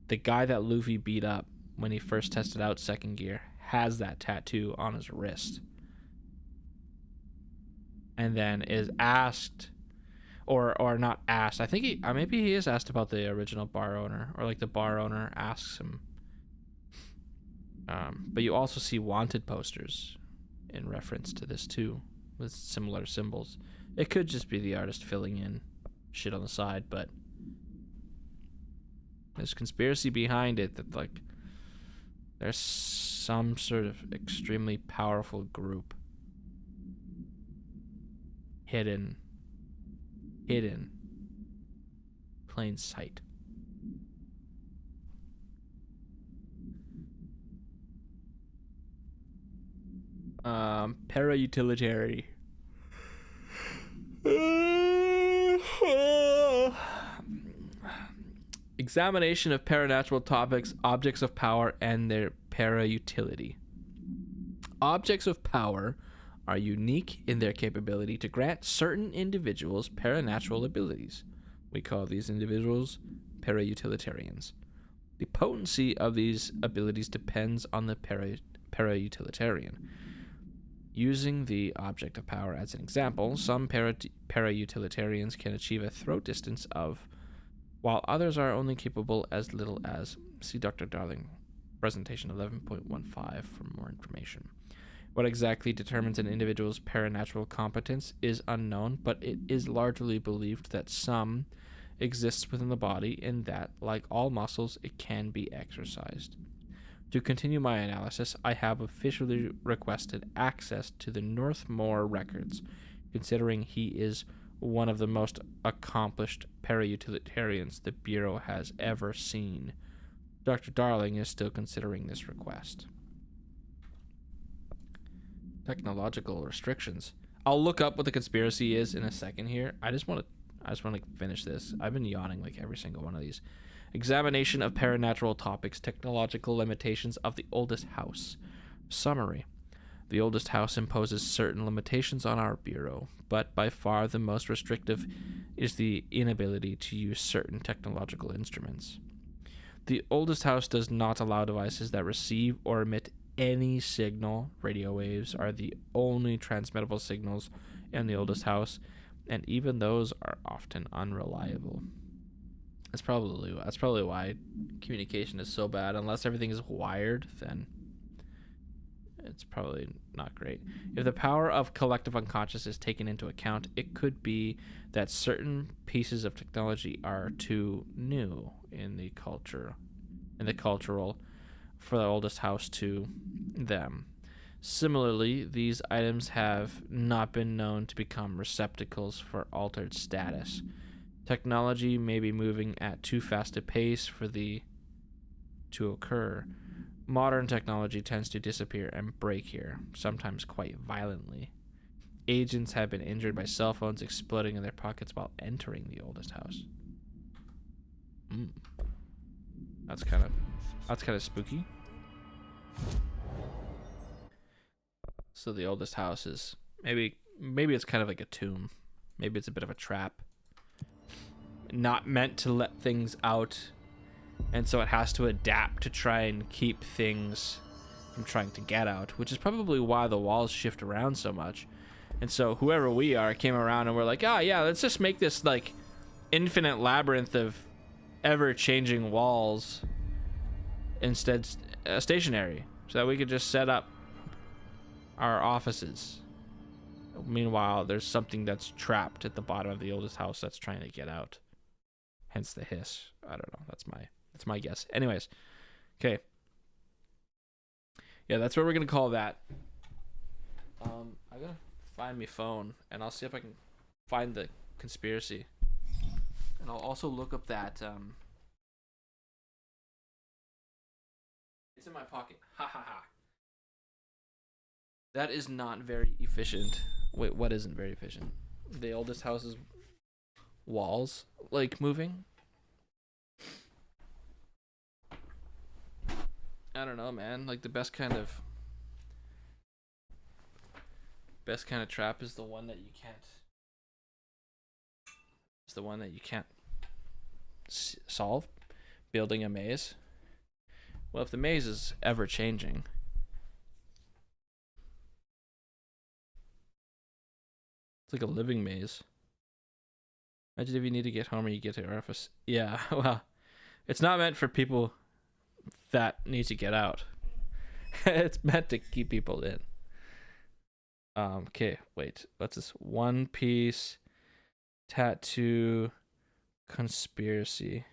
the guy that Luffy beat up when he first tested out second gear has that tattoo on his wrist. And then is asked, or not asked, I think maybe he is asked about the original bar owner, or like the bar owner asks him. But you also see wanted posters in reference to this too, with similar symbols. It could just be the artist filling in shit on the side, but there's conspiracy behind it that like there's some sort of extremely powerful group hidden plain sight. Para-utilitarian. Examination of paranatural topics, objects of power, and their para-utility. Objects of power are unique in their capability to grant certain individuals paranatural abilities. We call these individuals para-utilitarians. The potency of these abilities depends on the para-utilitarian. Using the object of power as an example, some para-utilitarians can achieve a throw distance of, while others are only capable as little as, see Dr. Darling, presentation 11.15 for more information. What exactly determines an individual's paranatural competence is unknown, but it is largely believed that some exists within the body and that, like all muscles, it can be exercised. To continue my analysis, I have officially requested access to the Northmore records, considering he is one of the most accomplished para-utilitarians the Bureau has ever seen. Dr. Darling is still considering this request. Technological restrictions. I'll look up what the conspiracy is in a second here. I just want to finish this. I've been yawning like every single one of these. Examination of paranatural topics, technological limitations of the oldest house. Summary. The oldest house imposes certain limitations on our Bureau, but by far the most restrictive is the inability to use certain technological instruments. The oldest house does not allow devices that receive or emit any signal. Radio waves are the only transmittable signals in the oldest house, and even those are often unreliable. That's probably why communication is so bad. Unless everything is wired, then it's probably not great. If the power of collective unconscious is taken into account, it could be that certain pieces of technology are too new in the culture and the cultural for the oldest house to them. Similarly, these items have not been known to become receptacles for altered status. Technology may be moving at too fast a pace for the to occur. Modern technology tends to disappear and break here, sometimes quite violently. Agents have been injured by cell phones exploding in their pockets while entering the oldest house. That's kind of spooky. So the oldest house is maybe it's kind of like a tomb. Maybe it's a bit of a trap. Not meant to let things out, and so it has to adapt to try and keep things from trying to get out, which is probably why the walls shift around so much. And so whoever we are came around and we're like, oh yeah, let's just make this like infinite labyrinth of ever-changing walls instead stationary, so that we could just set up our offices. Meanwhile, there's something that's trapped at the bottom of the oldest house that's trying to get out. Hence the hiss. I don't know. That's my guess. Anyways, okay. Yeah, that's what we're gonna call that. I gotta find my phone, and I'll see if I can find the conspiracy, and I'll also look up that. It's in my pocket. Ha ha ha. That is not very efficient. Wait, what isn't very efficient? The oldest house's walls, like, moving? I don't know, man. Like, the best kind of trap is the one that you can't. It's the one that you can't solve. Building a maze. Well, if the maze is ever changing, it's like a living maze. Imagine if you need to get home or you get to your office. Yeah, well, it's not meant for people that need to get out. It's meant to keep people in. Okay, wait. What's this? One Piece tattoo conspiracy.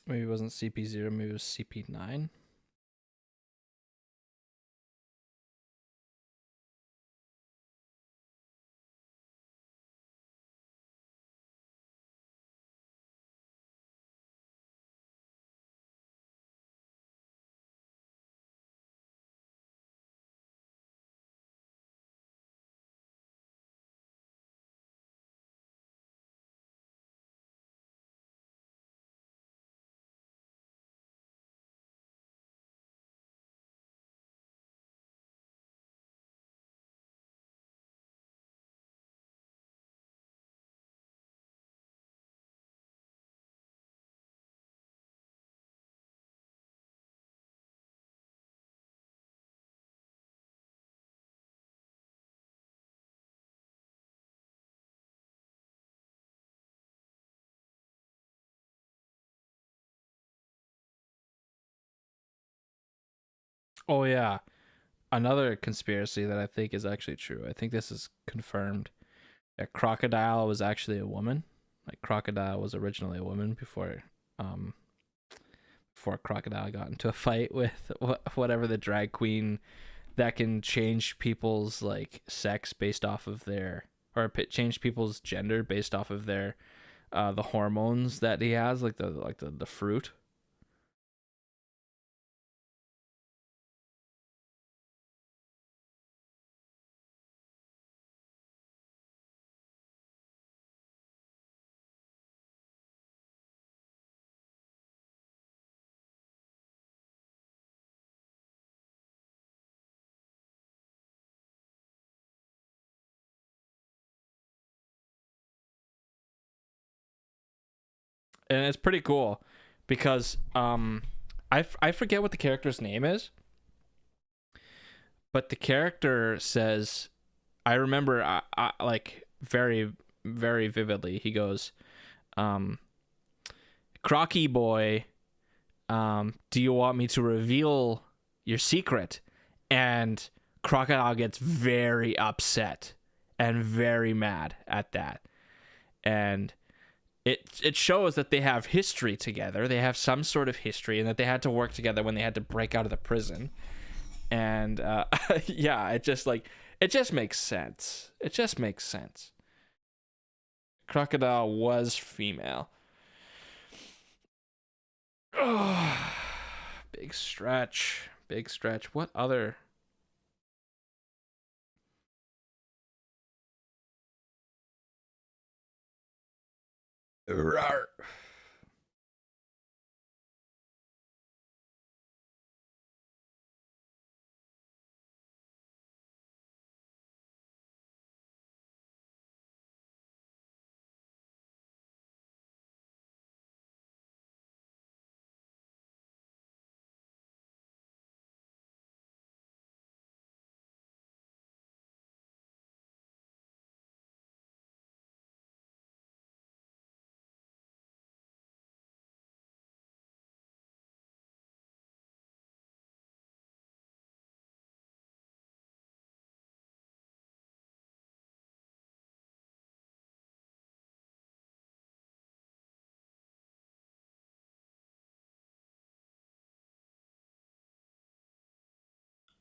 Maybe it wasn't CP0, maybe it was CP9. Oh yeah, another conspiracy that I think is actually true. I think this is confirmed. That Crocodile was actually a woman. Like Crocodile was originally a woman um before Crocodile got into a fight with whatever the drag queen that can change people's like sex based off of their, or change people's gender based off of their the hormones that he has, like the fruit. And it's pretty cool because I forget what the character's name is, but the character says, I remember I like very very vividly. He goes, Crocky boy, do you want me to reveal your secret? And Crocodile gets very upset and very mad at that. And it shows that they have history together. They have some sort of history, and that they had to work together when they had to break out of the prison. And yeah, it just makes sense. It just makes sense. Crocodile was female. Oh, big stretch. Big stretch. What other? Rawr.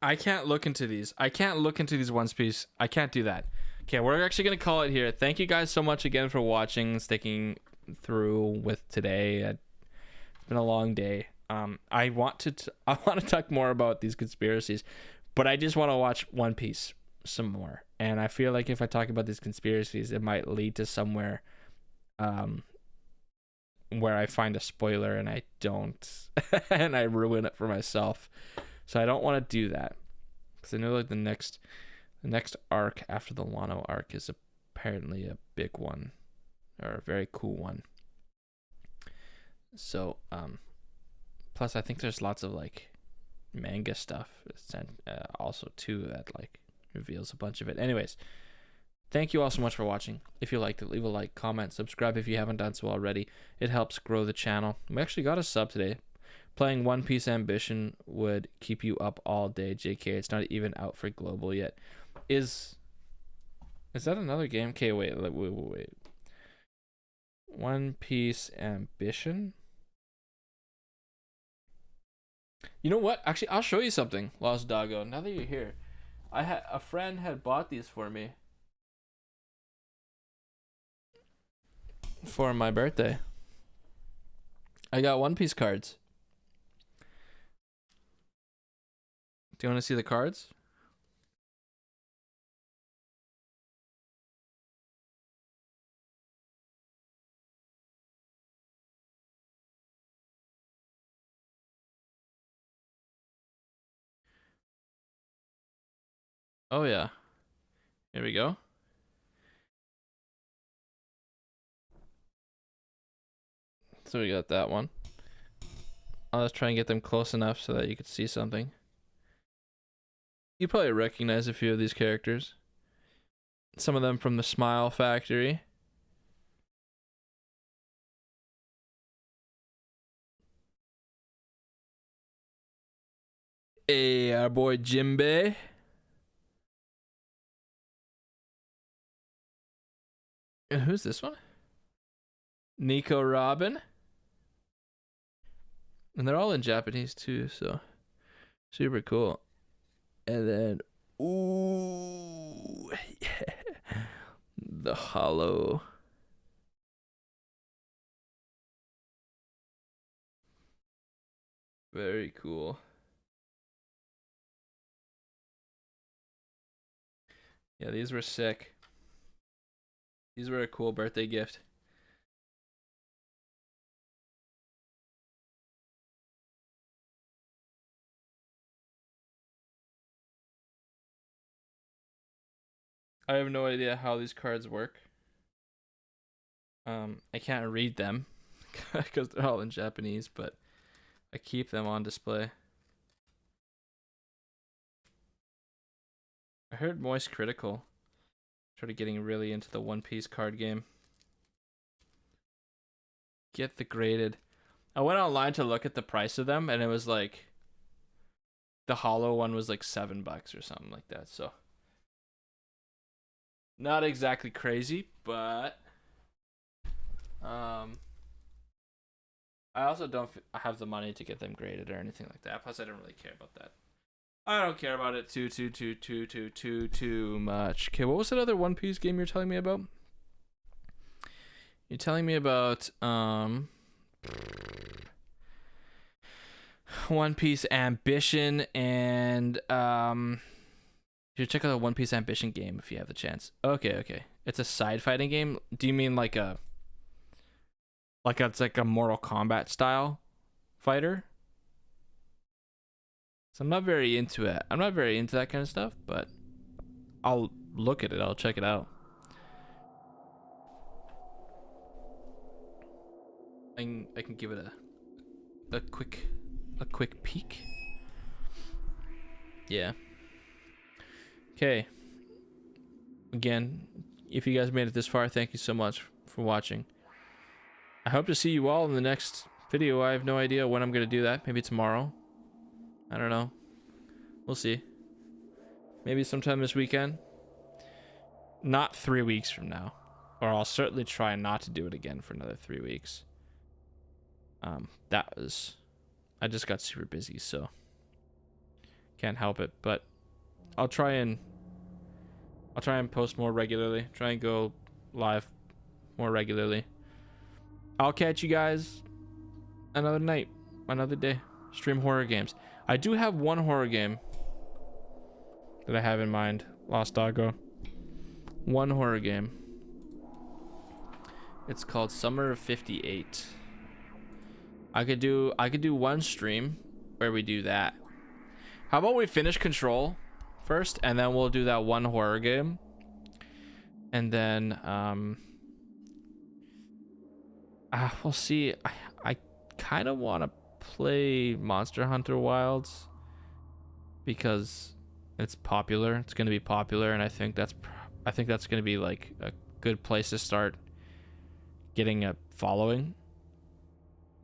I can't look into these. I can't look into these One Piece. I can't do that. Okay, we're actually going to call it here. Thank you guys so much again for watching, sticking through with today. It's been a long day. I want to talk more about these conspiracies, but I just want to watch One Piece some more. And I feel like if I talk about these conspiracies, it might lead to somewhere where I find a spoiler and I don't and I ruin it for myself. So I don't want to do that, because I know like the next arc after the Wano arc is apparently a big one, or a very cool one. So plus I think there's lots of like manga stuff also too that like reveals a bunch of it. Anyways, thank you all so much for watching. If you liked it, leave a like, comment, subscribe if you haven't done so already. It helps grow the channel. We actually got a sub today. Playing One Piece Ambition would keep you up all day, JK. It's not even out for global yet. Is that another game? Okay, wait. One Piece Ambition? You know what? Actually, I'll show you something, Lost Doggo. Now that you're here. A friend had bought these for me for my birthday. I got One Piece cards. Do you want to see the cards? Oh yeah. Here we go. So we got that one. I'll just try and get them close enough so that you could see something. You probably recognize a few of these characters. Some of them from the Smile Factory. Hey, our boy Jimbe. And who's this one? Nico Robin. And they're all in Japanese too, so super cool. And then, ooh, yeah. The Hollow. Very cool. Yeah, these were sick. These were a cool birthday gift. I have no idea how these cards work. I can't read them because they're all in Japanese, but I keep them on display. I heard Moist Critical started getting really into the One Piece card game. Get the graded. I went online to look at the price of them, and it was like the hollow one was like $7 or something like that. So not exactly crazy, but I also don't have the money to get them graded or anything like that. Plus, I don't really care about that. I don't care about it too much. Okay, what was that other One Piece game you're telling me about? You're telling me about One Piece Ambition, and you should check out the One Piece Ambition game if you have the chance. Okay. It's a side fighting game. Do you mean like it's like a Mortal Kombat style fighter? So I'm not very into it. I'm not very into that kind of stuff, but I'll look at it. I'll check it out. I can give it a quick peek. Yeah. Okay. Again, if you guys made it this far, thank you so much for watching. I hope to see you all in the next video. I have no idea when I'm going to do that. Maybe tomorrow. I don't know. We'll see. Maybe sometime this weekend. Not 3 weeks from now. Or I'll certainly try not to do it again for another 3 weeks. I just got super busy, so can't help it. But I'll try and post more regularly. Try and go live more regularly. I'll catch you guys another night, another day. Stream horror games. I do have one horror game that I have in mind. Lost Doggo. One horror game. It's called Summer of 58. I could do one stream where we do that. How about we finish Control first, and then we'll do that one horror game, and then we'll see. I kind of want to play Monster Hunter Wilds because it's popular. It's going to be popular, and I think that's going to be like a good place to start getting a following,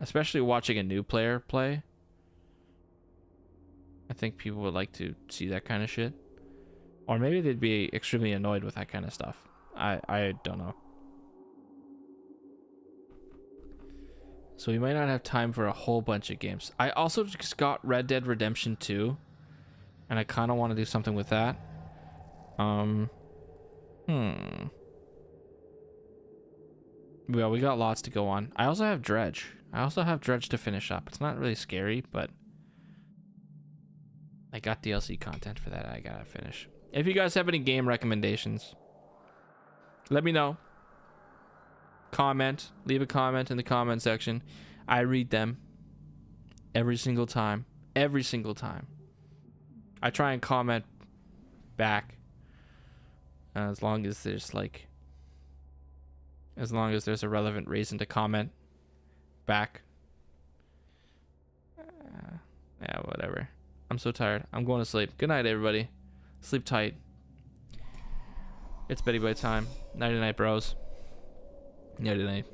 especially watching a new player play. I think people would like to see that kind of shit, or maybe they'd be extremely annoyed with that kind of stuff. I don't know. So we might not have time for a whole bunch of games. I also just got Red Dead Redemption 2, and I kind of want to do something with that. Well, we got lots to go on. I also have Dredge. To finish up. It's not really scary, but I got DLC content for that I gotta finish. If you guys have any game recommendations, let me know. Comment. Leave a comment in the comment section. I read them every single time. Every single time. I try and comment back as long as there's a relevant reason to comment back. Yeah, whatever. I'm so tired. I'm going to sleep. Good night, everybody. Sleep tight. It's Betty Boy time. Nighty night, bros. Nighty night.